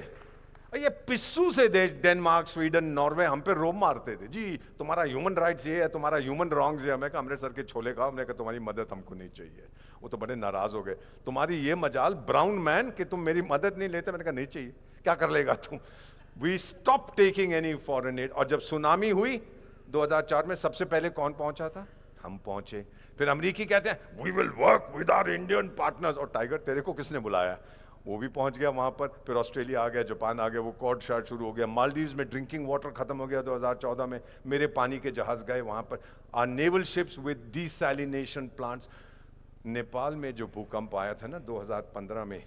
ये पिस्सू से देश, डेनमार्क, स्वीडन, नॉर्वे हम पे रोब मारते थे, जी तुम्हारा ह्यूमन राइट्स ये है, तुम्हारा ह्यूमन रॉन्ग्स ये। हमें कहा अमृतसर के छोले खाओ, हमने कहा तुम्हारी मदद हमको नहीं चाहिए। वो तो बड़े नाराज हो गए, तुम्हारी ये मजाल ब्राउन मैन कि तुम मेरी मदद नहीं लेते। मैंने कहा नहीं चाहिए, क्या कर लेगा तू। We stop taking any foreign aid. और जब सुनामी हुई 2004 में, सबसे पहले कौन पहुंचा था? हम पहुंचे। फिर अमरीकी कहते हैं we will work with our Indian partners. और टाइगर तेरे को किसने बुलाया? वो भी पहुंच गया वहां पर। फिर ऑस्ट्रेलिया आ गया, जापान आ गया, वो कॉर्ड शार्ट शुरू हो गया। मालदीव्स में ड्रिंकिंग वाटर खत्म हो गया 2014 में, मेरे पानी के जहाज गए वहां पर। Our naval ships with desalination plants. Nepal में जो भूकंप आया था ना 2015 में,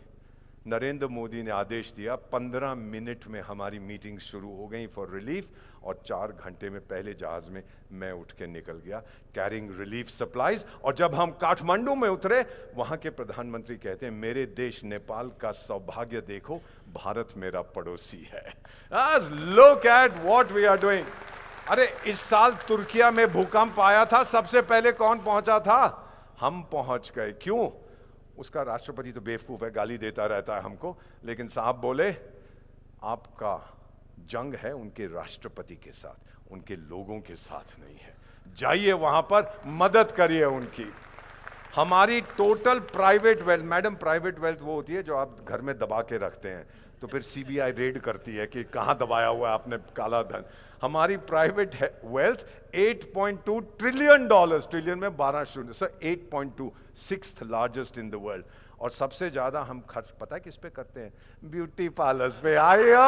नरेंद्र मोदी ने आदेश दिया, 15 मिनट में हमारी मीटिंग शुरू हो गई फॉर रिलीफ, और 4 घंटे में पहले जहाज में मैं उठ के निकल गया कैरिंग रिलीफ सप्लाईज। और जब हम काठमांडू में उतरे, वहां के प्रधानमंत्री कहते हैं मेरे देश नेपाल का सौभाग्य देखो, भारत मेरा पड़ोसी है। Look at what we are doing. अरे इस साल तुर्किया में भूकंप आया था, सबसे पहले कौन पहुंचा था? हम पहुंच गए। क्यों? उसका राष्ट्रपति तो बेवकूफ है, गाली देता रहता है हमको, लेकिन साहब बोले आपका जंग है उनके राष्ट्रपति के साथ, उनके लोगों के साथ नहीं है। जाइए वहां पर, मदद करिए उनकी। हमारी total private wealth, madam private wealth वो होती है जो आप घर में दबा के रखते हैं, तो फिर सीबीआई रेड करती है कि कहां दबाया हुआ है आपने काला धन। हमारी प्राइवेट वेल्थ $8.2 ट्रिलियन, ट्रिलियन में 12 शून्य, sir 8.2, 6th largest in the world. और सबसे ज्यादा हम खर्च पता है किस पे करते हैं? ब्यूटी पार्लर्स पे। आयो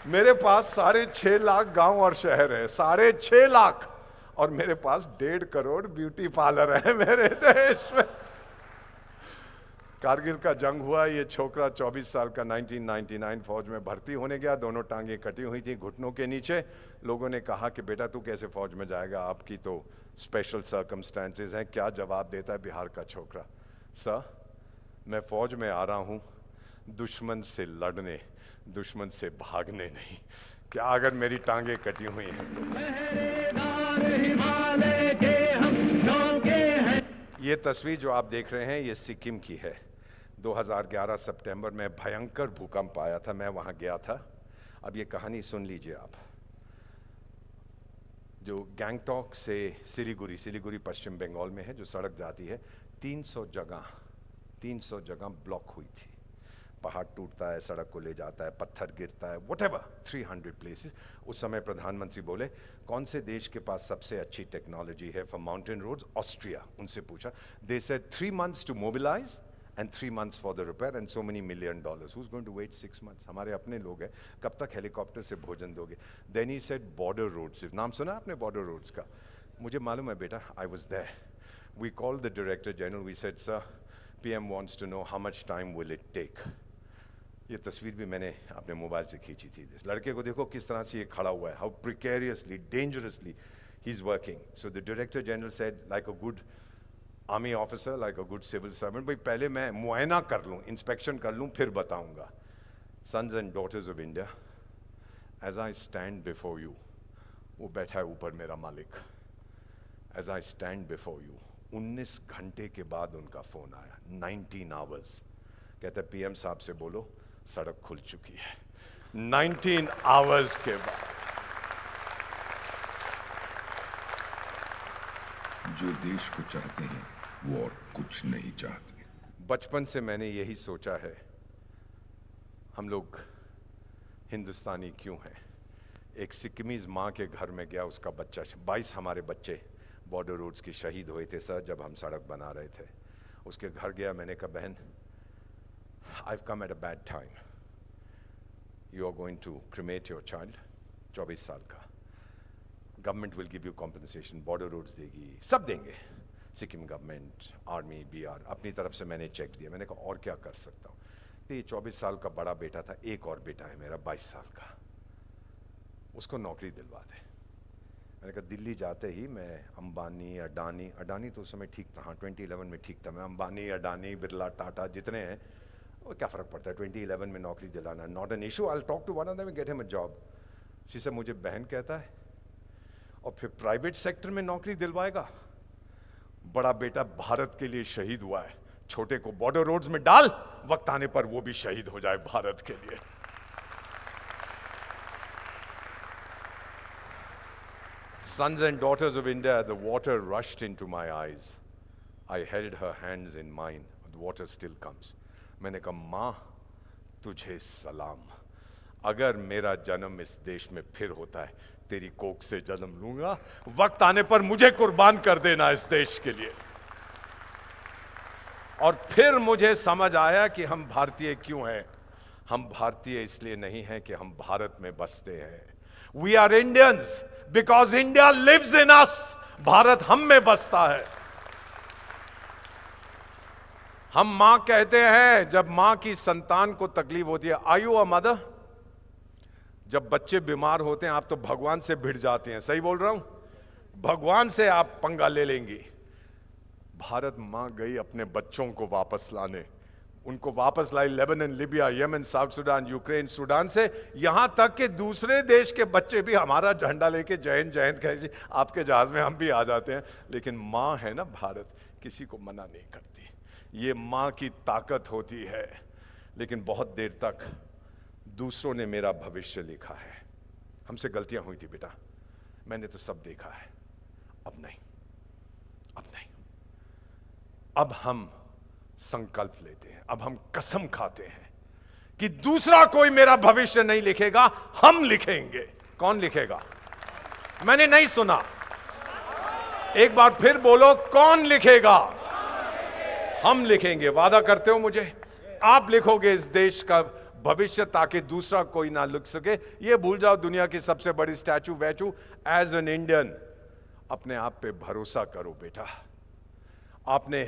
मेरे पास 6.5 लाख गांव और शहर है, 6.5 लाख, और मेरे पास 1.5 करोड़ ब्यूटी पार्लर है मेरे देश में। कारगिल का जंग हुआ, ये छोकरा 24 साल का 1999 फौज में भर्ती होने गया, दोनों टांगें कटी हुई थी घुटनों के नीचे। लोगों ने कहा कि बेटा तू कैसे फौज में जाएगा, आपकी तो स्पेशल सर्कमस्टेंसेस हैं। क्या जवाब देता है बिहार का छोकरा? सर, मैं फौज में आ रहा हूं दुश्मन से लड़ने, दुश्मन से भागने नहीं। क्या अगर मेरी टांगें कटी हुई हैं तो? ये तस्वीर जो आप देख रहे हैं ये सिक्किम की है। 2011 सितंबर में भयंकर भूकंप आया था, मैं वहां गया था। अब ये कहानी सुन लीजिए आप। जो गैंगटॉक से सिलीगुड़ी, सिलीगुड़ी पश्चिम बंगाल में है, जो सड़क जाती है, 300 जगह ब्लॉक हुई थी। पहाड़ टूटता है, सड़क को ले जाता है, पत्थर गिरता है, व्हाटएवर, 300 प्लेसेस। उस समय प्रधानमंत्री बोले कौन से देश के पास सबसे अच्छी टेक्नोलॉजी है फॉर माउंटेन रोड्स? ऑस्ट्रिया। उनसे पूछा, they said 3 months to mobilise and 3 months for the repair and so many $1 million. Who's going to wait 6 months? हमारे अपने लोग हैं, कब तक हेलीकॉप्टर से भोजन दोगे? Then he said border roads. नाम सुना आपने border roads का? मुझे मालूम है बेटा, I was there. We called the Director General. We said, sir, PM wants to know how much time will it take. ये तस्वीर भी मैंने अपने मोबाइल से खींची थी। इस लड़के को देखो किस तरह से ये खड़ा हुआ है, how precariously, dangerously he's working. So the Director General said, like a good army officer, like a good civil servant, भाई पहले मैं मुआयना कर लूँ, इंस्पेक्शन कर लूँ, फिर बताऊँगा। Sons and daughters of India, as I stand before you, वो बैठा है ऊपर मेरा मालिक, as I stand before you, 19 घंटे के बाद उनका फ़ोन आया, 19 आवर्स। कहते हैं पीएम साहब से बोलो सड़क खुल चुकी है। 19 आवर्स के बाद। जो देश को चाहते हैं वो और कुछ नहीं चाहते। बचपन से मैंने यही सोचा है, हम लोग हिंदुस्तानी क्यों हैं। एक सिक्किमीज माँ के घर में गया, उसका बच्चा, 22 हमारे बच्चे बॉर्डर रोड्स के शहीद हुए थे सर, जब हम सड़क बना रहे थे। उसके घर गया, मैंने कहा बहन, I've come at a bad time. You are going to cremate your child, 24 साल का। Government will give you compensation, border roads देगी, सब देंगे। सिक्किम गवर्नमेंट, आर्मी, बीआर, अपनी तरफ से मैंने चेक दिया। मैंने कहा और क्या कर सकता हूँ? तो ये 24 साल का बड़ा बेटा था, एक और बेटा है मेरा 22 साल का, उसको नौकरी दिलवा दे। मैंने कहा दिल्ली जाते ही मैं अंबानी, अडानी, अडानी तो उस समय ठीक था, हाँ 2011 में ठीक था, मैं अंबानी, अडानी, बिरला, टाटा जितने हैं, वो क्या फ़र्क पड़ता है, 2011 में नौकरी दिलाना, not an issue, I will talk to one of them and get him a job. She मुझे बहन कहता है और फिर प्राइवेट सेक्टर में नौकरी दिलवाएगा। बड़ा बेटा भारत के लिए शहीद हुआ है, छोटे को बॉर्डर रोड्स में डाल, वक्त आने पर वो भी शहीद हो जाए भारत के लिए। Sons and daughters of India, the water rushed into my eyes. I held her hands in mine. The water still comes. मैंने कहा माँ तुझे सलाम, अगर मेरा जन्म इस देश में फिर होता है तेरी कोख से जन्म लूंगा, वक्त आने पर मुझे कुर्बान कर देना इस देश के लिए। और फिर मुझे समझ आया कि हम भारतीय क्यों हैं। हम भारतीय इसलिए नहीं हैं कि हम भारत में बसते हैं। We are Indians because India lives in us. भारत हम में बसता है। हम मां कहते हैं, जब मां की संतान को तकलीफ होती है, आर यू अ मदर? जब बच्चे बीमार होते हैं आप तो भगवान से भिड़ जाते हैं, सही बोल रहा हूं? भगवान से आप पंगा ले लेंगी। भारत मां गई अपने बच्चों को वापस लाने, उनको वापस लाई Lebanon, Libya, Yemen, South Sudan, Ukraine, Sudan से, यहां तक कि दूसरे देश के बच्चे भी हमारा झंडा लेके जय हिंद कहे, आपके जहाज में हम भी आ जाते हैं। लेकिन मां है ना भारत, किसी को मना नहीं करती। ये मां की ताकत होती है। लेकिन बहुत देर तक दूसरों ने मेरा भविष्य लिखा है। हमसे गलतियां हुई थी बेटा, मैंने तो सब देखा है। अब नहीं, अब नहीं। अब हम संकल्प लेते हैं, अब हम कसम खाते हैं कि दूसरा कोई मेरा भविष्य नहीं लिखेगा, हम लिखेंगे। कौन लिखेगा? मैंने नहीं सुना, एक बार फिर बोलो, कौन लिखेगा? हम लिखेंगे। वादा करते हो मुझे? आप लिखोगे इस देश का भविष्य ताकि दूसरा कोई ना लिख सके। ये भूल जाओ दुनिया की सबसे बड़ी स्टैचू वैचू। एज एन इंडियन अपने आप पे भरोसा करो बेटा। आपने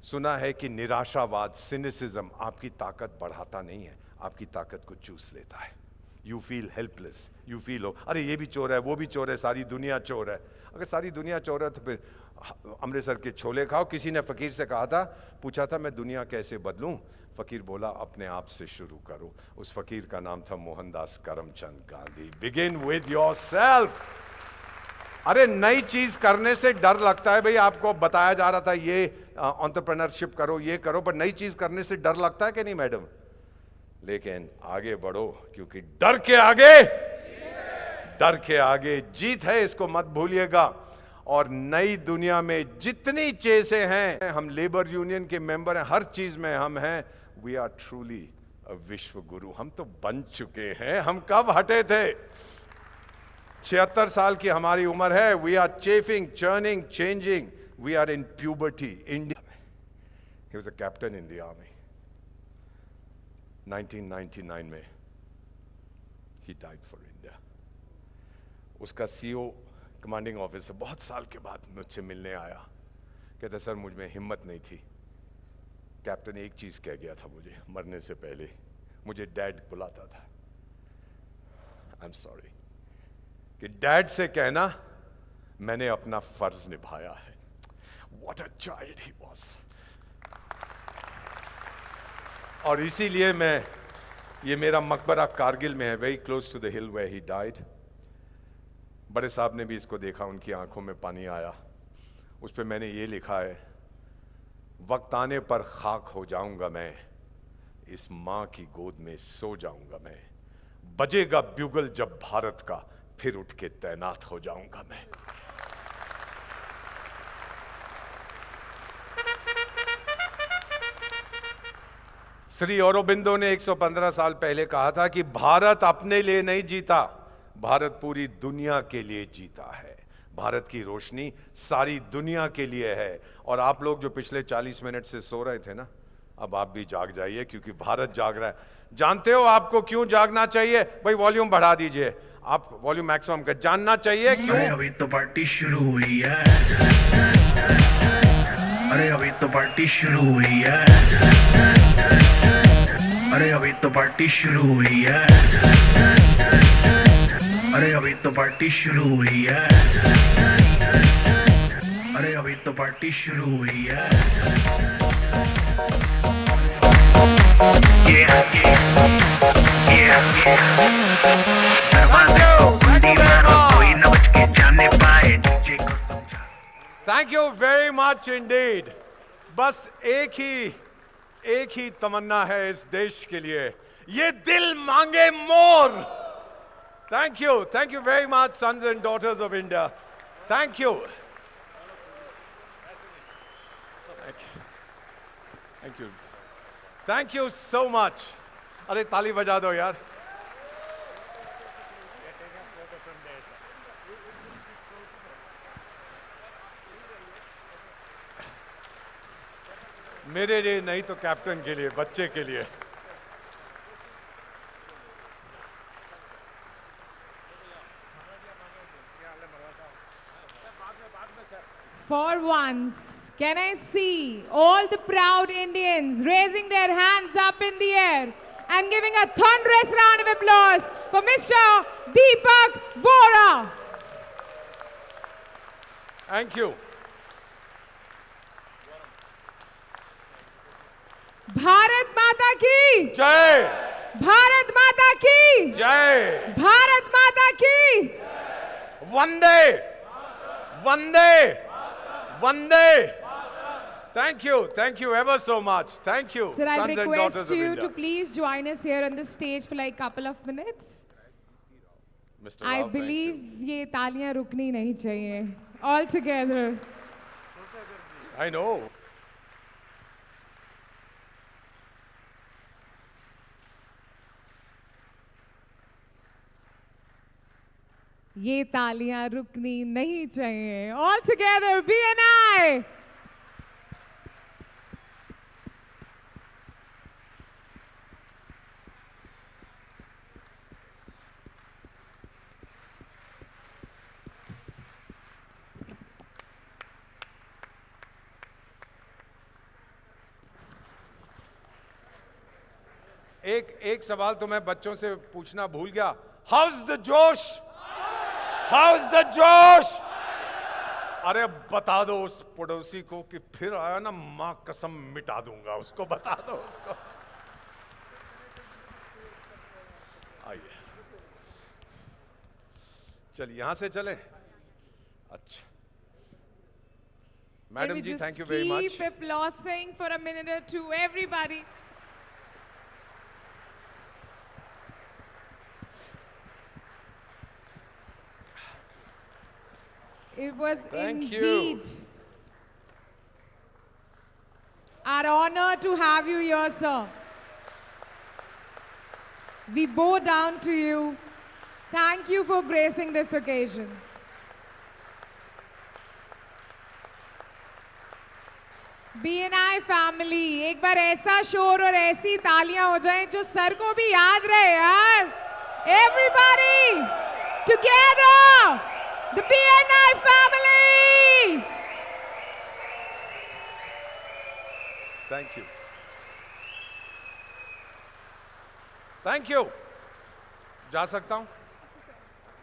सुना है कि निराशावाद, सिनिसिज्म आपकी ताकत बढ़ाता नहीं है, आपकी ताकत को चूस लेता है। You feel helpless, you feel हो अरे ये भी चोर है, वो भी चोर है, सारी दुनिया चोर है। अगर सारी दुनिया चोर है तो फिर अमृतसर के छोले खाओ। किसी ने फकीर से कहा था, पूछा था मैं दुनिया कैसे बदलूं? फकीर बोला अपने आप से शुरू करो। उस फकीर का नाम था Mohandas Karamchand Gandhi. Begin with yourself. अरे नई चीज करने से डर लगता है भाई, आपको बताया जा रहा था ये एंटरप्रेन्योरशिप करो, ये करो, पर नई चीज करने से डर लगता है कि नहीं मैडम? लेकिन आगे बढ़ो, क्योंकि डर के आगे जीत है, इसको मत भूलिएगा। और नई दुनिया में जितनी चीजें हैं, हम लेबर यूनियन के मेंबर हैं, हर चीज में हम हैं। वी आर ट्रूली अ विश्व गुरु। हम तो बन चुके हैं, हम कब हटे थे? 76 साल की हमारी उम्र है। We are chafing, churning, changing. We are in puberty. India, he was a captain in the army. 1999 में ही डाइड फॉर इंडिया। उसका सीओ, कमांडिंग ऑफिसर, बहुत साल के बाद मुझसे मिलने आया। कहता सर मुझ में हिम्मत नहीं थी। कैप्टन एक चीज कह गया था मुझे मरने से पहले, मुझे डैड बुलाता था। आई एम सॉरी कि डैड से कहना मैंने अपना फर्ज निभाया है। What a child he was. और इसीलिए मैं, ये मेरा मकबरा कारगिल में है, very close to the hill where he died. बड़े साहब ने भी इसको देखा, उनकी आंखों में पानी आया। उस पर मैंने ये लिखा है, वक्त आने पर खाक हो जाऊंगा मैं, इस मां की गोद में सो जाऊंगा मैं। बजेगा ब्यूगल जब भारत का, फिर उठ के तैनात हो जाऊंगा मैं। श्री औरोबिंदो ने 115 साल पहले कहा था कि भारत अपने लिए नहीं जीता, भारत पूरी दुनिया के लिए जीता है। भारत की रोशनी सारी दुनिया के लिए है। और आप लोग जो पिछले 40 मिनट से सो रहे थे ना, अब आप भी जाग जाइए, क्योंकि भारत जाग रहा है। जानते हो आपको क्यों जागना चाहिए? भाई वॉल्यूम बढ़ा दीजिए, आप वॉल्यूम मैक्सिमम कर। जानना चाहिए क्यों? अरे अभी तो पार्टी शुरू हुई है। अरे अभी तो पार्टी शुरू हुई है। अरे अभी तो पार्टी शुरू हुई है। अरे अभी तो पार्टी शुरू हुई है। अरे अभी तो पार्टी शुरू हुई है। दरवाजे को कुंडी मारो, कोई न बच के जाने पाए, डीजे को समझा। Thank you very much Indeed. बस एक ही तमन्ना है इस देश के लिए, ये दिल मांगे मोर। Thank you very much, sons and daughters of India. Thank you. Thank you so much. अरे ताली बजा दो यार। मेरे लिए नहीं तो कैप्टन के लिए, बच्चे के लिए। For once, can I see all the proud Indians raising their hands up in the air and giving a thunderous round of applause for Mr. Deepak Vora. Thank you. Bharat माता की जय। भारत माता की जय। भारत माता की वंदे वंदे वंदे। Thank you ever so much. Thank you. Sir, I sons and daughters request of you India. to please join us here on the stage for like a couple of minutes. Mr. I Rao, thank believe ये तालियां रुकनी नहीं चाहिए. All together. you. I know. ये तालियां रुकनी नहीं चाहिए. All together, BNI. एक सवाल तो मैं बच्चों से पूछना भूल गया. हाउस द जोश? हाउस द जोश? अरे बता दो उस पड़ोसी को कि फिर आया ना मां कसम मिटा दूंगा उसको. बता दो उसको. आइए चलिए यहां से चले. अच्छा madam ji, thank you very much. Keep applauding for a minute or two, everybody. It was Thank you. indeed our honor to have you here, sir. We bow down to you. Thank you for gracing this occasion. BNI family, एक बार ऐसा शोर और ऐसी तालियां हो जाएं जो sir को भी याद रहे यार. Everybody, together, the BNI family. Thank you. Thank you. जा सकता हूं?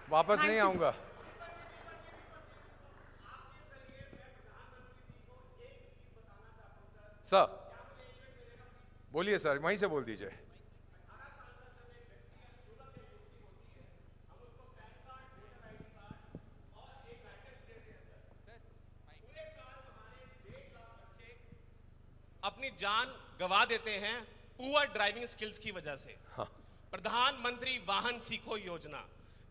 वापस नहीं आऊंगा. सर बोलिए सर, वहीं से बोल दीजिए. अपनी जान गवा देते हैं पुअर ड्राइविंग स्किल्स की वजह से. हाँ. प्रधानमंत्री वाहन सीखो योजना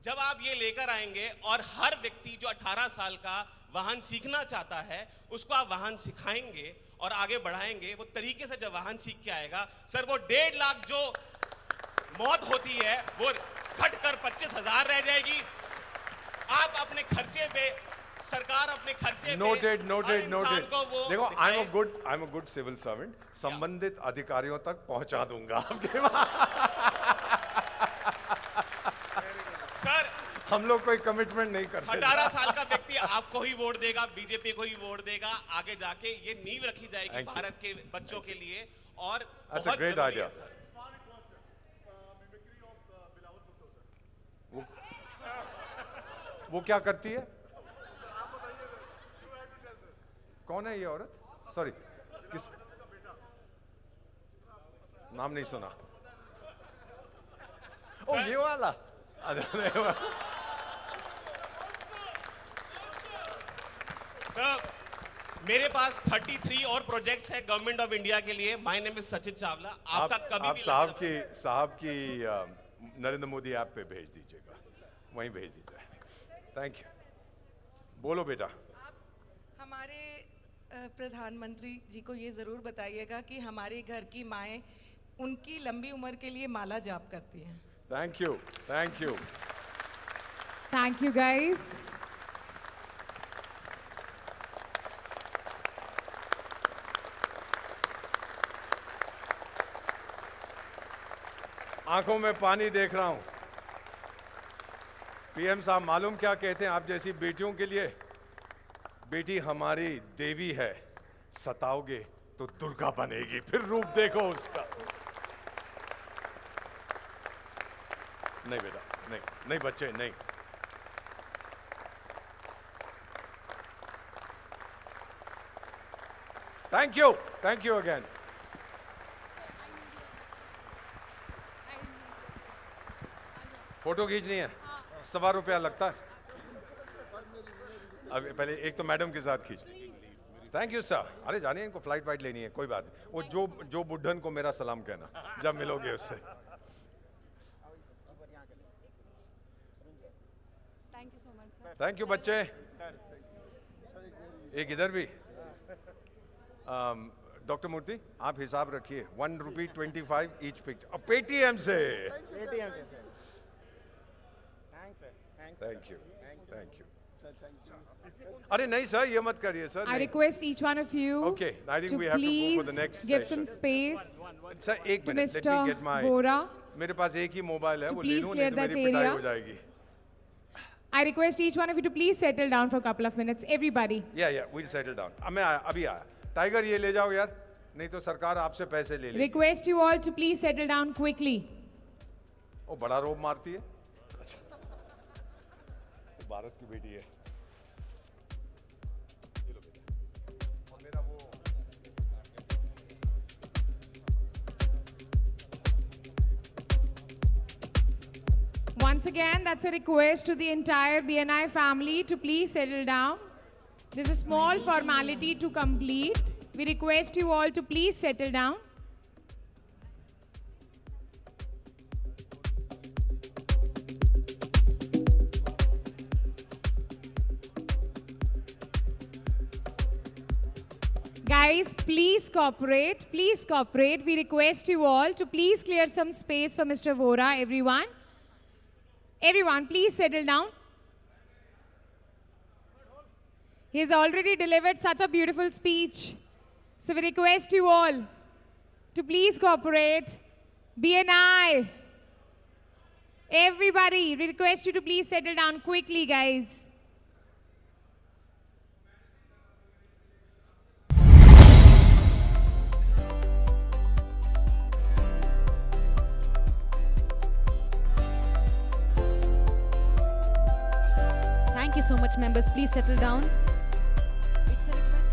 जब आप ये लेकर आएंगे और हर व्यक्ति जो 18 साल का वाहन सीखना चाहता है उसको आप वाहन सिखाएंगे और आगे बढ़ाएंगे, वो तरीके से जब वाहन सीख के आएगा सर, वो 1.5 लाख जो मौत होती है वो घट कर 25,000 रह जाएगी. आप अपने खर्चे पे, सरकार अपने खर्चे नोटेड पे नोटेड नोटेड. देखो आई दिखाए. Am a good civil servant. संबंधित अधिकारियों तक पहुंचा दूंगा आपके. सर हम लोग कोई कमिटमेंट नहीं करते. 18 साल का व्यक्ति आपको ही वोट देगा, बीजेपी को ही वोट देगा. आगे जाके ये नींव रखी जाएगी भारत के बच्चों के लिए और बहुत ग्रेट जरूरी आइडिया. है सर. वो क्या करती है? कौन है ये औरत? सॉरी, किस नाम नहीं सुना. ओ ये वाला. सर मेरे पास 33 और प्रोजेक्ट्स हैं गवर्नमेंट ऑफ इंडिया के लिए. My name is Sachin Chawla. आपका कभी आप भी साहब की नरेंद्र मोदी ऐप पे भेज दीजिएगा. वहीं भेज दीजिए. Thank you. बोलो बेटा. हमारे प्रधानमंत्री जी को ये ज़रूर बताइएगा कि हमारे घर की माएँ उनकी लंबी उम्र के लिए माला जाप करती हैं. Thank you. Thank you. Thank you, guys. आंखों में पानी देख रहा हूं. पीएम साहब मालूम क्या कहते हैं आप जैसी बेटियों के लिए? बेटी हमारी देवी है, सताओगे तो दुर्गा बनेगी. फिर रूप देखो उसका. नहीं बेटा, नहीं नहीं बच्चे, नहीं. Thank you again. फोटो खींचनी है? 1.25 रुपया लगता है. अब पहले एक तो मैडम के साथ खींच. Thank you sir. अरे जानिए इनको फ्लाइट वाइट लेनी है, कोई बात नहीं. वो जो बुढ़न को मेरा सलाम कहना जब मिलोगे उससे. थैंक यू बच्चे. एक इधर भी. डॉक्टर मूर्ति आप हिसाब रखिए. 1 रुपी 25 ईच पिक्चर. पेटीएम से. Thank you. अरे नहीं सर, ये मत करिए sir. I request each one of you Okay, I think to we have to go for the please next give session. some space sir एक to minute. Let me Mr. get my. Vora. मेरे पास एक ही mobile है, To वो ले please लूं clear नहीं तो that मेरी पिटाई area. हो जाएगी. I request each one of you to please settle down for a couple of minutes. Everybody. Yeah, we'll settle down. मैं आया, अभी आया. टाइगर ये ले जाओ यार. नहीं तो सरकार आपसे पैसे ले लेगी। Request you all to please settle down quickly. वो बड़ा रोब मारती है। भारत की बेटी है। Once again, that's a request to the entire BNI family to please settle down. There's a small formality to complete. We request you all to please settle down. Guys, please cooperate. Please cooperate. We request you all to please clear some space for Mr. Vora, everyone. Everyone, please settle down. He has already delivered such a beautiful speech. So we request you all to please cooperate. BNI, everybody, we request you to please settle down quickly, guys. Thank you so much, members. Please settle down. It's a request.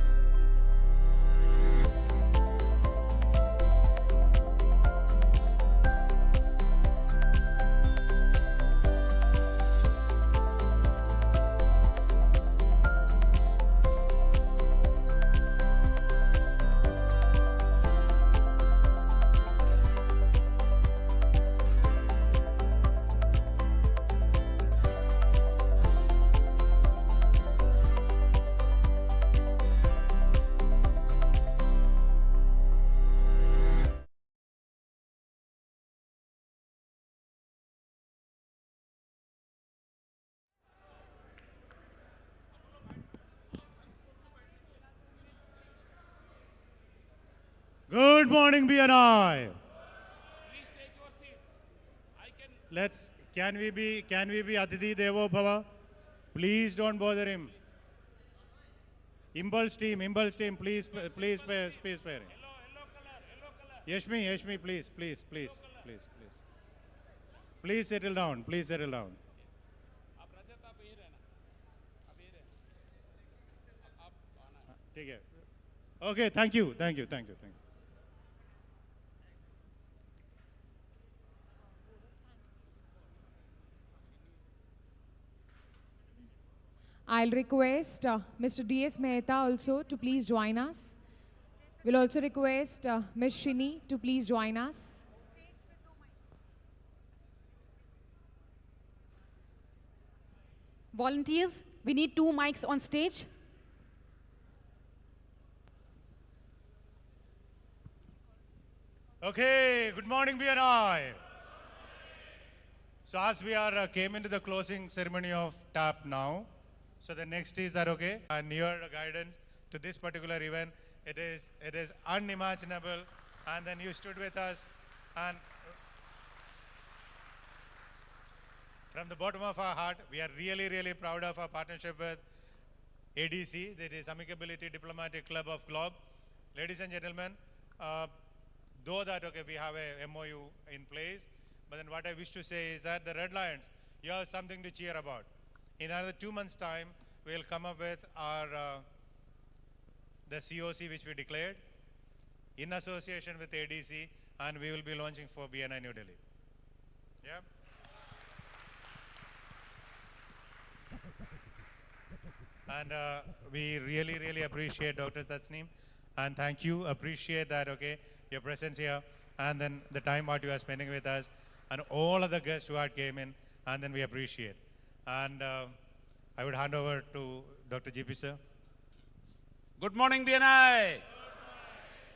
Good morning, BNI. Please take your seats. Can we be Atidhi Devo Bhava? Please don't bother him. Impulse team, please spare. Yashmi, please. Please settle down. ठीक है. Okay, thank you. I'll request Mr. D.S. Mehta also to please join us. We'll also request Ms. Shini to please join us. Volunteers, we need 2 mics on stage. Okay, good morning, BNI. So as we are came into the closing ceremony of TAP now, so the next is that, okay, and your guidance to this particular event, it is unimaginable, and then you stood with us, and from the bottom of our heart, we are really proud of our partnership with ADC, that is Amicability Diplomatic Club of Globe. Ladies and gentlemen, though that, okay, we have a MOU in place, but then what I wish to say is that the Red Lions, you have something to cheer about. In another 2 months' time, we'll come up with our the COC which we declared in association with ADC, and we will be launching for BNI New Delhi. Yeah. And we really appreciate Dr. Tasneem, and thank you, appreciate that, okay, your presence here, and then the time what you are spending with us, and all other guests who had came in, and then we appreciate. And I would hand over to Dr. GP sir. Good morning, BNI.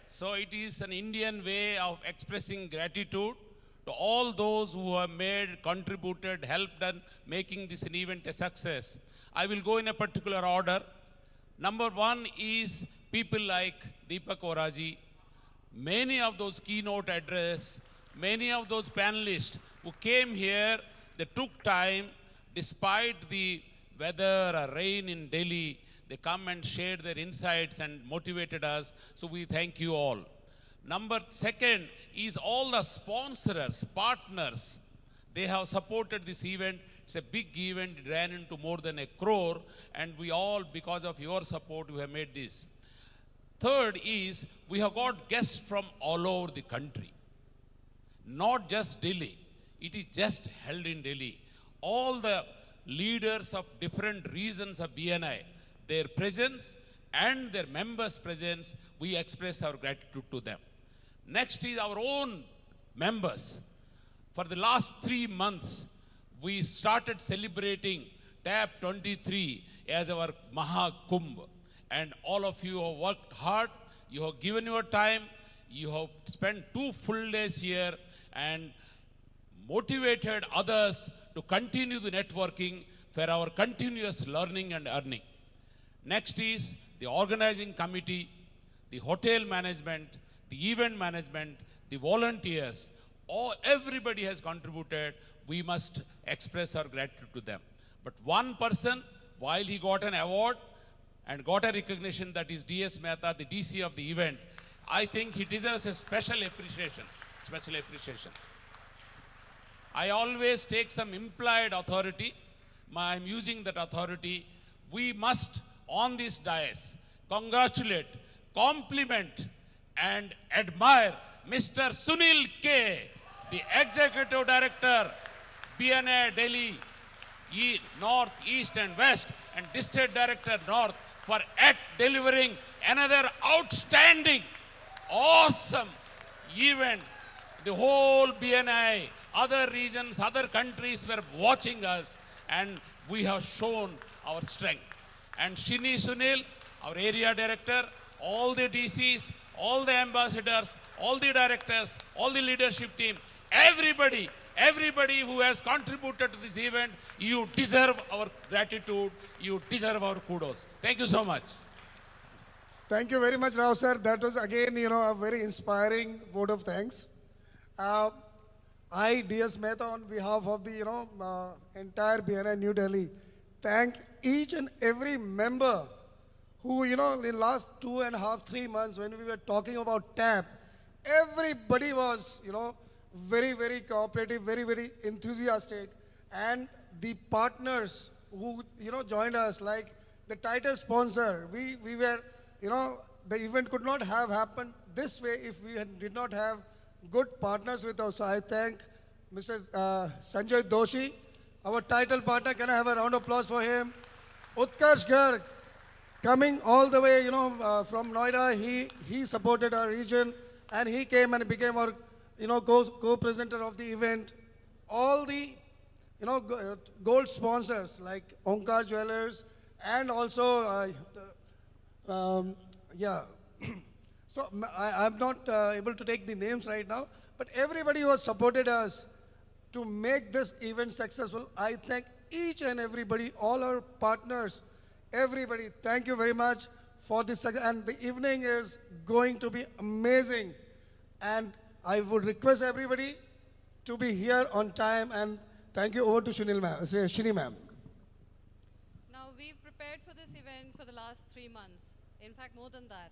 So it is an Indian way of expressing gratitude to all those who have contributed, helped in making this event a success. I will go in a particular order. Number 1 is people like Deepak Oraji. Many of those keynote address, many of those panelists who came here, they took time, despite the weather or rain in Delhi, they come and shared their insights and motivated us. So we thank you all. Number second is all the sponsors, partners. They have supported this event. It's a big event. It ran into more than 1 crore, and we all, because of your support, we have made this. Third is we have got guests from all over the country. Not just Delhi. It is just held in Delhi. All the leaders of different regions of BNI, their presence and their members' presence, we express our gratitude to them. Next is our own members. For the last 3 months, we started celebrating TAP 23 as our Maha Kumbh. And all of you have worked hard, you have given your time, you have spent 2 full days here and motivated others to continue the networking for our continuous learning and earning. Next is the organizing committee, the hotel management, the event management, the volunteers, everybody has contributed. We must express our gratitude to them. But one person, while he got an award and got a recognition, that is DS Mehta, the DC of the event, I think he deserves a special appreciation. Special appreciation. I always take some implied authority. I'm using that authority. We must, on this dais, congratulate, compliment, and admire Mr. Sunil K, the Executive Director, BNI Delhi, North, East and West, and District Director North, for delivering another outstanding, awesome event. The whole BNI, other regions, other countries were watching us, and we have shown our strength. And Shini Sunil, our area director, all the DCs, all the ambassadors, all the directors, all the leadership team, everybody who has contributed to this event, you deserve our gratitude, you deserve our kudos. Thank you so much. Thank you very much, Rao sir. That was again, a very inspiring vote of thanks. I, DS Mehta, on behalf of the, entire BNI New Delhi, thank each and every member who, in the last 2.5, 3 months, when we were talking about TAP, everybody was, very, very cooperative, very, very enthusiastic. And the partners who, joined us, like the title sponsor, we were, the event could not have happened this way if we did not have good partners with us. So I thank Mrs. Sanjay Doshi, our title partner. Can I have a round of applause for him? Utkarsh Garg, coming all the way, from Noida, he supported our region, and he came and became our, co-presenter of the event. All the, gold sponsors like Onkar Jewelers, and also, so I'm not able to take the names right now, but everybody who has supported us to make this event successful, I thank each and everybody, all our partners, everybody. Thank you very much for this, and the evening is going to be amazing. And I would request everybody to be here on time, and thank you. Over to Shini ma'am. Now, we've prepared for this event for the last 3 months. In fact, more than that.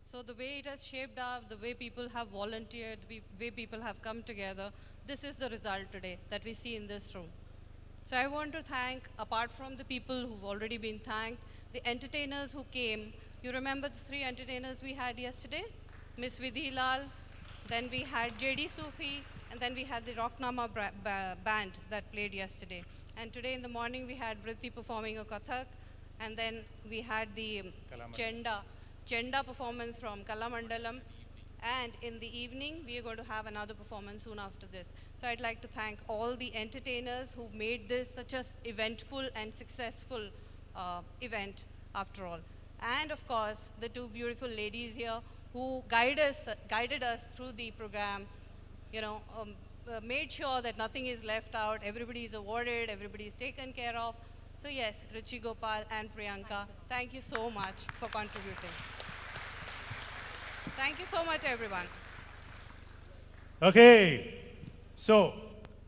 So the way it has shaped up, the way people have volunteered, the way people have come together, this is the result today that we see in this room. So I want to thank, apart from the people who've already been thanked, the entertainers who came. You remember the 3 entertainers we had yesterday? Miss Vidhi Lal, then we had JD Sufi, and then we had the Rocknama band that played yesterday. And today in the morning we had Vritti performing a Kathak, and then we had the Chenda performance from Kalamandalam, and in the evening we are going to have another performance soon after this. So I'd like to thank all the entertainers who've made this such an eventful and successful event after all. And of course, the 2 beautiful ladies here who guided us through the program, made sure that nothing is left out, everybody is awarded, everybody is taken care of. So yes, Ruchi Gopal and Priyanka, thank you so much for contributing. Thank you so much, everyone. Okay, so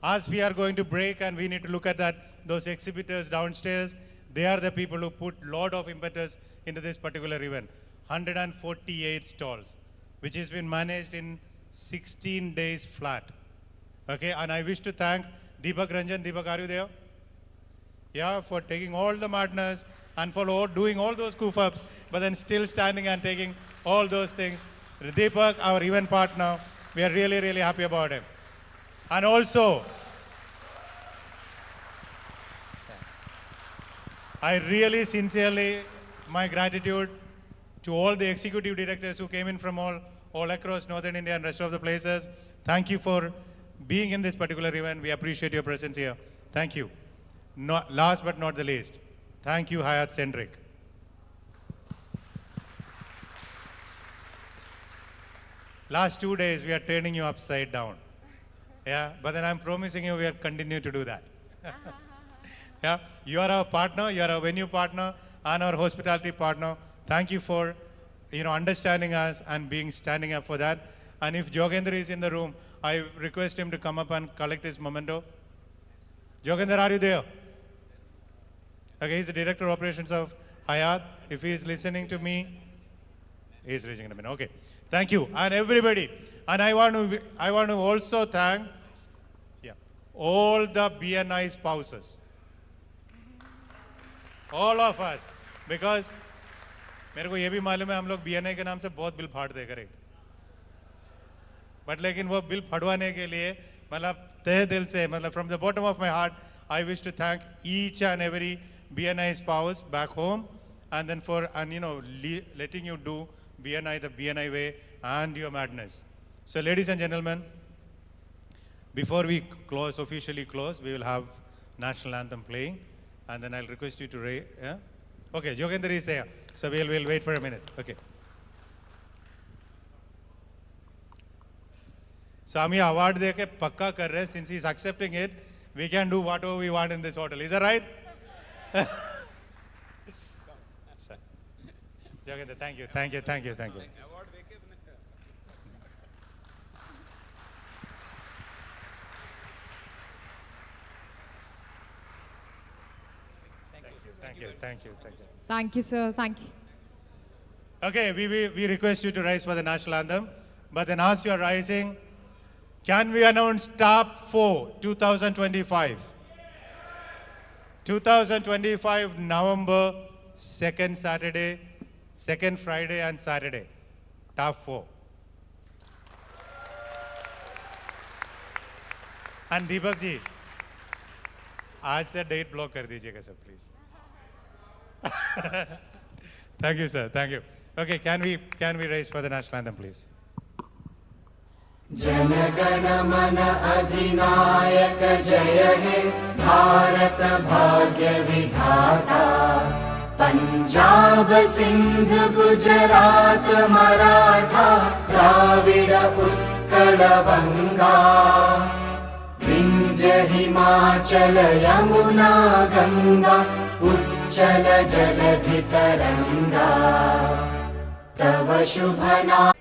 as we are going to break and we need to look at those exhibitors downstairs, they are the people who put a lot of impetus into this particular event. 148 stalls. which has been managed in 16 days flat. Okay, and I wish to thank Deepak Ranjan. Deepak, are you there? Yeah, for taking all the madness and for doing all those goof-ups, but then still standing and taking all those things. Deepak, our event partner, we are really, really happy about him. And also, I really sincerely, my gratitude to all the executive directors who came in from all across Northern India and rest of the places. Thank you for being in this particular event. We appreciate your presence here. Thank you. Last but not the least, thank you, Hayat Centric. Last 2 days, we are turning you upside down. Yeah, but then I'm promising you we will continue to do that. Yeah, you are our partner, you are our venue partner, and our hospitality partner. Thank you for, understanding us and standing up for that. And if Jogender is in the room, I request him to come up and collect his memento. Jogender, are you there? Okay, he's the Director of Operations of Hayat. If he is listening to me, he's reaching in a minute. Okay, thank you. And everybody, and I want to also thank all the BNI spouses. All of us. Because मेरे को ये भी मालूम है हम लोग BNI के नाम से बहुत बिल फाड़ दे करें. But लेकिन वो बिल फड़वाने के लिए मतलब तहे दिल से मतलब from the bottom of my heart I wish to thank each and every BNI spouse back home and then for letting you do BNI the BNI way and your madness. So ladies and gentlemen, before we officially close, we will have national anthem playing and then I'll request you to raise. Yeah? Okay, Jogender is there. So we'll wait for a minute. Okay. So हम ये award दे के पक्का कर रहे हैं, since he's accepting it, we can do whatever we want in this hotel. Is that right? Jogender, thank you. Thank you, sir. Thank you. Okay, we request you to rise for the national anthem. But then as you are rising, can we announce top 4 2025? 2025 November 2nd Saturday, 2nd Friday and Saturday. Top 4. And Deepak ji, आज से date block कर दीजिएगा sir, please. Thank you, sir. Thank you. Okay, can we raise for the national anthem, please? जनगण मन अधिनायक जय हे भारत भाग्य विधाता पंजाब सिंध गुजरात मराठा द्राविड़ उत्कल बंगा विंध्य हिमाचल यमुना गंगा उच्चल जलधि तरंगा तव शुभ नाम.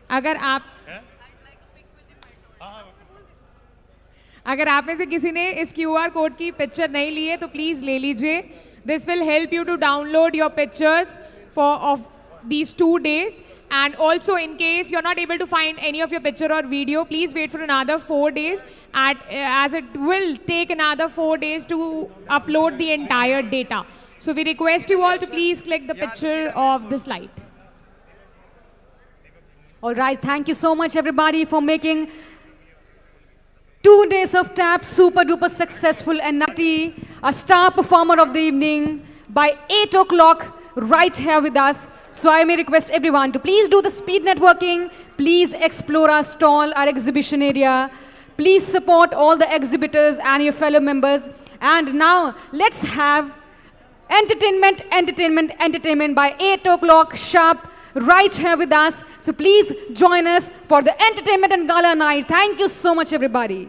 अगर आप में से किसी ने इस QR कोड की पिक्चर नहीं ली है तो प्लीज ले लीजिए. This will help you to download your pictures of these 2 days. And also, in case you're not able to find any of your picture or video, please wait for another 4 days, as it will take another 4 days to upload the entire data. So we request you all to please click the picture of the slide. All right, thank you so much everybody for making 2 days of TAP super duper successful and Nati, a star performer of the evening by 8 o'clock right here with us. So I may request everyone to please do the speed networking, please explore our stall, our exhibition area, please support all the exhibitors and your fellow members. And now let's have entertainment by 8 o'clock sharp right here with us. So please join us for the entertainment and gala night. Thank you so much everybody.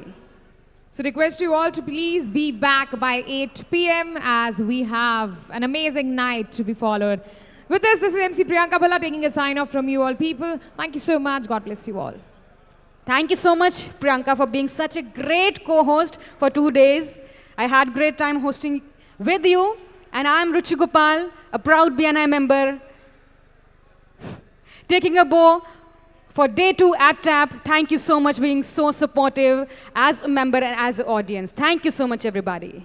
So request you all to please be back by 8 p.m. as we have an amazing night to be followed. With this is MC Priyanka Bhalla taking a sign off from you all people. Thank you so much. God bless you all. Thank you so much, Priyanka, for being such a great co-host for 2 days. I had great time hosting with you. And I'm Ruchi Gopal, a proud BNI member, taking a bow For Day-2 at TAP, thank you so much for being so supportive as a member and as an audience. Thank you so much, everybody.